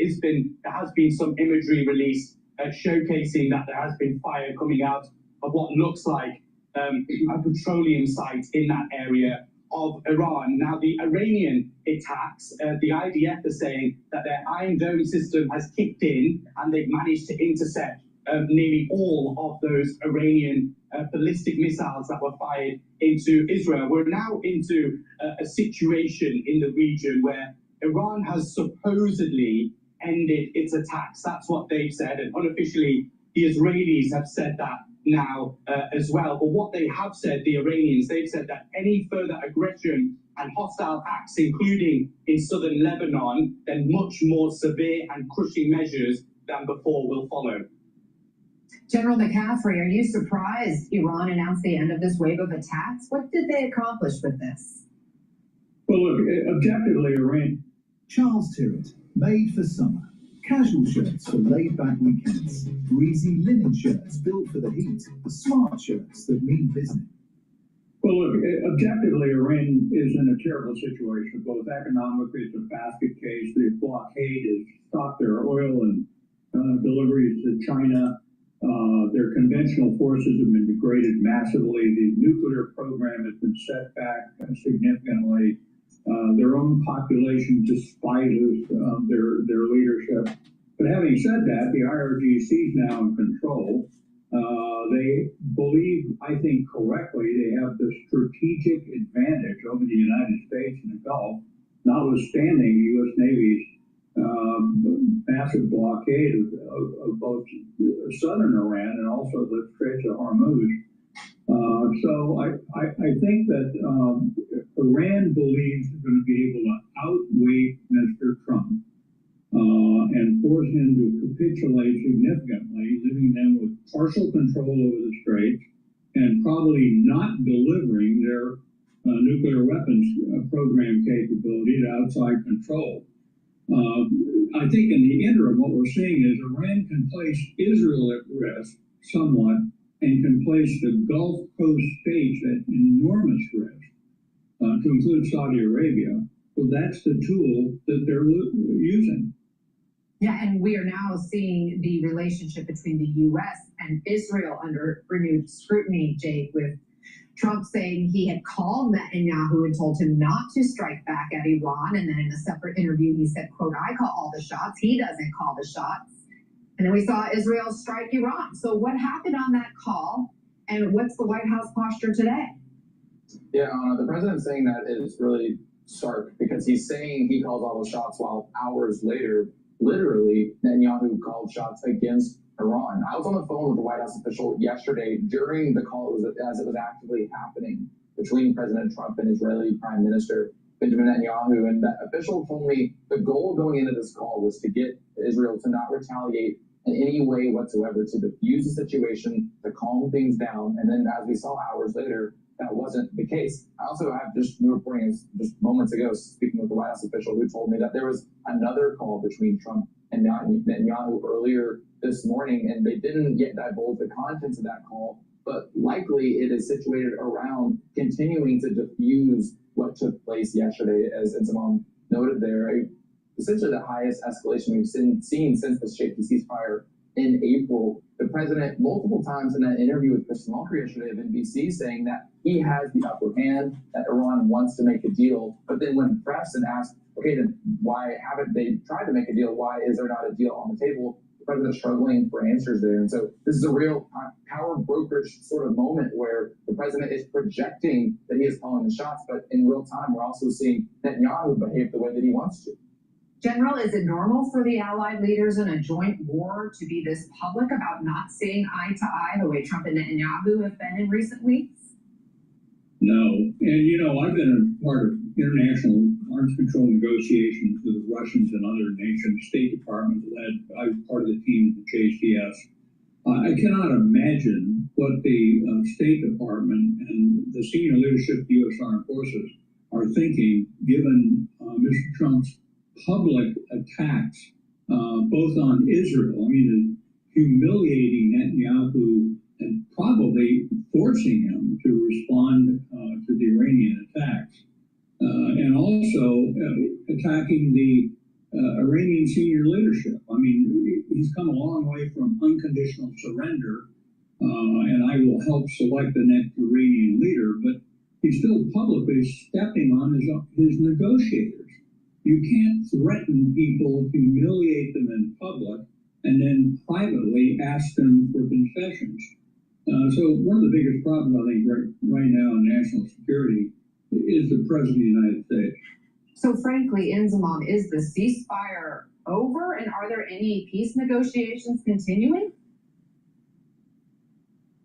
O: has been some imagery released showcasing that there has been fire coming out of what looks like a petroleum site in that area of Iran. Now, the Iranian attacks, the IDF are saying that their Iron Dome system has kicked in and they've managed to intercept nearly all of those Iranian ballistic missiles that were fired into Israel. We're now into a situation in the region where Iran has supposedly ended its attacks. That's what they've said, and unofficially, the Israelis have said that now as well. But what they have said, the Iranians, they've said that any further aggression and hostile acts, including in southern Lebanon, then much more severe and crushing measures than before will follow.
N: General McCaffrey, are you surprised Iran announced the end of this wave of attacks? What did they accomplish with this?
M: Well, look, objectively, Iran.
R: Charles Tyrrell, made for summer. Casual shirts for laid-back weekends. Breezy linen shirts built for the heat. Smart shirts that mean business.
M: Well, look, objectively, Iran is in a terrible situation, both economically, it's a basket case. The blockade has stopped their oil and deliveries to China. Their conventional forces have been degraded massively. The nuclear program has been set back significantly. Their own population despises their leadership. But having said that, the IRGC is now in control. They believe, I think correctly, they have the strategic advantage over the United States in the Gulf, notwithstanding the U.S. Navy's massive blockade of both southern Iran and also the Straits of Hormuz. So I think that Iran believes they're going to be able to outweigh Mr. Trump and force him to capitulate significantly, leaving them with partial control over the Straits and probably not delivering their nuclear weapons program capability to outside control. I think in the interim, what we're seeing is Iran can place Israel at risk somewhat and can place the Gulf Coast states at enormous risk, to include Saudi Arabia. So that's the tool that they're using.
N: Yeah, and we are now seeing the relationship between the U.S. and Israel under renewed scrutiny, Jake, with Trump saying he had called Netanyahu and told him not to strike back at Iran. And then in a separate interview, he said, quote, I call all the shots. He doesn't call the shots. And then we saw Israel strike Iran. So what happened on that call? And what's the White House posture today?
E: Yeah, the president's saying that is really stark because he's saying he calls all the shots while hours later, literally, Netanyahu called shots against Iran. I was on the phone with the White House official yesterday during the call as it was actively happening between President Trump and Israeli Prime Minister Benjamin Netanyahu. And that official told me the goal going into this call was to get Israel to not retaliate in any way whatsoever, to diffuse the situation, to calm things down. And then as we saw hours later, that wasn't the case. I also have just new reporting just moments ago, speaking with the White House official who told me that there was another call between Trump and Netanyahu earlier this morning, and they didn't yet divulge the contents of that call, but likely it is situated around continuing to diffuse what took place yesterday, as Insamam noted there, essentially the highest escalation we've seen since the shaky ceasefire in April. The president, multiple times in that interview with Chris Mulcahy yesterday of NBC, saying that he has the upper hand, that Iran wants to make a deal. But then when pressed and asked, okay, then why haven't they tried to make a deal? Why is there not a deal on the table? The president's struggling for answers there. And so this is a real power brokerage sort of moment where the president is projecting that he is calling the shots, but in real time, we're also seeing Netanyahu behave the way that he wants to.
N: General, is it normal for the allied leaders in a joint war to be this public about not seeing eye to eye the way Trump and Netanyahu have been in recent weeks?
M: No. And, I've been a part of international arms control negotiations with the Russians and other nations, State Department led. I was part of the team at the JCS. I cannot imagine what the State Department and the senior leadership of the U.S. Armed Forces are thinking, given Mr. Trump's public attacks, both on Israel, humiliating Netanyahu and probably forcing him to respond to the Iranian attacks, and also attacking the Iranian senior leadership. He's come a long way from unconditional surrender, and I will help select the next Iranian leader, but he's still publicly stepping on his negotiators. You can't threaten people, humiliate them in public, and then privately ask them for concessions. So one of the biggest problems, I think, right now in national security is the President of the United States.
D: So frankly, Inzamam, is the ceasefire over, and are there any peace negotiations continuing?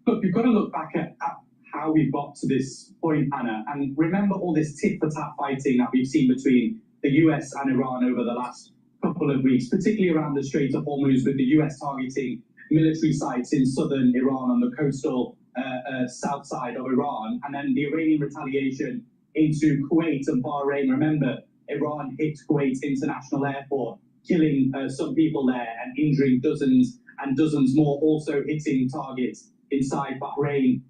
O: Look, you've got to look back at how we've got to this point, Anna, and remember all this tit-for-tat fighting that we've seen between the US and Iran over the last couple of weeks, particularly around the Strait of Hormuz, with the US targeting military sites in southern Iran on the coastal south side of Iran, and then the Iranian retaliation into Kuwait and Bahrain. Remember, Iran hit Kuwait International Airport, killing some people there and injuring dozens and dozens more, also hitting targets inside Bahrain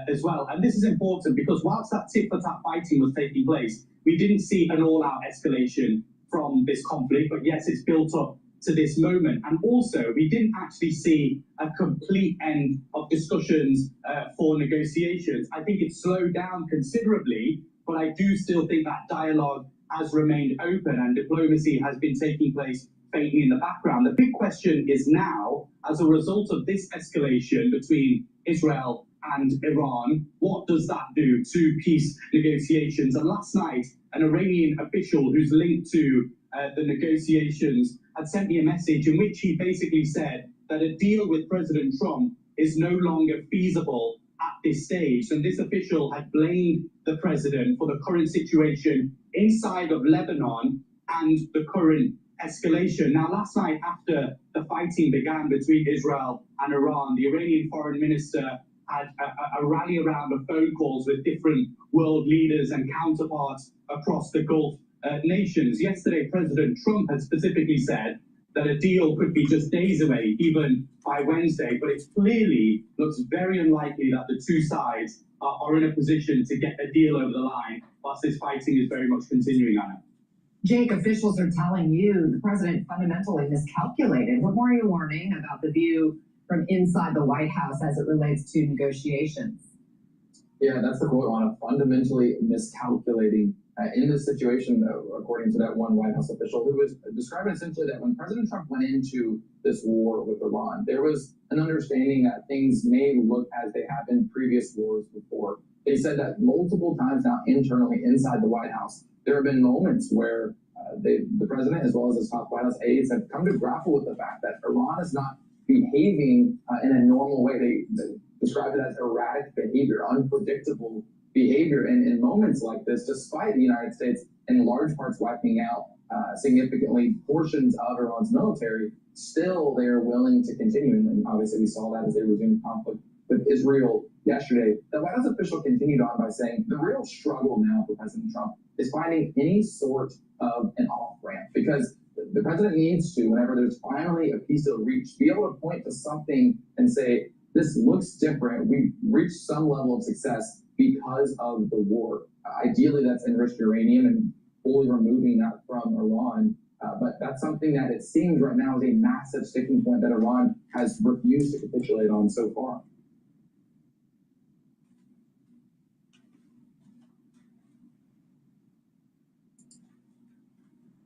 O: as well. And this is important because whilst that tit-for-tat fighting was taking place, we didn't see an all-out escalation from this conflict, but yes, it's built up to this moment. And also, we didn't actually see a complete end of discussions for negotiations. I think it slowed down considerably, but I do still think that dialogue has remained open and diplomacy has been taking place faintly in the background. The big question is now, as a result of this escalation between Israel and Iran, what does that do to peace negotiations? And last night, an Iranian official who's linked to the negotiations had sent me a message in which he basically said that a deal with President Trump is no longer feasible at this stage. And this official had blamed the president for the current situation inside of Lebanon and the current escalation. Now, last night, after the fighting began between Israel and Iran, the Iranian foreign minister had a rally around of phone calls with different world leaders and counterparts across the Gulf nations. Yesterday, President Trump had specifically said that a deal could be just days away, even by Wednesday, but it clearly looks very unlikely that the two sides are in a position to get a deal over the line, whilst this fighting is very much continuing, Anna.
D: Jake, officials are telling you the president fundamentally miscalculated. What more are you learning about the view from inside the White House as it relates to negotiations?
E: Yeah, that's the quote on it, fundamentally miscalculating. In this situation, according to that one White House official, who was describing essentially that when President Trump went into this war with Iran, there was an understanding that things may look as they have in previous wars before. They said that multiple times now internally inside the White House, there have been moments where the president, as well as his top White House aides, have come to grapple with the fact that Iran is not behaving in a normal way. They describe it as erratic behavior, unpredictable behavior. And in moments like this, despite the United States in large parts wiping out significantly portions of Iran's military, still they are willing to continue. And obviously we saw that as they resumed conflict with Israel yesterday. The White House official continued on by saying the real struggle now for President Trump is finding any sort of an off-ramp, because the president needs to, whenever there's finally a peace deal reached, be able to point to something and say, this looks different. We've reached some level of success because of the war. Ideally, that's enriched uranium and fully removing that from Iran. But that's something that it seems right now is a massive sticking point that Iran has refused to capitulate on so far.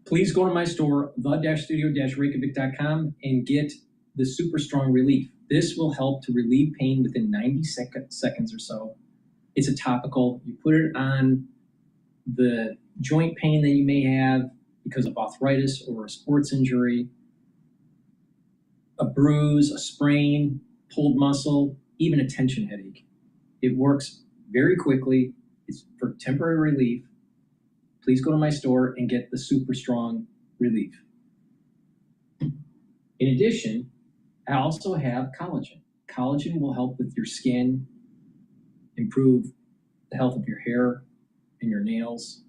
G: Please go to my store, the-studio-reykjavik.com, and get the Super Strong Relief. This will help to relieve pain within 90 seconds or so. It's a topical. You put it on the joint pain that you may have because of arthritis or a sports injury, a bruise, a sprain, pulled muscle, even a tension headache. It works very quickly. It's for temporary relief. Please go to my store and get the Super Strong Relief. In addition, I also have collagen. Collagen will help with your skin, improve the health of your hair and your nails,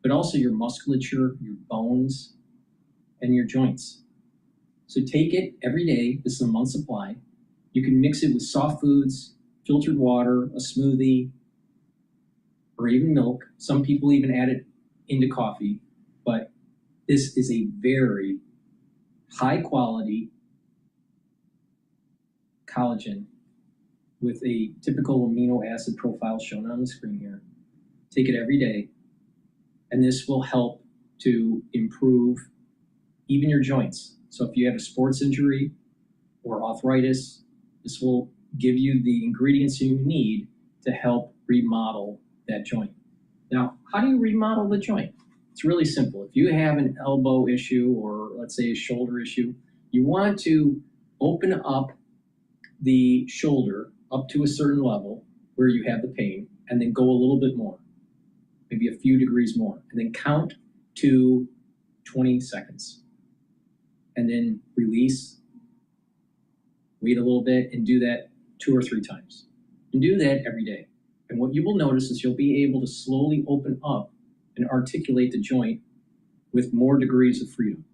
G: but also your musculature, your bones, and your joints. So take it every day. This is a month supply. You can mix it with soft foods, filtered water, a smoothie, or even milk. Some people even add it into coffee, but this is a very high quality collagen with a typical amino acid profile shown on the screen here. Take it every day, and this will help to improve even your joints. So if you have a sports injury or arthritis, this will give you the ingredients you need to help remodel that joint. Now, how do you remodel the joint? It's really simple. If you have an elbow issue or let's say a shoulder issue, you want to open up the shoulder up to a certain level where you have the pain and then go a little bit more, maybe a few degrees more, and then count to 20 seconds. And then release, wait a little bit, and do that 2 or 3 times. And do that every day. And what you will notice is you'll be able to slowly open up and articulate the joint with more degrees of freedom,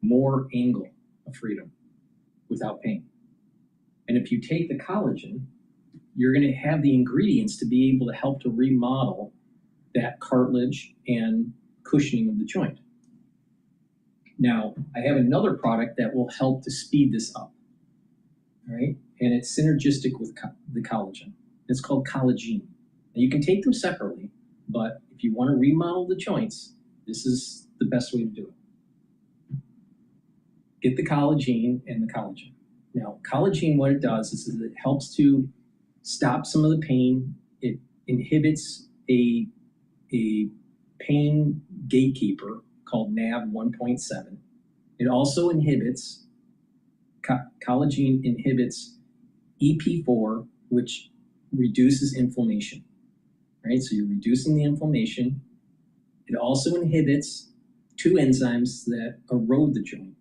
G: more angle of freedom without pain. And if you take the collagen, you're going to have the ingredients to be able to help to remodel that cartilage and cushioning of the joint. Now, I have another product that will help to speed this up, right? And it's synergistic with the collagen. It's called collagen. And you can take them separately, but if you want to remodel the joints, this is the best way to do it. Get the collagen and the collagen. Now, collagen, what it does is it helps to stop some of the pain. It inhibits a pain gatekeeper called NAV 1.7. It also inhibits, collagen inhibits EP4, which reduces inflammation, right? So you're reducing the inflammation. It also inhibits 2 enzymes that erode the joint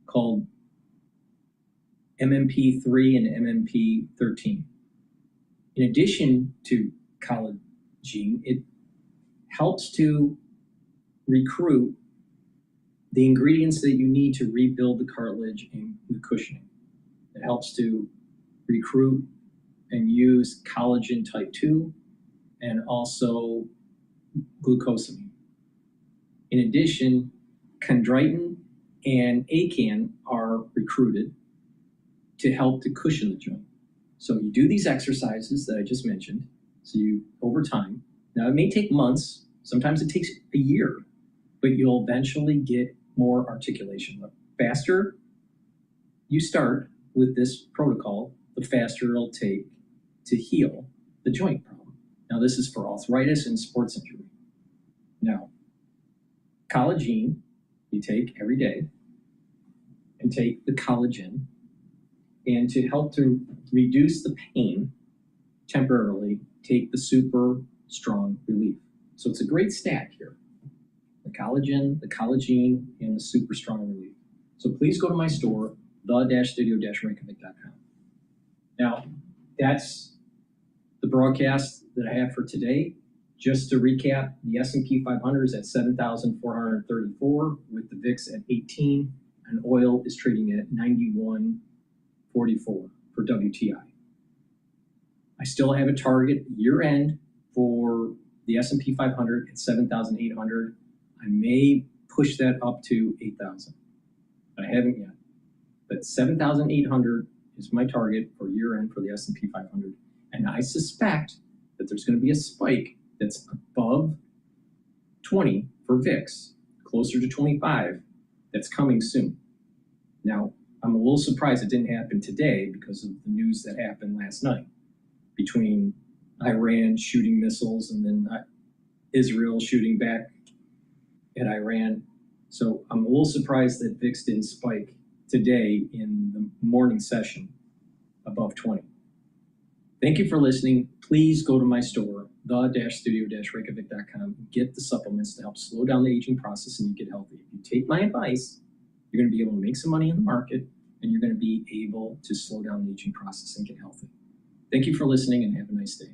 G: called MMP3 and MMP13. In addition to collagen, it helps to recruit the ingredients that you need to rebuild the cartilage and the cushioning. It helps to recruit and use collagen type 2 and also glucosamine. In addition, chondroitin and acan are recruited to help to cushion the joint. So you do these exercises that I just mentioned, so you, over time, now it may take months, sometimes it takes a year, but you'll eventually get more articulation. The faster you start with this protocol, the faster it'll take to heal the joint problem. Now this is for arthritis and sports injury. Now, collagen you take every day, and take the collagen, and to help to reduce the pain temporarily, take the super strong relief. So it's a great stack here. The collagen, and the super strong relief. So please go to my store, the-studio-reykjavik.com. Now, that's the broadcast that I have for today. Just to recap, the S&P 500 is at 7,434 with the VIX at 18, and oil is trading at 91.44 for WTI. I still have a target year end for the S&P 500 at 7,800. I may push that up to 8,000. I haven't yet. But 7,800 is my target for year end for the S&P 500. And I suspect that there's going to be a spike that's above 20 for VIX, closer to 25, that's coming soon. Now, I'm a little surprised it didn't happen today because of the news that happened last night between Iran shooting missiles and then Israel shooting back at Iran. So I'm a little surprised that VIX didn't spike today in the morning session above 20. Thank you for listening. Please go to my store, the-studio-reykjavik.com, and get the supplements to help slow down the aging process and you get healthy. If you take my advice, you're going to be able to make some money in the market and you're going to be able to slow down the aging process and get healthy. Thank you for listening and have a nice day.